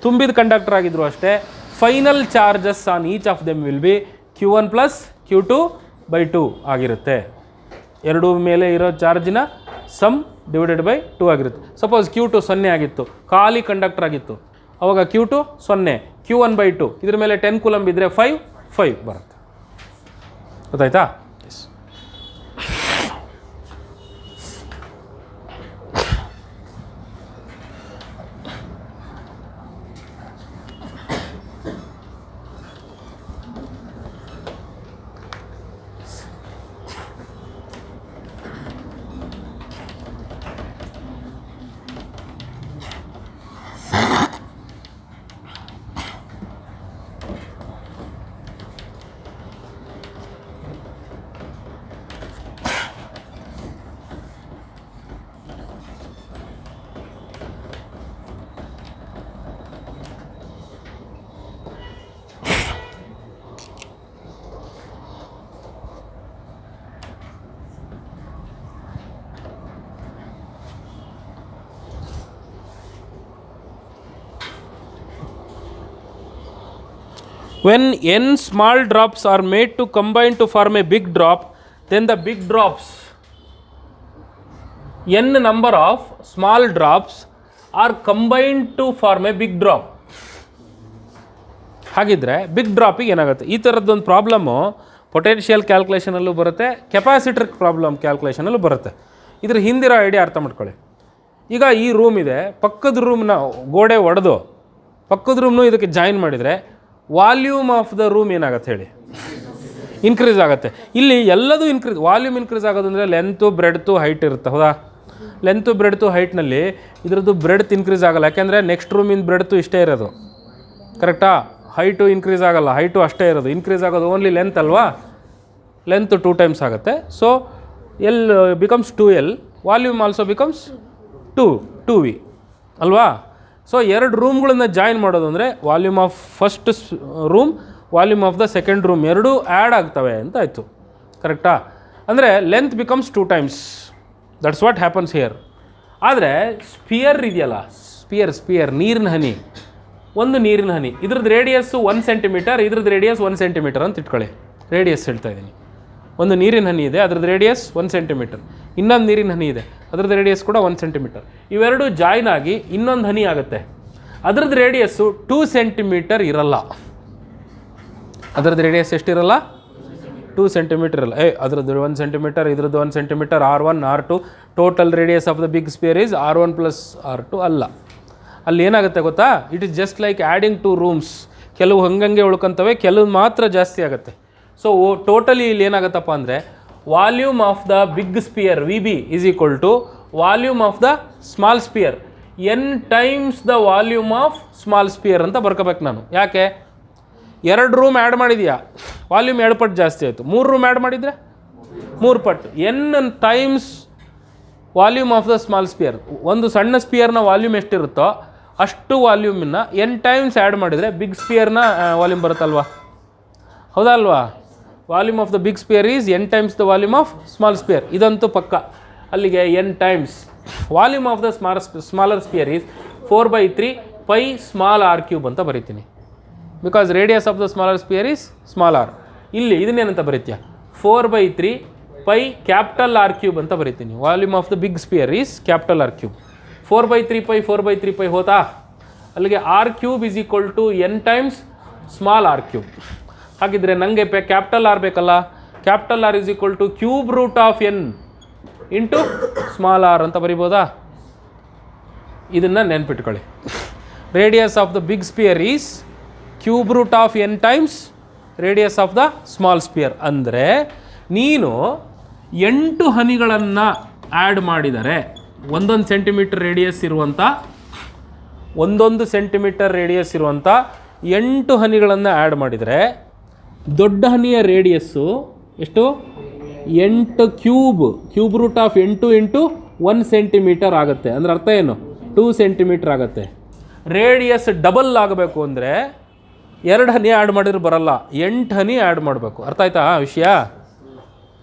ತುಂಬಿದ ಕಂಡಕ್ಟರ್ ಆಗಿದ್ದರೂ ಅಷ್ಟೇ, final charges on each of them will be Q1 + Q2/2 ಆಗಿರುತ್ತೆ. ಎರಡೂ ಮೇಲೆ ಇರೋ ಚಾರ್ಜಿನ ಸಮ್ ಡಿವೈಡೆಡ್ ಬೈ 2 ಆಗಿರುತ್ತೆ. ಸಪೋಸ್ Q2 0 ಆಗಿತ್ತು, ಖಾಲಿ ಕಂಡಕ್ಟರ್ ಆಗಿತ್ತು, ಅವಾಗ Q2 0, Q1/2, ಇದ್ರ ಮೇಲೆ 10 ಕೂಲಂಬ್ ಇದ್ದರೆ 5 ಬರುತ್ತೆ. ಗೊತ್ತಾಯ್ತಾ. When n small drops are made to combine to form a big drop, then the big drops n number of small drops are combined to form a big drop. ಹಾಗಿದ್ರೆ big ಡ್ರಾಪಿಗೆ ಏನಾಗುತ್ತೆ? ಈ ಥರದ್ದೊಂದು problem potential ಕ್ಯಾಲ್ಕುಲೇಷನಲ್ಲೂ ಬರುತ್ತೆ, capacitor problem ಕ್ಯಾಲ್ಕುಲೇಷನಲ್ಲೂ ಬರುತ್ತೆ. ಇದ್ರ ಹಿಂದಿರೋ idea ಅರ್ಥ ಮಾಡ್ಕೊಳ್ಳಿ. ಈಗ ಈ ರೂಮ್ ಇದೆ, ಪಕ್ಕದ ರೂಮ್ನ ಗೋಡೆ ಒಡೆದು ಪಕ್ಕದ ರೂಮ್ನು ಇದಕ್ಕೆ ಜಾಯಿನ್ ಮಾಡಿದರೆ ವಾಲ್ಯೂಮ್ ಆಫ್ ದ ರೂಮ್ ಏನಾಗುತ್ತೆ ಹೇಳಿ? ಇನ್ಕ್ರೀಸ್ ಆಗುತ್ತೆ. ಇಲ್ಲಿ ಎಲ್ಲದೂ ವಾಲ್ಯೂಮ್ ಇನ್ಕ್ರೀಸ್ ಆಗೋದಂದರೆ ಲೆಂತು ಬ್ರೆಡ್ತು ಹೈಟ್ ಇರುತ್ತೆ, ಹೌದಾ? ಲೆಂತು ಬ್ರೆಡ್ತು ಹೈಟ್ನಲ್ಲಿ ಇದರದ್ದು ಬ್ರೆಡ್ತ್ ಇನ್ಕ್ರೀಸ್ ಆಗೋಲ್ಲ, ಯಾಕೆಂದರೆ ನೆಕ್ಸ್ಟ್ ರೂಮಿನ ಬ್ರೆಡ್ತು ಇಷ್ಟೇ ಇರೋದು, ಕರೆಕ್ಟಾ? ಹೈಟು ಇನ್ಕ್ರೀಸ್ ಆಗೋಲ್ಲ, ಹೈಟು ಅಷ್ಟೇ ಇರೋದು, ಇನ್ಕ್ರೀಸ್ ಆಗೋದು ಓನ್ಲಿ ಲೆಂತ್ ಅಲ್ವಾ? ಲೆಂತ್ 2 times ಆಗುತ್ತೆ. So L becomes 2L, volume also becomes 2V ಅಲ್ವಾ? ಸೊ 2 ರೂಮ್ಗಳನ್ನ ಜಾಯಿನ್ ಮಾಡೋದು ಅಂದರೆ volume of first room, volume of the second room ಎರಡೂ ಆ್ಯಡ್ ಆಗ್ತವೆ ಅಂತ ಆಯಿತು, ಕರೆಕ್ಟಾ? ಅಂದರೆ length becomes 2 times. That's what happens here. ಆದರೆ ಸ್ಪಿಯರ್ ಇದೆಯಲ್ಲ, ಸ್ಪಿಯರ್ ನೀರಿನ ಹನಿ, ಒಂದು ನೀರಿನ ಹನಿ, ಇದ್ರದ್ದು ರೇಡಿಯಸ್ಸು 1 centimeter, ಇದ್ರದ್ದು ರೇಡಿಯಸ್ 1 centimeter ಅಂತ ಇಟ್ಕೊಳ್ಳಿ. ರೇಡಿಯಸ್ ಹೇಳ್ತಾ ಇದ್ದೀನಿ. ಒಂದು ನೀರಿನ ಹನಿ ಇದೆ, ಅದ್ರದ್ದು ರೇಡಿಯಸ್ 1 centimeter. ಇನ್ನೊಂದು ನೀರಿನ ಹನಿ ಇದೆ, ಅದ್ರದ್ದು ರೇಡಿಯಸ್ ಕೂಡ 1 centimeter. ಇವೆರಡು ಜಾಯ್ನ್ ಆಗಿ ಇನ್ನೊಂದು ಹನಿ ಆಗುತ್ತೆ. ಅದ್ರದ್ದು ರೇಡಿಯಸ್ಸು 2 centimeter ಇರಲ್ಲ. ಅದರದ್ದು ರೇಡಿಯಸ್ ಎಷ್ಟಿರಲ್ಲ? 2 centimeter ಇರಲ್ಲ. ಅದ್ರದ್ದು 1 centimeter, ಇದ್ರದ್ದು 1 centimeter, R1 R2, total radius of the big sphere is R1 + R2 ಅಲ್ಲ. ಅಲ್ಲಿ ಏನಾಗುತ್ತೆ ಗೊತ್ತಾ? It is just like adding 2 rooms. ಕೆಲವು ಹಂಗಂಗೆ ಉಳ್ಕೊತವೆ, ಕೆಲವು ಮಾತ್ರ ಜಾಸ್ತಿ ಆಗುತ್ತೆ. ಸೊ ಟೋಟಲಿ ಇಲ್ಲಿ ಏನಾಗುತ್ತಪ್ಪ ಅಂದರೆ volume of the big sphere V B is equal to volume of the small sphere n times the volume of small sphere ಅಂತ ಬರ್ಕೋಬೇಕು ನಾನು. ಯಾಕೆ? 2 ರೂಮ್ ಆ್ಯಡ್ ಮಾಡಿದೆಯಾ, ವಾಲ್ಯೂಮ್ 2 ಪಟ್ಟು ಜಾಸ್ತಿ ಆಯಿತು. 3 ರೂಮ್ ಆ್ಯಡ್ ಮಾಡಿದರೆ 3 ಪಟ್ಟು. n times volume of the small sphere. ಒಂದು ಸಣ್ಣ ಸ್ಪಿಯರ್ನ ವಾಲ್ಯೂಮ್ ಎಷ್ಟಿರುತ್ತೋ ಅಷ್ಟು ವಾಲ್ಯೂಮನ್ನು n times ಆ್ಯಡ್ ಮಾಡಿದರೆ ಬಿಗ್ ಸ್ಪಿಯರ್ನ ವಾಲ್ಯೂಮ್ ಬರುತ್ತಲ್ವಾ, ಹೌದಾ ಅಲ್ವಾ? Volume of the big sphere is n times the volume of small sphere. ಇದಂತೂ ಪಕ್ಕ. ಅಲ್ಲಿಗೆ n times volume of the smaller sphere is 4/3 pi small r³ ಅಂತ ಬರೀತೀನಿ. Because radius of the smaller sphere is small R. ಇಲ್ಲಿ ಇದನ್ನೇನಂತ ಬರೀತೀಯ? 4/3 pi capital r³ ಅಂತ ಬರೀತೀನಿ. Volume of the big sphere is capital r³. 4/3 pi ಹೋತಾ? ಅಲ್ಲಿಗೆ r³ is equal to n times small r³. ಹಾಗಿದ್ರೆ ನನಗೆ ಕ್ಯಾಪಿಟಲ್ ಆರ್ ಬೇಕಲ್ಲ, capital R is equal to cube root of n into small R ಅಂತ ಬರಿಬೋದಾ? ಇದನ್ನು ನೆನ್ಪಿಟ್ಕೊಳ್ಳಿ. Radius of the big sphere is cube root of n times radius of the small sphere. ಅಂದರೆ ನೀನು 8 ಹನಿಗಳನ್ನು add ಮಾಡಿದರೆ 1 centimeter radius ಇರುವಂಥ 1 centimeter radius ಇರುವಂಥ 8 ಹನಿಗಳನ್ನು add ಮಾಡಿದರೆ ದೊಡ್ಡ ಹನಿಯ ರೇಡಿಯಸ್ಸು ಎಷ್ಟು? 8 cube root of 8 into 1 centimeter ಆಗುತ್ತೆ. ಅಂದರೆ ಅರ್ಥ ಏನು? 2 centimeter ಆಗುತ್ತೆ. ರೇಡಿಯಸ್ ಡಬಲ್ ಆಗಬೇಕು ಅಂದರೆ 2 ಹನಿ ಆ್ಯಡ್ ಮಾಡಿದ್ರೆ ಬರಲ್ಲ, 8 ಹನಿ ಆ್ಯಡ್ ಮಾಡಬೇಕು. ಅರ್ಥ ಆಯ್ತಾ ವಿಷಯ?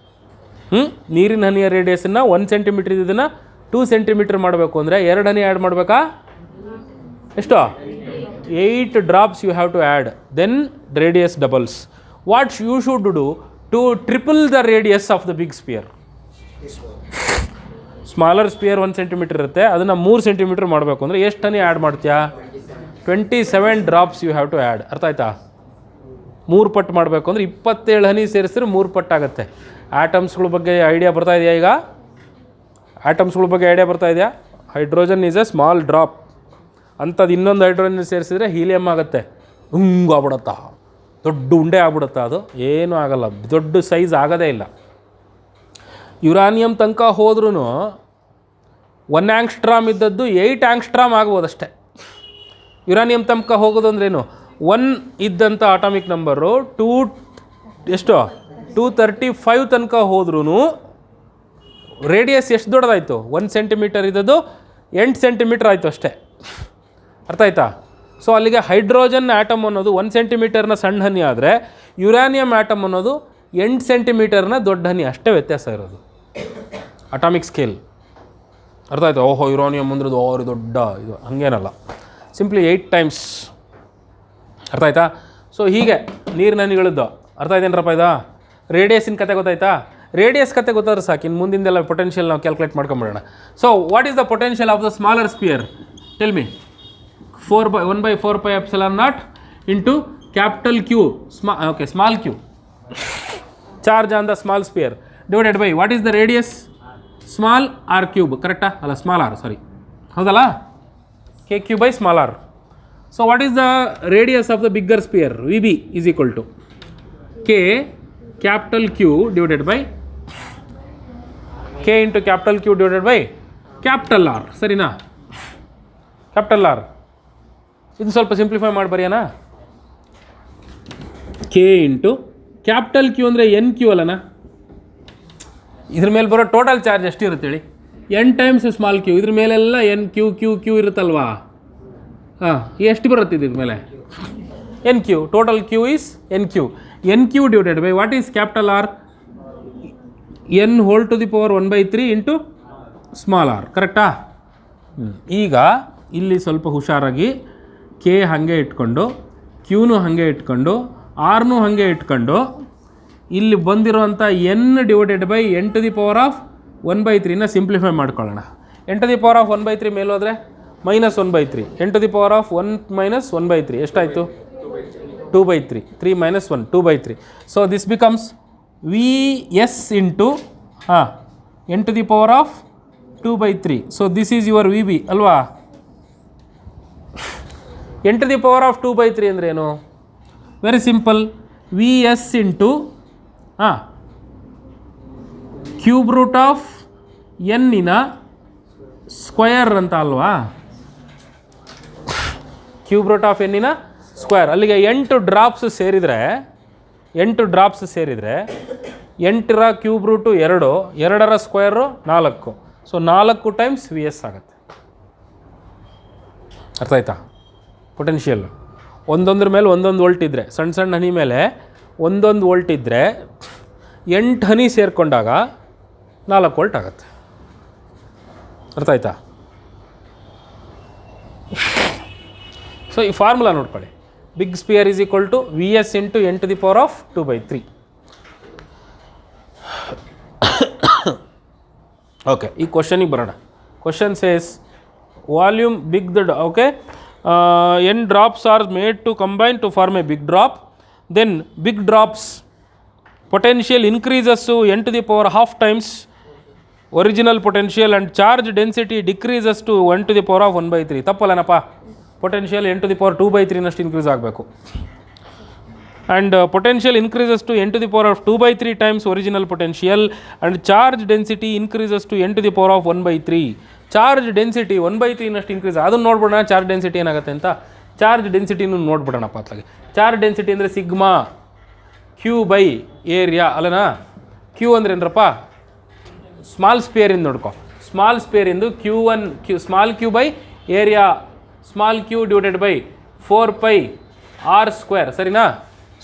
ನೀರಿನ ಹನಿಯ ರೇಡಿಯಸನ್ನು 1 centimeter ಇದನ್ನು 2 centimeter ಮಾಡಬೇಕು ಅಂದರೆ 2 ಹನಿ ಆ್ಯಡ್ ಮಾಡಬೇಕಾ? ಎಷ್ಟು? 8 drops you have to add, then radius doubles. What you should do to triple the radius of the big sphere? Smaller spear 1 centimeter ಇರುತ್ತೆ, ಅದನ್ನು 3 centimeter ಮಾಡಬೇಕು ಅಂದರೆ ಎಷ್ಟು ಹನಿ ಆ್ಯಡ್ ಮಾಡ್ತೀಯಾ? 27 drops you have to add. ಅರ್ಥ ಆಯ್ತಾ? 3 ಪಟ್ಟು ಮಾಡಬೇಕು ಅಂದರೆ 27 ಹನಿ ಸೇರಿಸಿದ್ರೆ 3 ಪಟ್ಟು ಆಗುತ್ತೆ. ಆಟಮ್ಸ್ಗಳ ಬಗ್ಗೆ ಐಡಿಯಾ ಬರ್ತಾ ಇದೆಯಾ? ಈಗ ಆಟಮ್ಸ್ಗಳ ಬಗ್ಗೆ ಐಡಿಯಾ ಬರ್ತಾ ಇದೆಯಾ? Hydrogen is A small drop. ಅಂಥದ್ದು ಇನ್ನೊಂದು ಹೈಡ್ರೋಜನ್ ಸೇರಿಸಿದ್ರೆ ಹೀಲಿಯಮ್ ಆಗುತ್ತೆ. ಆಗ್ಬಿಡುತ್ತಾ, ದೊಡ್ಡ ಉಂಡೆ ಆಗ್ಬಿಡುತ್ತಾ? ಅದು ಏನೂ ಆಗಲ್ಲ, ದೊಡ್ಡ ಸೈಜ್ ಆಗೋದೇ ಇಲ್ಲ. ಯುರಾನಿಯಂ ತನಕ ಹೋದ್ರೂ 1 angstrom ಇದ್ದದ್ದು 8 angstrom ಆಗ್ಬೋದು ಅಷ್ಟೇ. ಯುರಾನಿಯಂ ತನಕ ಹೋಗೋದು ಅಂದ್ರೇನು? 1 ಇದ್ದಂಥ ಅಟಾಮಿಕ್ ನಂಬರು 235 ತನಕ ಹೋದ್ರೂ ರೇಡಿಯಸ್ ಎಷ್ಟು ದೊಡ್ಡದಾಯಿತು? 1 centimeter ಇದ್ದದ್ದು 8 centimeter ಆಯಿತು ಅಷ್ಟೇ. ಅರ್ಥ ಆಯ್ತಾ? ಸೊ ಅಲ್ಲಿಗೆ ಹೈಡ್ರೋಜನ್ ಆಟಮ್ ಅನ್ನೋದು 1 centimeterನ ಸಣ್ಣ ಹನಿ ಆದರೆ ಯುರಾನಿಯಂ ಆಟಮ್ ಅನ್ನೋದು 8 centimeterನ ದೊಡ್ಡ ಹನಿ, ಅಷ್ಟೇ ವ್ಯತ್ಯಾಸ ಇರೋದು ಅಟಾಮಿಕ್ ಸ್ಕೇಲ್. ಅರ್ಥ ಆಯ್ತಾ? ಓಹೋ ಯುರಾನಿಯಂ ಅಂದ್ರದ್ದು ದೊಡ್ಡ ಇದು ಹಾಗೇನಲ್ಲ, ಸಿಂಪ್ಲಿ 8 times. ಅರ್ಥ ಆಯ್ತಾ? ಸೊ ಹೀಗೆ ನೀರಿನ ಹನಿಗಳದ್ದು ಅರ್ಥ ಆಯ್ತೇನಪ್ಪ ಇದು? ರೇಡಿಯಸ್ಸಿನ ಕತೆ ಗೊತ್ತಾಯ್ತಾ? ರೇಡಿಯಸ್ ಕತೆ ಗೊತ್ತಾದ್ರೆ ಸಾಕು, ಇನ್ನು ಮುಂದಿಂದೆಲ್ಲ ಪೊಟೆನ್ಷಿಯಲ್ ನಾವು ಕ್ಯಾಲ್ಕುಲೇಟ್ ಮಾಡ್ಕೊಂಬಿಡೋಣ. So what is the potential of the smaller sphere? Tell me. 1/4πε0 into capital Q small Q charge on the small sphere divided by what is the radius? Small R cube. ಕರೆಕ್ಟಾ? ಅಲ್ಲ, small R, sorry, ಹೌದಲ್ಲ? K Q by small R. So what is the radius of the bigger sphere? V B is equal to K capital Q divided by K into capital Q divided by capital R. ಸರಿನಾ? Capital R ಇದು ಸ್ವಲ್ಪ simplify ಮಾಡಿ ಬರೆಯೋಣ. K into capital Q ಅಂದರೆ N Q ಅಲ್ಲನಾ? ಇದ್ರ ಮೇಲೆ ಬರೋ ಟೋಟಲ್ ಚಾರ್ಜ್ ಎಷ್ಟಿರುತ್ತೆ ಹೇಳಿ? N times small Q. ಇದ್ರ ಮೇಲೆಲ್ಲ ಎನ್ ಕ್ಯೂ ಕ್ಯೂ ಕ್ಯೂ ಇರುತ್ತಲ್ವಾ? ಹಾಂ, ಎಷ್ಟು ಬರುತ್ತೆ ಇದ್ರ ಮೇಲೆ? N Q. Total Q is N Q. N Q divided by what is capital R? N whole to the power 1/3 into small R. ಕರೆಕ್ಟಾ? ಈಗ ಇಲ್ಲಿ ಸ್ವಲ್ಪ ಹುಷಾರಾಗಿ ಕೆ ಹಾಗೆ ಇಟ್ಕೊಂಡು, ಕ್ಯೂನು ಹಾಗೆ ಇಟ್ಕೊಂಡು, ಆರ್ನು ಹಾಗೆ ಇಟ್ಕೊಂಡು, ಇಲ್ಲಿ ಬಂದಿರೋಂಥ N divided by N to the power of 1/3ನ ಸಿಂಪ್ಲಿಫೈ ಮಾಡ್ಕೊಳ್ಳೋಣ. N to the power of 1/3 ಮೇಲೋದ್ರೆ -1/3. N to the power of 1 - 1/3 ಎಷ್ಟಾಯಿತು? 2/3. 3 - 1 2/3. So this becomes V S into N to the power of 2/3. So this is your V B ಅಲ್ವಾ? N to the power of 2/3 ಅಂದ್ರೇನು? Very simple. V S into cube root of ಎನ್ನಿನ square ಅಂತ ಅಲ್ವಾ? Cube root of ಎನ್ನಿನ square. ಅಲ್ಲಿಗೆ 8 drops ಸೇರಿದರೆ 8ರ cube root 2, 2ರ square 4. So 4 times V S ಆಗುತ್ತೆ. ಅರ್ಥ ಆಯ್ತಾ? ಪೊಟೆನ್ಷಿಯಲ್ ಒಂದೊಂದ್ರ ಮೇಲೆ ಒಂದೊಂದು ವೋಲ್ಟ್ ಇದ್ದರೆ, ಸಣ್ಣ ಸಣ್ಣ ಹನಿ ಮೇಲೆ ಒಂದೊಂದು ವೋಲ್ಟ್ ಇದ್ದರೆ 8 ಹನಿ ಸೇರಿಕೊಂಡಾಗ 4 ವೋಲ್ಟ್ ಆಗುತ್ತೆ. ಅರ್ಥ ಆಯ್ತಾ? ಸೊ ಈ ಫಾರ್ಮುಲಾ ನೋಡ್ಕೊಳ್ಳಿ. Big sphere is equal to V S into N to the power of 2/3. Okay, ಈ ಕ್ವಶನಿಗೆ ಬರೋಣ. Question says volume big the okay n drops are made to combine to form a big drop, then big drops potential increases to n to the power half times original potential and charge density decreases to 1 to the power of 1/3. ತಪ್ಪಲ್ಲನಪ್ಪ? Potential n to the power 2/3 ನಷ್ಟು increase ಆಗಬೇಕು. and potential increases to n to the power of 2/3 times original potential and charge density increases to n to the power of 1/3. Charge density 1/3 ನಷ್ಟು increase. ಅದನ್ನು ನೋಡ್ಬಿಡೋಣ charge density ಏನಾಗುತ್ತೆ ಅಂತ. Charge ಡೆನ್ಸಿಟಿನೂ ನೋಡ್ಬಿಡೋಣಪ್ಪ ಅತ್ಲಾಗೆ. ಚಾರ್ಜ್ ಡೆನ್ಸಿಟಿ ಅಂದರೆ ಸಿಗ್ಮಾ ಕ್ಯೂ ಬೈ ಏರಿಯಾ ಅಲ್ಲನಾ? ಕ್ಯೂ ಅಂದ್ರೆ ಏನರಪ್ಪ? ಸ್ಮಾಲ್ ಸ್ಪೇರಿಂದ ನೋಡ್ಕೊ. ಸ್ಮಾಲ್ ಸ್ಪೇರಿಂದು Q1 small Q by area small Q divided by 4πr². ಸರಿನಾ?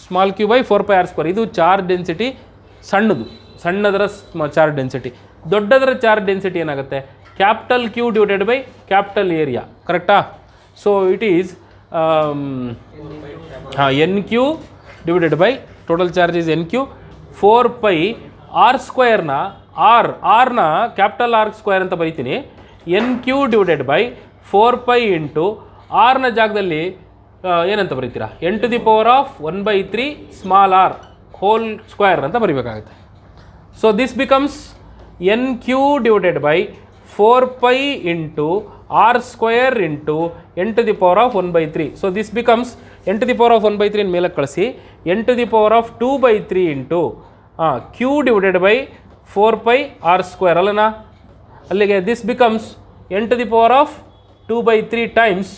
Small Q by 4πr². ಇದು ಚಾರ್ಜ್ ಡೆನ್ಸಿಟಿ ಸಣ್ಣದರ ಚಾರ್ಜ್ ಡೆನ್ಸಿಟಿ. ದೊಡ್ಡದರ ಚಾರ್ಜ್ ಡೆನ್ಸಿಟಿ ಏನಾಗುತ್ತೆ? Capital Q divided by capital area. ಕರೆಕ್ಟಾ? So it is N Q divided by total charge is N Q 4πr²ನ ಆರ್ನ capital R square ಅಂತ ಬರೀತೀನಿ. N Q divided by 4π into ಆರ್ನ ಜಾಗದಲ್ಲಿ ಏನಂತ ಬರೀತೀರಾ? N to the power of 1/3 small R whole square ಅಂತ ಬರೀಬೇಕಾಗುತ್ತೆ. So this becomes N Q divided by 4π into r² into n to the power of 1/3. So this becomes n to the power of 1/3 ಮೇಲೆ ಕಳಿಸಿ n to the power of 2/3 into q divided by 4πr² ಅಲ್ಲನಾ? ಅಲ್ಲಿಗೆ this becomes n to the power of 2/3 times.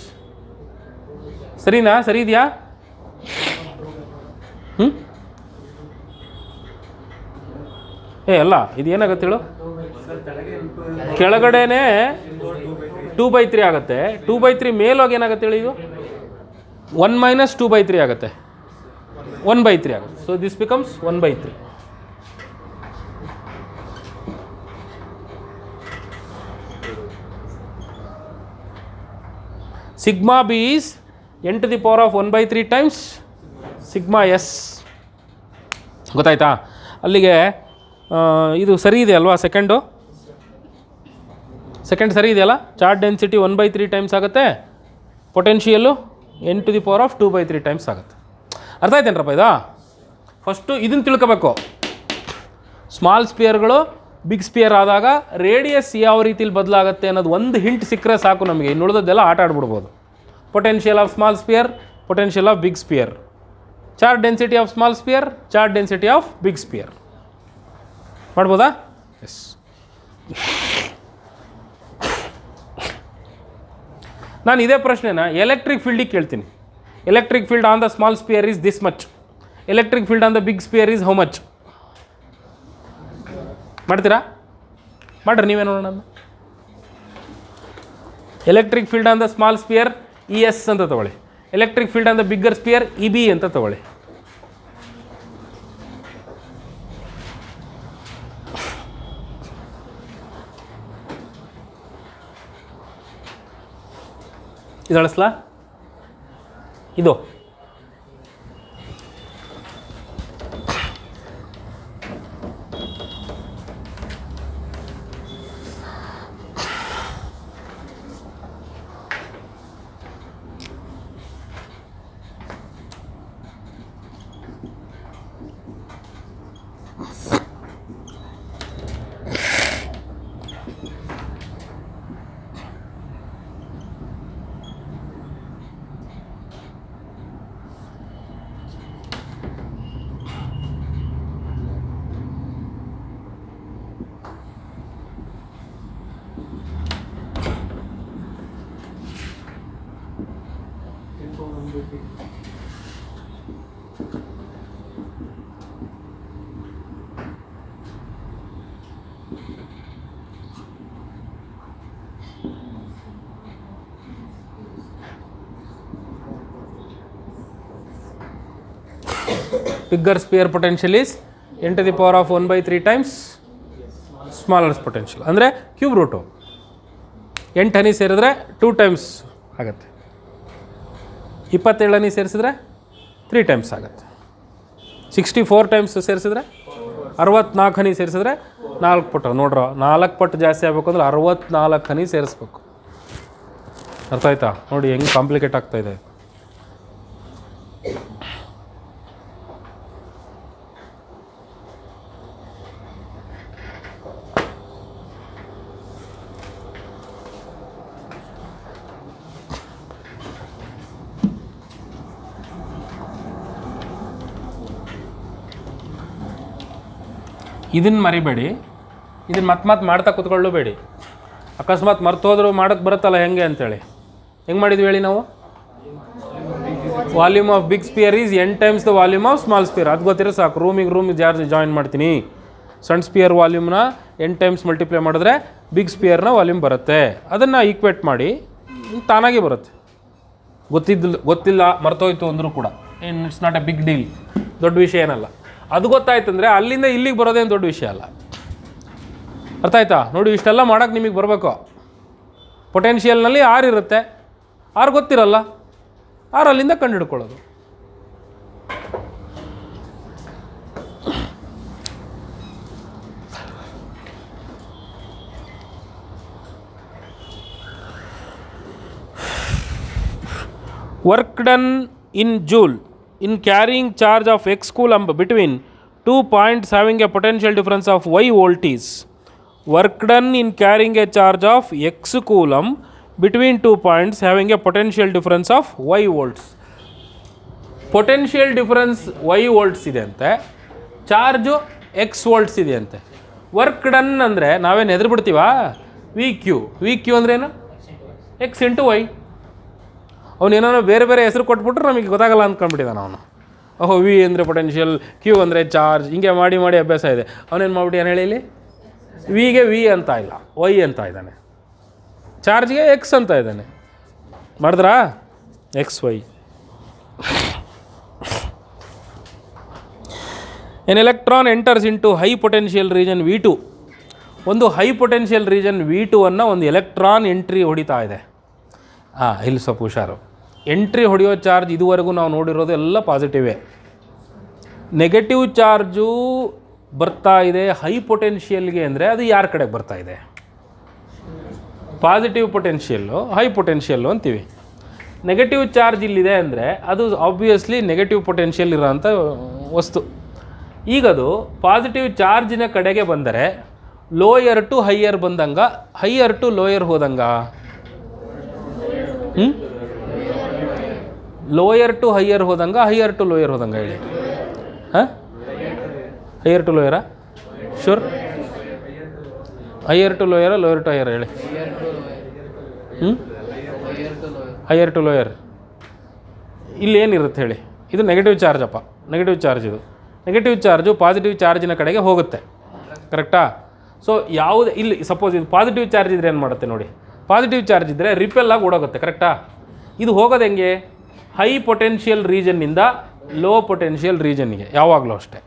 ಸರಿನಾ? ಸರಿ ಇದೆಯಾ? ಅಲ್ಲ, ಇದು ಏನಾಗುತ್ತೆ ಹೇಳು? ಕೆಳಗಡೆನೇ 2/3 ಆಗುತ್ತೆ. 2/3 ಮೇಲೋಗಿ ಏನಾಗುತ್ತೆ ಹೇಳಿ? ಇದು 1 - 2/3 ಆಗುತ್ತೆ. 1/3 ಆಗುತ್ತೆ. So this becomes 1/3. Sigma B is n to the power of 1/3 times sigma S. ಗೊತ್ತಾಯ್ತಾ? ಅಲ್ಲಿಗೆ ಇದು ಸರಿ ಇದೆ ಅಲ್ವಾ? ಸೆಕೆಂಡ್ ಸರಿ ಇದೆಯಲ್ಲ? ಚಾರ್ಜ್ ಡೆನ್ಸಿಟಿ 1/3 ಟೈಮ್ಸ್ ಆಗುತ್ತೆ, ಪೊಟೆನ್ಷಿಯಲ್ಲು 10⁻²/3 ಟೈಮ್ಸ್ ಆಗುತ್ತೆ. ಅರ್ಥ ಆಯ್ತೇನ್ರಪ್ಪ ಇದು? ಫಸ್ಟು ಇದನ್ನು ತಿಳ್ಕೊಬೇಕು. ಸ್ಮಾಲ್ ಸ್ಪಿಯರ್ಗಳು ಬಿಗ್ ಸ್ಪಿಯರ್ ಆದಾಗ ರೇಡಿಯಸ್ ಯಾವ ರೀತಿಲಿ ಬದಲಾಗುತ್ತೆ ಅನ್ನೋದು ಒಂದು ಹಿಂಟ್ ಸಿಕ್ಕರೆ ಸಾಕು ನಮಗೆ. ಇನ್ನು ಉಳಿದದ್ದೆಲ್ಲ ಆಟ ಆಡ್ಬಿಡ್ಬೋದು. Potential of small sphere, potential of big sphere, charge density of small sphere, charge density of big sphere. ಮಾಡ್ಬೋದಾ? ಎಸ್. ನಾನು ಇದೇ ಪ್ರಶ್ನೆನ ಎಲೆಕ್ಟ್ರಿಕ್ ಫೀಲ್ಡಿಗೆ ಕೇಳ್ತೀನಿ. Electric field on the small sphere is this much, electric field on the big sphere is how much? ಮಾಡ್ತೀರಾ? ಮಾಡ್ರಿ ನೀವೇ ನೋಡೋಣ. Electric field on the small sphere ES ಅಂತ ತಗೊಳ್ಳಿ, electric field on the bigger sphere EB ಅಂತ ತಗೊಳ್ಳಿ. ಇದು ಅಳಿಸ್ಲಾ? ಇದು bigger sphere potential is 10⁻⁴ times smaller potential. ಅಂದರೆ ಕ್ಯೂಬ್ ರೂಟು 8 ಹನಿ ಸೇರಿದ್ರೆ 2 ಟೈಮ್ಸ್ ಆಗುತ್ತೆ, 27 ಹನಿ ಸೇರಿಸಿದ್ರೆ 3 ಟೈಮ್ಸ್ ಆಗುತ್ತೆ, 64 ಟೈಮ್ಸ್ ಸೇರಿಸಿದ್ರೆ 64 ಹನಿ ಸೇರಿಸಿದ್ರೆ 4 ಪಟ್ಟು. ನೋಡ್ರೋ 4 ಪಟ್ಟು ಜಾಸ್ತಿ ಆಗಬೇಕು ಅಂದ್ರೆ 64 ಹನಿ ಸೇರಿಸ್ಬೇಕು. ಅರ್ಥ ಆಯ್ತಾ? ನೋಡಿ ಹೆಂಗೆ ಕಾಂಪ್ಲಿಕೇಟ್ ಆಗ್ತಾಯಿದೆ. ಇದನ್ನು ಮರಿಬೇಡಿ, ಇದನ್ನು ಮತ್ತೆ ಮಾಡ್ತಾ ಕೂತ್ಕೊಳ್ಳಬೇಡಿ. ಅಕಸ್ಮಾತ್ ಮರ್ತೋದ್ರು ಮಾಡೋಕ್ಕೆ ಬರುತ್ತಲ್ಲ ಹೆಂಗೆ ಅಂತೇಳಿ. ಹೆಂಗೆ ಮಾಡಿದ್ವಿ ಹೇಳಿ ನಾವು? Volume of big sphere is n times the volume of small sphere. ಅದು ಗೊತ್ತಿರೋ ಸಾಕು. ರೂಮಿಗೆ ಜಾಯಿನ್ ಮಾಡ್ತೀನಿ. ಸಣ್ಣ ಸ್ಪಿಯರ್ ವಾಲ್ಯೂಮ್ನ n ಟೈಮ್ಸ್ ಮಲ್ಟಿಪ್ಲೈ ಮಾಡಿದ್ರೆ ಬಿಗ್ ಸ್ಪಿಯರ್ನ ವಾಲ್ಯೂಮ್ ಬರುತ್ತೆ. ಅದನ್ನು ಈಕ್ವೇಟ್ ಮಾಡಿ ತಾನಾಗೆ ಬರುತ್ತೆ. ಗೊತ್ತಿಲ್ಲ ಮರ್ತೋಯ್ತು ಅಂದರೂ ಕೂಡ it's not a big deal, ದೊಡ್ಡ ವಿಷಯ ಏನಲ್ಲ. ಅದು ಗೊತ್ತಾಯ್ತಂದರೆ ಅಲ್ಲಿಂದ ಇಲ್ಲಿಗೆ ಬರೋದೇನು ದೊಡ್ಡ ವಿಷಯ ಅಲ್ಲ. ಅರ್ಥ ಆಯ್ತಾ? ನೋಡಿ ಇಷ್ಟೆಲ್ಲ ಮಾಡೋಕ್ಕೆ ನಿಮಗೆ ಬರಬೇಕು. ಪೊಟೆನ್ಷಿಯಲ್ನಲ್ಲಿ R ಇರುತ್ತೆ, R ಗೊತ್ತಿರಲ್ಲ, R ಅಲ್ಲಿಂದ ಕಂಡು ಹಿಡ್ಕೊಳ್ಳೋದು. Work done in joule in carrying charge of x coulomb between 2 points having a potential difference of y volt is work done in carrying a charge of x coulomb between 2 points having a potential difference of y volts. Potential difference y volts ಇದೆ ಅಂತೆ, charge x volts ಇದೆ ಅಂತೆ. Work done ಅಂದರೆ ನಾವೇನು ಎದುರು ಬಿಡ್ತೀವಾ? V Q ಅಂದ್ರೇನು? x into y. ಅವನೇನೋ ಬೇರೆ ಹೆಸರು ಕೊಟ್ಬಿಟ್ರೆ ನಮಗೆ ಗೊತ್ತಾಗಲ್ಲ ಅಂದ್ಕೊಂಡ್ಬಿಟ್ಟಿದ್ದಾನೆ ಅವನು. ಓಹೋ, ವಿ ಅಂದರೆ ಪೊಟೆನ್ಷಿಯಲ್, ಕ್ಯೂ ಅಂದರೆ ಚಾರ್ಜ್, ಹಿಂಗೆ ಮಾಡಿ ಅಭ್ಯಾಸ ಇದೆ. ಅವನೇನು ಮಾಡ್ಬಿಟ್ಟು ಏನು ಹೇಳಿ, ವಿಗೆ ವಿ ಅಂತ ಇಲ್ಲ, ವೈ ಅಂತ ಇದ್ದಾನೆ, ಚಾರ್ಜ್ಗೆ ಎಕ್ಸ್ ಅಂತ ಇದ್ದಾನೆ. ಮಾಡಿದ್ರಾ? XY. N electron enters into high potential region V2. ಒಂದು ಹೈ ಪೊಟೆನ್ಷಿಯಲ್ ರೀಜನ್ V2 ಅನ್ನು ಒಂದು ಎಲೆಕ್ಟ್ರಾನ್ ಎಂಟ್ರಿ ಹೊಡಿತಾ ಇದೆ. ಇಲ್ಲಿ ಸ್ವಲ್ಪ ಹುಷಾರು. ಎಂಟ್ರಿ ಹೊಡೆಯೋ ಚಾರ್ಜ್ ಇದುವರೆಗೂ ನಾವು ನೋಡಿರೋದು ಎಲ್ಲ ಪಾಸಿಟಿವೇ. ನೆಗೆಟಿವ್ ಚಾರ್ಜು ಬರ್ತಾ ಇದೆ ಹೈ ಪೊಟೆನ್ಷಿಯಲ್ಗೆ ಅಂದರೆ ಅದು ಯಾರ ಕಡೆಗೆ ಬರ್ತಾ ಇದೆ? ಪಾಸಿಟಿವ್ ಪೊಟೆನ್ಷಿಯಲ್ಲು, ಹೈ ಪೊಟೆನ್ಷಿಯಲ್ಲು ಅಂತೀವಿ. ನೆಗೆಟಿವ್ ಚಾರ್ಜ್ ಇಲ್ಲಿದೆ ಅಂದರೆ ಅದು ಆಬ್ವಿಯಸ್ಲಿ ನೆಗೆಟಿವ್ ಪೊಟೆನ್ಷಿಯಲ್ ಇರೋಂಥ ವಸ್ತು. ಈಗದು ಪಾಸಿಟಿವ್ ಚಾರ್ಜಿನ ಕಡೆಗೆ ಬಂದರೆ ಲೋಯರ್ ಟು ಹೈಯರ್ ಬಂದಂಗ, ಹೈಯರ್ ಟು ಲೋಯರ್ ಹೋದಂಗ? ಲೋಯರ್ ಟು ಹೈಯರ್ ಹೋದಂಗ, ಹೈಯರ್ ಟು ಲೋಯರ್ ಹೋದಂಗ ಹೇಳಿ. ಹಾಂ, ಹೈಯರ್ ಟು ಲೋಯರಾ? ಶೂರ್? ಹೈಯರ್ ಟು ಲೋಯರಾ, ಲೋಯರ್ ಟು ಹೈಯರ್ ಹೇಳಿ. Higher to lower. ಇಲ್ಲಿ ಏನಿರುತ್ತೆ ಹೇಳಿ? ಇದು ನೆಗೆಟಿವ್ ಚಾರ್ಜಪ್ಪ, ನೆಗೆಟಿವ್ ಚಾರ್ಜ್. ಇದು ನೆಗೆಟಿವ್ ಚಾರ್ಜು ಪಾಸಿಟಿವ್ ಚಾರ್ಜಿನ ಕಡೆಗೆ ಹೋಗುತ್ತೆ, ಕರೆಕ್ಟಾ? ಸೊ ಯಾವುದೇ ಇಲ್ಲಿ ಸಪೋಸ್ ಇದು ಪಾಸಿಟಿವ್ ಚಾರ್ಜ್ ಇದ್ದರೆ ಏನು ಮಾಡುತ್ತೆ ನೋಡಿ, ಪಾಸಿಟಿವ್ ಚಾರ್ಜ್ ಇದ್ದರೆ ರಿಪೆಲ್ ಆಗಿ ಓಡೋಗುತ್ತೆ, ಕರೆಕ್ಟಾ? ಇದು ಹೋಗೋದು ಹೆಂಗೆ? ಹೈ ಪೊಟೆನ್ಷಿಯಲ್ ರೀಜನ್ನಿಂದ ಲೋ ಪೊಟೆನ್ಷಿಯಲ್ ರೀಜನ್ನಿಗೆ, ಯಾವಾಗಲೂ ಅಷ್ಟೇ.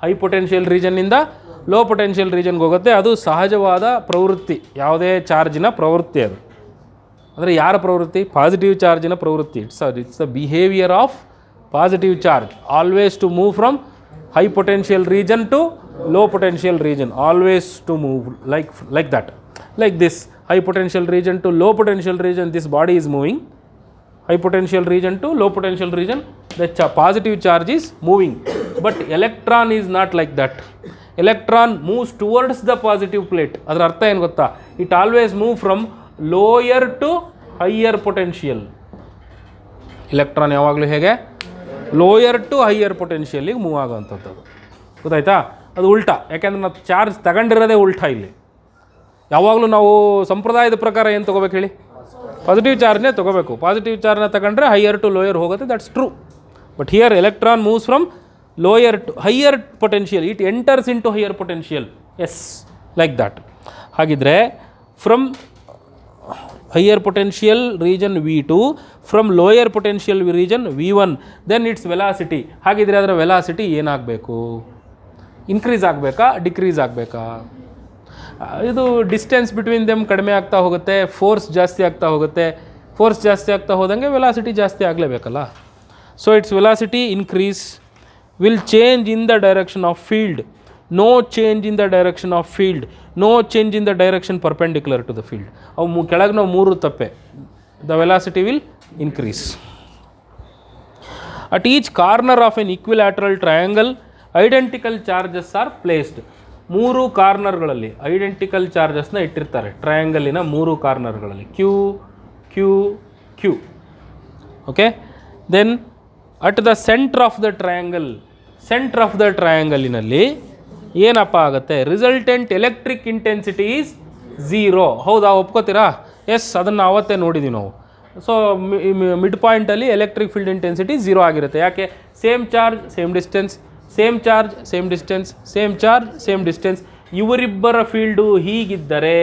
ಹೈ ಪೊಟೆನ್ಷಿಯಲ್ ರೀಜನ್ನಿಂದ ಲೋ ಪೊಟೆನ್ಷಿಯಲ್ ರೀಜನ್ಗೆ ಹೋಗುತ್ತೆ. ಅದು ಸಹಜವಾದ ಪ್ರವೃತ್ತಿ, ಯಾವುದೇ ಚಾರ್ಜಿನ ಪ್ರವೃತ್ತಿ ಅದು. ಅಂದರೆ ಯಾರ ಪ್ರವೃತ್ತಿ? ಪಾಸಿಟಿವ್ ಚಾರ್ಜಿನ ಪ್ರವೃತ್ತಿ. It's the behaviour of positive charge always to move from high potential region to low potential region, always to move like that, like this. High potential region to low potential region, this body is moving. High potential region to low potential region, the positive charge is moving. But electron is not like that. Electron moves towards the positive plate. ಅದರ ಅರ್ಥ ಏನು ಗೊತ್ತಾ? It always move from lower to higher potential. Electron ಯಾವಾಗಲೂ ಹೇಗೆ? Lower to higher ಪೊಟೆನ್ಷಿಯಲಿಗೆ move ಆಗೋವಂಥದ್ದು. ಗೊತ್ತಾಯ್ತಾ? ಅದು ಉಲ್ಟಾ, ಯಾಕೆಂದ್ರೆ ನಾವು ಚಾರ್ಜ್ ತಗೊಂಡಿರೋದೇ ಉಲ್ಟಾ. ಇಲ್ಲಿ ಯಾವಾಗಲೂ ನಾವು ಸಂಪ್ರದಾಯದ ಪ್ರಕಾರ ಏನು ತೊಗೋಬೇಕು ಹೇಳಿ? ಪಾಸಿಟಿವ್ ಚಾರ್ಜ್ನೇ ತೊಗೋಬೇಕು. ಪಾಸಿಟಿವ್ ಚಾರ್ಜ್ನ ತಗೊಂಡ್ರೆ ಹೈಯರ್ ಟು ಲೋಯರ್ ಹೋಗುತ್ತೆ, that's true. But here electron moves from lower to higher potential, it enters into higher potential. Yes, like that. ಹಾಗಿದ್ರೆ from higher potential region V2 from lower potential region V1, then its velocity. ಹಾಗಿದ್ರೆ ಅದರ velocity ಏನಾಗಬೇಕು? Increase ಆಗಬೇಕಾ, decrease ಆಗಬೇಕಾ? ಇದು distance between them ಕಡಿಮೆ ಆಗ್ತಾ ಹೋಗುತ್ತೆ, ಫೋರ್ಸ್ ಜಾಸ್ತಿ ಆಗ್ತಾ ಹೋಗುತ್ತೆ. ಫೋರ್ಸ್ ಜಾಸ್ತಿ ಆಗ್ತಾ ಹೋದಂಗೆ ವೆಲಾಸಿಟಿ ಜಾಸ್ತಿ ಆಗಲೇಬೇಕಲ್ಲ. So its velocity increase will change in the direction of field. No change in the direction of field, no change in the direction perpendicular to the field. ಅವು ಕೆಳಗೆ ನಾವು ಮೂರು ತಪ್ಪೆ. The velocity will increase. At each corner of an equilateral triangle identical charges are placed. ಮೂರು ಕಾರ್ನರ್ಗಳಲ್ಲಿ identical ಚಾರ್ಜಸ್ನ ಇಟ್ಟಿರ್ತಾರೆ ಟ್ರಯಾಂಗಲಿನ ಮೂರು ಕಾರ್ನರ್ಗಳಲ್ಲಿ, Q Q Q. Okay, then at the centre of the triangle, centre of the ಟ್ರಯಾಂಗಲಿನಲ್ಲಿ ಏನಪ್ಪ ಆಗುತ್ತೆ? Resultant electric intensity is 0. ಹೌದಾ, ಒಪ್ಕೋತೀರಾ? ಎಸ್, ಅದನ್ನು ಅವತ್ತೇ ನೋಡಿದ್ದೀವಿ ನಾವು. ಸೊ ಮಿಡ್ ಪಾಯಿಂಟಲ್ಲಿ ಎಲೆಕ್ಟ್ರಿಕ್ ಫೀಲ್ಡ್ ಇಂಟೆನ್ಸಿಟಿ 0 ಆಗಿರುತ್ತೆ. ಯಾಕೆ? Same charge same distance, same charge same distance, same charge same distance. ಇವರಿಬ್ಬರ ಫೀಲ್ಡು ಹೀಗಿದ್ದರೆ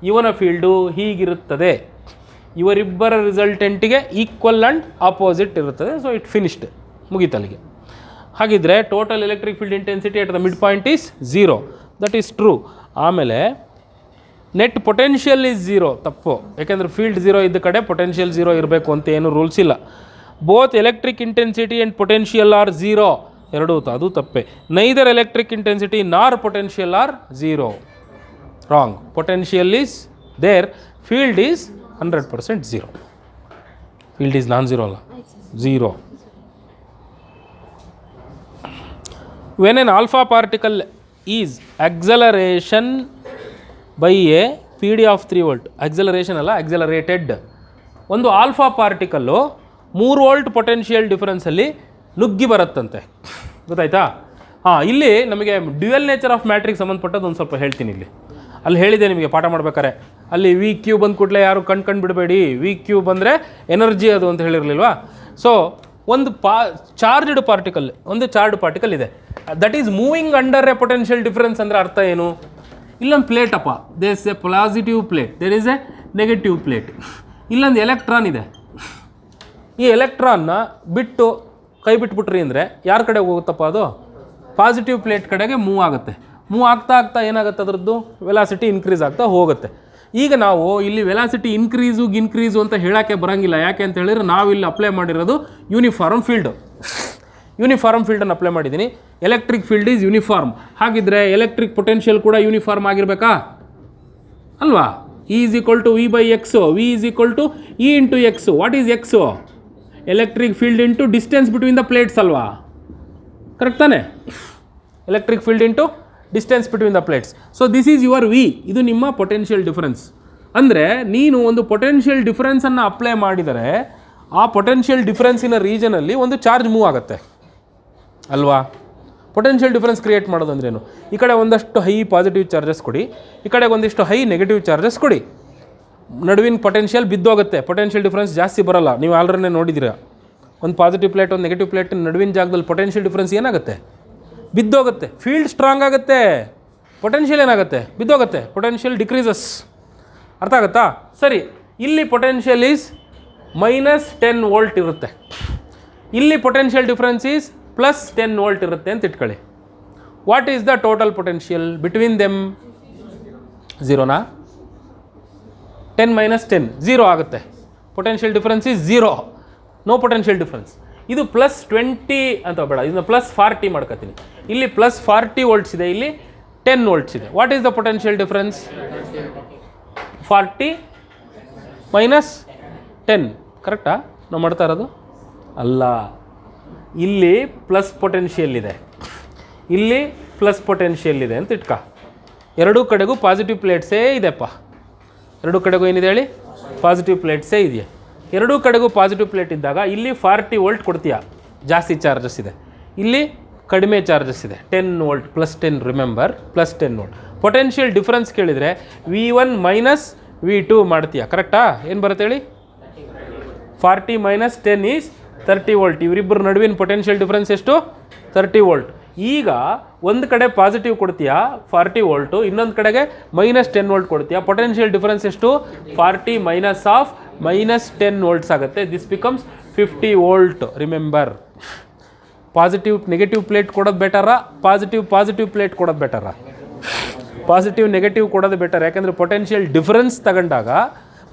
ಇವನ ಫೀಲ್ಡು ಹೀಗಿರುತ್ತದೆ. ಇವರಿಬ್ಬರ ರಿಸಲ್ಟೆಂಟಿಗೆ ಈಕ್ವಲ್ ಆ್ಯಂಡ್ ಆಪೋಸಿಟ್ ಇರುತ್ತದೆ. ಸೊ ಇಟ್ ಫಿನಿಶ್ಡ್, ಮುಗೀತಲ್ಲಿಗೆ. ಹಾಗಿದ್ರೆ total electric field intensity at the mid point is 0. That is true. ಆಮೇಲೆ ನೆಟ್ ಪೊಟೆನ್ಷಿಯಲ್ ಈಸ್ 0. ತಪ್ಪು, ಯಾಕೆಂದರೆ ಫೀಲ್ಡ್ 0 ಇದ್ದ ಕಡೆ ಪೊಟೆನ್ಷಿಯಲ್ 0 ಇರಬೇಕು ಅಂತ ಏನು ರೂಲ್ಸ್ ಇಲ್ಲ. Both electric intensity and potential are 0. ಎರಡೂ ಅದು ತಪ್ಪೆ. Neither electric intensity nor potential are 0. Wrong. Potential is there, field is 100% 0. Field is non 0 ಅಲ್ಲ, 0. When an alpha particle is acceleration by a PD of 3 volt, acceleration ಅಲ್ಲ, accelerated. ಒಂದು alpha particle 3 volt potential ಡಿಫರೆನ್ಸಲ್ಲಿ ನುಗ್ಗಿ ಬರುತ್ತಂತೆ. ಗೊತ್ತಾಯ್ತಾ? ಇಲ್ಲಿ ನಮಗೆ dual nature of ಮ್ಯಾಟ್ರಿಗೆ ಸಂಬಂಧಪಟ್ಟದ್ದು ಒಂದು ಸ್ವಲ್ಪ ಹೇಳ್ತೀನಿ. ಅಲ್ಲಿ ಹೇಳಿದೆ ನಿಮಗೆ ಪಾಠ ಮಾಡ್ಬೇಕಾರೆ, ಅಲ್ಲಿ ವಿ ಕ್ಯೂ ಬಂದ ಕೂಡಲೇ ಯಾರು ಕಣ್ ಬಿಡಬೇಡಿ, ವಿ ಕ್ಯೂ ಬಂದರೆ ಎನರ್ಜಿ ಅದು ಅಂತ ಹೇಳಿರಲಿಲ್ವಾ? ಸೊ ಒಂದು ಚಾರ್ಜ್ಡ್ ಪಾರ್ಟಿಕಲ್, ಒಂದು ಚಾರ್ಜ್ಡ್ ಪಾರ್ಟಿಕಲ್ ಇದೆ, that is moving under a potential difference. ಅಂದರೆ ಅರ್ಥ ಏನು? ಇಲ್ಲೊಂದು ಪ್ಲೇಟ್ ಅಪ್ಪ, there is a positive plate, there is a negative plate. ಇಲ್ಲೊಂದು ಎಲೆಕ್ಟ್ರಾನ್ ಇದೆ. ಈ ಎಲೆಕ್ಟ್ರಾನ್ನ ಬಿಟ್ಟು ಕೈ ಬಿಟ್ಬಿಟ್ರಿ ಅಂದರೆ ಯಾರ ಕಡೆಗೆ ಹೋಗುತ್ತಪ್ಪ? ಅದು ಪಾಸಿಟಿವ್ ಪ್ಲೇಟ್ ಕಡೆಗೆ ಮೂವ್ ಆಗುತ್ತೆ. ಮೂವ್ ಆಗ್ತಾ ಆಗ್ತಾ ಏನಾಗುತ್ತೆ? ಅದರದ್ದು ವೆಲಾಸಿಟಿ ಇನ್ಕ್ರೀಸ್ ಆಗ್ತಾ ಹೋಗುತ್ತೆ. ಈಗ ನಾವು ಇಲ್ಲಿ ವೆಲಾಸಿಟಿ ಇನ್ಕ್ರೀಸು ಅಂತ ಹೇಳೋಕ್ಕೆ ಬರೋಂಗಿಲ್ಲ. ಯಾಕೆ ಅಂತ ಹೇಳಿದ್ರೆ ನಾವು ಇಲ್ಲಿ ಅಪ್ಲೈ ಮಾಡಿರೋದು ಯೂನಿಫಾರ್ಮ್ ಫೀಲ್ಡು. ಯೂನಿಫಾರ್ಮ್ ಫೀಲ್ಡನ್ನು ಅಪ್ಲೈ ಮಾಡಿದ್ದೀನಿ. Electric field is uniform. ಹಾಗಿದ್ರೆ ಎಲೆಕ್ಟ್ರಿಕ್ ಪೊಟೆನ್ಷಿಯಲ್ ಕೂಡ ಯೂನಿಫಾರ್ಮ್ ಆಗಿರಬೇಕಾ ಅಲ್ವಾ? E is equal to V by X. V is equal to E into X. What is X? Electric field into distance between the plates ಅಲ್ವಾ? Correct ತಾನೆ? Electric field into distance between the plates. So this is your V. ಇದು ನಿಮ್ಮ potential difference. ಅಂದರೆ ನೀನು ಒಂದು potential ಡಿಫರೆನ್ಸನ್ನು apply ಮಾಡಿದರೆ ಆ potential ಡಿಫರೆನ್ಸಿನ ರೀಜನಲ್ಲಿ ಒಂದು ಚಾರ್ಜ್ ಮೂವ್ ಆಗುತ್ತೆ ಅಲ್ವಾ? ಪೊಟೆನ್ಷಿಯಲ್ ಡಿಫರೆನ್ಸ್ ಕ್ರಿಯೇಟ್ ಮಾಡೋದು ಅಂದ್ರೇನು? ಈ ಕಡೆ ಒಂದಷ್ಟು ಹೈ ಪಾಸಿಟಿವ್ ಚಾರ್ಜಸ್ ಕೊಡಿ, ಈ ಕಡೆ ಒಂದಿಷ್ಟು ಹೈ ನೆಗೆಟಿವ್ ಚಾರ್ಜಸ್ ಕೊಡಿ, ನಡುವಿನ ಪೊಟೆನ್ಷಿಯಲ್ ಬಿದ್ದೋಗುತ್ತೆ. ಪೊಟೆನ್ಷಿಯಲ್ ಡಿಫರೆನ್ಸ್ ಜಾಸ್ತಿ ಬರೋಲ್ಲ. ನೀವು ಆಲ್ರೆಡಿ ನೋಡಿದ್ದೀರಾ, ಒಂದು ಪಾಸಿಟಿವ್ ಪ್ಲೇಟ್ ಒಂದು ನೆಗೆಟಿವ್ ಪ್ಲೇಟ್ ನಡುವಿನ ಜಾಗದಲ್ಲಿ ಪೊಟೆನ್ಷಿಯಲ್ ಡಿಫರೆನ್ಸ್ ಏನಾಗುತ್ತೆ? ಬಿದ್ದೋಗುತ್ತೆ. ಫೀಲ್ಡ್ ಸ್ಟ್ರಾಂಗ್ ಆಗುತ್ತೆ, ಪೊಟೆನ್ಷಿಯಲ್ ಏನಾಗುತ್ತೆ? ಬಿದ್ದೋಗುತ್ತೆ. Potential decreases. ಅರ್ಥ ಆಗುತ್ತಾ? ಸರಿ, ಇಲ್ಲಿ ಪೊಟೆನ್ಷಿಯಲ್ ಈಸ್ -10 ವೋಲ್ಟ್ ಇರುತ್ತೆ, ಇಲ್ಲಿ ಪೊಟೆನ್ಷಿಯಲ್ ಡಿಫರೆನ್ಸ್ ಈಸ್ +10 ವೋಲ್ಟ್ ಇರುತ್ತೆ ಅಂತ ಇಟ್ಕೊಳ್ಳಿ. What is the total potential between them? 0ನಾ? 10 - 10 0 ಆಗುತ್ತೆ. Potential difference is 0, no potential difference. ಇದು +20 ಅಂತ ಬೇಡ, ಇದನ್ನ +40 ಮಾಡ್ಕೊತೀನಿ. ಇಲ್ಲಿ +40 ವೋಲ್ಟ್ಸ್ ಇದೆ, ಇಲ್ಲಿ 10 ವೋಲ್ಟ್ಸ್ ಇದೆ. What is the potential difference? 40 - 10. ಕರೆಕ್ಟಾ ನಾವು ಮಾಡ್ತಾ ಇರೋದು? ಅಲ್ಲ, ಇಲ್ಲಿ ಪ್ಲಸ್ ಪೊಟೆನ್ಷಿಯಲ್ ಇದೆ, ಇಲ್ಲಿ ಪ್ಲಸ್ ಪೊಟೆನ್ಷಿಯಲ್ ಇದೆ ಅಂತ ಇಟ್ಕ. ಎರಡೂ ಕಡೆಗೂ ಪಾಸಿಟಿವ್ ಪ್ಲೇಟ್ಸೇ ಇದೆಪ್ಪ. ಎರಡೂ ಕಡೆಗೂ ಏನಿದೆ ಹೇಳಿ? ಪಾಸಿಟಿವ್ ಪ್ಲೇಟ್ಸೇ ಇದೆಯಾ? ಎರಡೂ ಕಡೆಗೂ ಪಾಸಿಟಿವ್ ಪ್ಲೇಟ್ ಇದ್ದಾಗ ಇಲ್ಲಿ 40 ವೋಲ್ಟ್ ಕೊಡ್ತೀಯ, ಜಾಸ್ತಿ ಚಾರ್ಜಸ್ ಇದೆ. ಇಲ್ಲಿ ಕಡಿಮೆ ಚಾರ್ಜಸ್ ಇದೆ, 10 volt +10. Remember, +10 volt. Potential difference ಕೇಳಿದರೆ V1 - V2 ಮಾಡ್ತೀಯ. ಕರೆಕ್ಟಾ? ಏನು ಬರುತ್ತೆ ಹೇಳಿ? 40 - 10 ಈಸ್ 30 ವೋಲ್ಟ್. ಇವರಿಬ್ಬರು ನಡುವಿನ ಪೊಟೆನ್ಷಿಯಲ್ ಡಿಫರೆನ್ಸ್ ಎಷ್ಟು? 30 ವೋಲ್ಟ್. ಈಗ ಒಂದು ಕಡೆ ಪಾಸಿಟಿವ್ ಕೊಡ್ತೀಯಾ 40 ವೋಲ್ಟು, ಇನ್ನೊಂದು ಕಡೆಗೆ -10 ವೋಲ್ಟ್ ಕೊಡ್ತೀಯಾ. ಪೊಟೆನ್ಷಿಯಲ್ ಡಿಫರೆನ್ಸ್ ಎಷ್ಟು? 40 - -10 ವೋಲ್ಟ್ಸ್ ಆಗುತ್ತೆ. This becomes 50 volt. Remember, positive negative plate ಕೊಡೋದು ಬೆಟರಾ? ಪಾಸಿಟಿವ್ ಪ್ಲೇಟ್ ಕೊಡೋದು ಬೆಟರಾ? ಪಾಸಿಟಿವ್ ನೆಗೆಟಿವ್ ಕೊಡೋದು ಬೆಟರ್. ಯಾಕೆಂದರೆ ಪೊಟೆನ್ಷಿಯಲ್ ಡಿಫರೆನ್ಸ್ ತಗೊಂಡಾಗ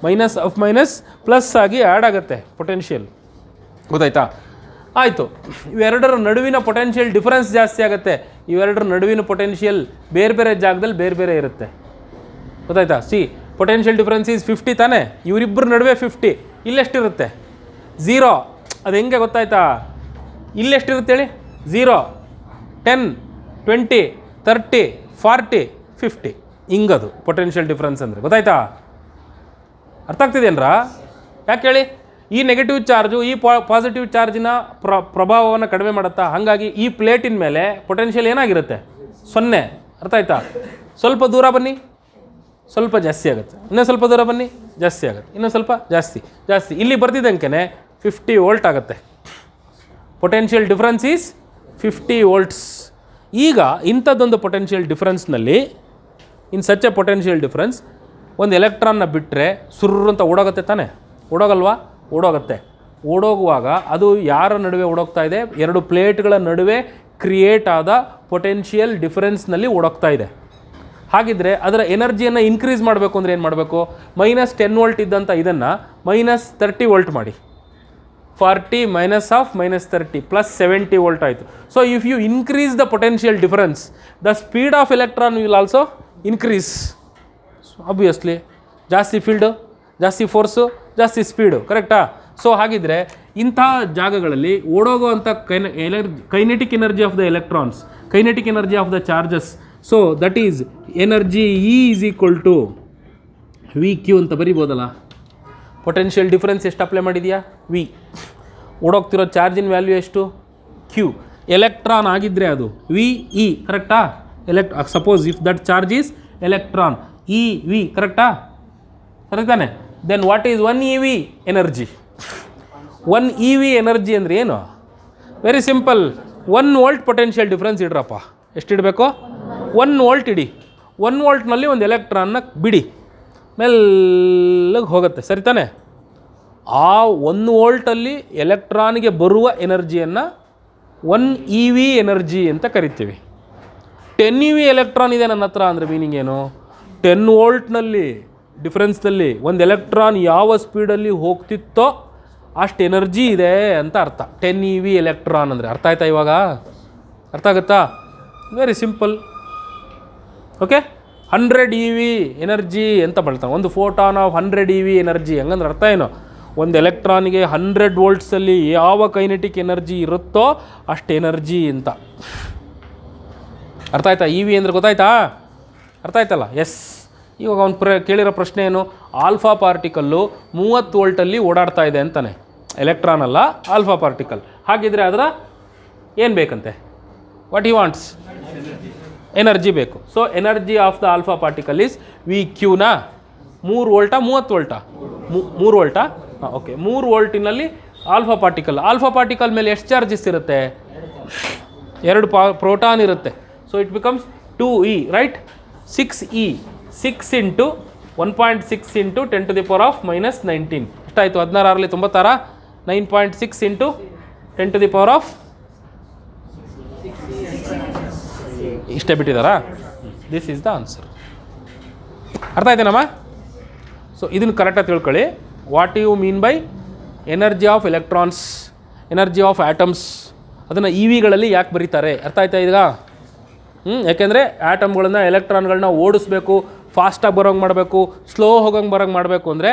ಮೈನಸ್ ಪ್ಲಸ್ ಆಗಿ ಆ್ಯಡ್ ಆಗುತ್ತೆ ಪೊಟೆನ್ಷಿಯಲ್. ಗೊತ್ತಾಯ್ತಾ? ಆಯಿತು. ಇವೆರಡರ ನಡುವಿನ ಪೊಟೆನ್ಷಿಯಲ್ ಡಿಫರೆನ್ಸ್ ಜಾಸ್ತಿ ಆಗುತ್ತೆ. ಇವೆರಡರ ನಡುವಿನ ಪೊಟೆನ್ಷಿಯಲ್ ಬೇರೆ ಬೇರೆ ಜಾಗದಲ್ಲಿ ಬೇರೆ ಬೇರೆ ಇರುತ್ತೆ. ಗೊತ್ತಾಯ್ತಾ? ಸಿ, ಪೊಟೆನ್ಷಿಯಲ್ ಡಿಫರೆನ್ಸ್ ಈಸ್ 50 ತಾನೇ? ಇವರಿಬ್ಬರ ನಡುವೆ 50. ಇಲ್ಲೆಷ್ಟಿರುತ್ತೆ? 0. ಅದು ಹೆಂಗೆ ಗೊತ್ತಾಯ್ತಾ? ಇಲ್ಲೆಷ್ಟಿರುತ್ತೆ ಹೇಳಿ? 0, 10, 20, 30, 40, 50. ಹಿಂಗದು ಪೊಟೆನ್ಷಿಯಲ್ ಡಿಫರೆನ್ಸ್ ಅಂದರೆ. ಗೊತ್ತಾಯ್ತಾ? ಅರ್ಥ ಆಗ್ತಿದೆಯೇನ್ರಾ? ಯಾಕೆ ಹೇಳಿ? ಈ ನೆಗೆಟಿವ್ ಚಾರ್ಜು ಈ ಪಾಸಿಟಿವ್ ಚಾರ್ಜಿನ ಪ್ರಭಾವವನ್ನು ಕಡಿಮೆ ಮಾಡುತ್ತಾ. ಹಾಗಾಗಿ ಈ ಪ್ಲೇಟಿನ ಮೇಲೆ ಪೊಟೆನ್ಷಿಯಲ್ ಏನಾಗಿರುತ್ತೆ? 0. ಅರ್ಥ ಆಯ್ತಾ? ಸ್ವಲ್ಪ ದೂರ ಬನ್ನಿ, ಸ್ವಲ್ಪ ಜಾಸ್ತಿ ಆಗುತ್ತೆ. ಇನ್ನೊಂದು ಸ್ವಲ್ಪ ದೂರ ಬನ್ನಿ, ಜಾಸ್ತಿ ಆಗುತ್ತೆ. ಇನ್ನೊಂದು ಸ್ವಲ್ಪ ಜಾಸ್ತಿ. ಇಲ್ಲಿ ಬರ್ತಿದ್ದಂಗೆ 50 ವೋಲ್ಟ್ ಆಗುತ್ತೆ. Potential difference is 50 volts. ಈಗ ಇಂಥದ್ದೊಂದು ಪೊಟೆನ್ಷಿಯಲ್ ಡಿಫರೆನ್ಸ್ನಲ್ಲಿ, in such a potential difference, ಒಂದು ಎಲೆಕ್ಟ್ರಾನ್ನ ಬಿಟ್ಟರೆ ಸುರ್ರು ಅಂತ ಓಡೋಗುತ್ತೆ ತಾನೆ? ಓಡೋಗಲ್ವಾ? ಓಡೋಗುತ್ತೆ. ಓಡೋಗುವಾಗ ಅದು ಯಾರ ನಡುವೆ ಓಡೋಗ್ತಾ ಇದೆ? ಎರಡು ಪ್ಲೇಟ್ಗಳ ನಡುವೆ ಕ್ರಿಯೇಟ್ ಆದ ಪೊಟೆನ್ಷಿಯಲ್ ಡಿಫರೆನ್ಸ್ನಲ್ಲಿ ಓಡೋಗ್ತಾ ಇದೆ. ಹಾಗಿದ್ರೆ ಅದರ ಎನರ್ಜಿಯನ್ನು ಇನ್ಕ್ರೀಸ್ ಮಾಡಬೇಕು ಅಂದರೆ ಏನು ಮಾಡಬೇಕು? -10 ವೋಲ್ಟ್ ಇದ್ದಂಥ ಇದನ್ನು -30 ವೋಲ್ಟ್ ಮಾಡಿ. 40 -30 +70 ವೋಲ್ಟ್ ಆಯಿತು. So if you increase the potential difference, the speed of electron will also increase. Obviously ಜಾಸ್ತಿ ಫೀಲ್ಡು, ಜಾಸ್ತಿ ಫೋರ್ಸು, ಜಾಸ್ತಿ ಸ್ಪೀಡು. ಕರೆಕ್ಟಾ? ಸೊ ಹಾಗಿದ್ರೆ ಇಂಥ ಜಾಗಗಳಲ್ಲಿ ಓಡೋಗುವಂಥ kinetic energy of the electrons, kinetic energy of the charges, so that is energy E = VQ ಅಂತ ಬರಿಬೋದಲ್ಲ. ಪೊಟೆನ್ಷಿಯಲ್ ಡಿಫರೆನ್ಸ್ ಎಷ್ಟು ಅಪ್ಲೈ ಮಾಡಿದೆಯಾ? V. ಓಡೋಗ್ತಿರೋ ಚಾರ್ಜಿನ ವ್ಯಾಲ್ಯೂ ಎಷ್ಟು? Q. ಎಲೆಕ್ಟ್ರಾನ್ ಆಗಿದ್ದರೆ ಅದು VE. ಕರೆಕ್ಟಾ? Suppose if that charge is electron, EV. ಕರೆಕ್ಟಾ? ಕರೆಕ್ಟ್ ತಾನೆ? Then what is 1 EV energy? 1 EV energy ಅಂದರೆ ಏನು? Very simple. 1 volt potential difference ಇಡ್ರಪ್ಪ. ಎಷ್ಟಿಡಬೇಕು? 1 ವೋಲ್ಟ್ ಇಡಿ. 1 ವೋಲ್ಟ್ನಲ್ಲಿ ಒಂದು ಎಲೆಕ್ಟ್ರಾನ್ನ ಬಿಡಿ, ಮೆಲ್ಲಗೆ ಹೋಗುತ್ತೆ. ಸರಿ ತಾನೆ? ಆ 1 ವೋಲ್ಟಲ್ಲಿ ಎಲೆಕ್ಟ್ರಾನ್ಗೆ ಬರುವ ಎನರ್ಜಿಯನ್ನು 1 EV ಎನರ್ಜಿ ಅಂತ ಕರಿತೀವಿ. 10 EV ಎಲೆಕ್ಟ್ರಾನ್ ಇದೆ ನನ್ನ ಹತ್ರ ಅಂದರೆ ಮೀನಿಂಗ್ ಏನು? 10 ವೋಲ್ಟ್ನಲ್ಲಿ ಡಿಫರೆನ್ಸ್ನಲ್ಲಿ ಒಂದು ಎಲೆಕ್ಟ್ರಾನ್ ಯಾವ ಸ್ಪೀಡಲ್ಲಿ ಹೋಗ್ತಿತ್ತೋ ಅಷ್ಟು ಎನರ್ಜಿ ಇದೆ ಅಂತ ಅರ್ಥ. 10 EV ಎಲೆಕ್ಟ್ರಾನ್ ಅಂದರೆ ಅರ್ಥ ಆಯ್ತಾ ಇವಾಗ? ಅರ್ಥ ಆಗುತ್ತಾ? Very simple. Okay, 100 EV energy ಅಂತ ಬಳ್ತಾನೆ. ಒಂದು ಫೋಟಾನ್ ಆಫ್ 100 EV ಎನರ್ಜಿ ಹಂಗಂದ್ರೆ ಅರ್ಥ ಏನು? ಒಂದು ಎಲೆಕ್ಟ್ರಾನಿಗೆ 100 ವೋಲ್ಟ್ಸಲ್ಲಿ ಯಾವ ಕೈನೆಟಿಕ್ ಎನರ್ಜಿ ಇರುತ್ತೋ ಅಷ್ಟು ಎನರ್ಜಿ ಅಂತ. ಅರ್ಥ ಆಯ್ತಾ? EV ಅಂದರೆ ಗೊತ್ತಾಯ್ತಾ? ಅರ್ಥ ಆಯ್ತಲ್ಲ? ಎಸ್. ಇವಾಗ ಅವ್ನು ಕೇಳಿರೋ ಪ್ರಶ್ನೆ ಏನು? ಆಲ್ಫಾ ಪಾರ್ಟಿಕಲ್ಲು 30 ವೋಲ್ಟಲ್ಲಿ ಓಡಾಡ್ತಾ ಇದೆ ಅಂತಾನೆ. ಎಲೆಕ್ಟ್ರಾನ್ ಅಲ್ಲ, ಆಲ್ಫಾ ಪಾರ್ಟಿಕಲ್. ಹಾಗಿದ್ರೆ ಅದರ ಏನು ಬೇಕಂತೆ? What he wants? ಎನರ್ಜಿ ಬೇಕು. So energy of the alpha particle is VQ-ನಾ? 3 ವೋಲ್ಟಾ 30 ವೋಲ್ಟಾ? 3 ವೋಲ್ಟಾ? ಹಾಂ, ಓಕೆ. 3 ವೋಲ್ಟಿನಲ್ಲಿ ಆಲ್ಫಾ ಪಾರ್ಟಿಕಲ್ ಮೇಲೆ ಎಷ್ಟು ಚಾರ್ಜಸ್ ಇರುತ್ತೆ? 2 ಪ್ರೋಟಾನ್ ಇರುತ್ತೆ. So it becomes 2E, right? 6E, 6 into 1.6 into 10⁻⁻19. ಎಷ್ಟಾಯಿತು? 16 96, 9.6 ಇಂಟು 10⁻. ಇಷ್ಟೇ ಬಿಟ್ಟಿದ್ದಾರಾ? This is the answer. ಅರ್ಥ ಆಯ್ತೇನಮ್ಮ? ಸೊ ಇದನ್ನು ಕರೆಕ್ಟಾಗಿ ತಿಳ್ಕೊಳ್ಳಿ. What you mean by energy of electrons, energy of atoms, ಅದನ್ನು EVಗಳಲ್ಲಿ ಯಾಕೆ ಬರೀತಾರೆ? ಅರ್ಥ ಆಯ್ತಾ ಈಗ? ಯಾಕೆಂದರೆ ಆಟಮ್ಗಳನ್ನ, ಎಲೆಕ್ಟ್ರಾನ್ಗಳನ್ನ ಓಡಿಸ್ಬೇಕು, ಫಾಸ್ಟಾಗಿ ಬರೋಂಗೆ ಮಾಡಬೇಕು, ಸ್ಲೋ ಹೋಗೋಂಗೆ ಬರೋಂಗೆ ಮಾಡಬೇಕು ಅಂದರೆ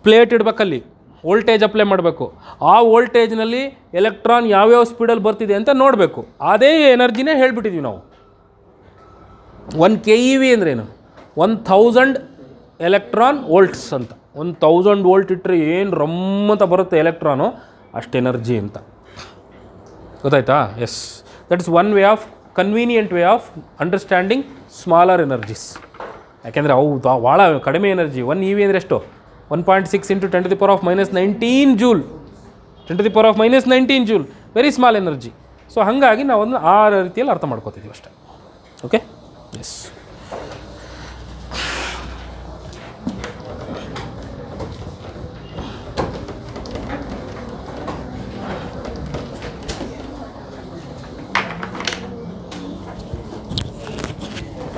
ಪ್ಲೇಟ್ ಇಡಬೇಕಲ್ಲಿ, ವೋಲ್ಟೇಜ್ ಅಪ್ಲೈ ಮಾಡಬೇಕು. ಆ ವೋಲ್ಟೇಜ್ನಲ್ಲಿ ಎಲೆಕ್ಟ್ರಾನ್ ಯಾವ್ಯಾವ ಸ್ಪೀಡಲ್ಲಿ ಬರ್ತಿದೆ ಅಂತ ನೋಡಬೇಕು. ಅದೇ ಎನರ್ಜಿನೇ ಹೇಳ್ಬಿಟ್ಟಿದ್ದೀವಿ ನಾವು. 1 KeV ಅಂದ್ರೇನು? 1000 ಎಲೆಕ್ಟ್ರಾನ್ ವೋಲ್ಟ್ಸ್ ಅಂತ. 1000 ವೋಲ್ಟ್ ಇಟ್ಟರೆ ಏನು ರಮ್ಮಂತ ಬರುತ್ತೆ ಎಲೆಕ್ಟ್ರಾನು, ಅಷ್ಟು ಎನರ್ಜಿ ಅಂತ. ಗೊತ್ತಾಯ್ತಾ? Yes, that is one way of convenient way of understanding smaller energies. ಯಾಕೆಂದರೆ ಅವು ಭಾಳ ಕಡಿಮೆ ಎನರ್ಜಿ. 1 EV ಅಂದರೆ ಎಷ್ಟು? 1.6 into 10⁻⁻19 joule. 10⁻⁻19 joule, very small energy. So ಹಾಗಾಗಿ ನಾವು ಅದನ್ನು ಆ ರೀತಿಯಲ್ಲಿ ಅರ್ಥ ಮಾಡ್ಕೋತಿದ್ದೀವಿ ಅಷ್ಟೇ. Okay, S.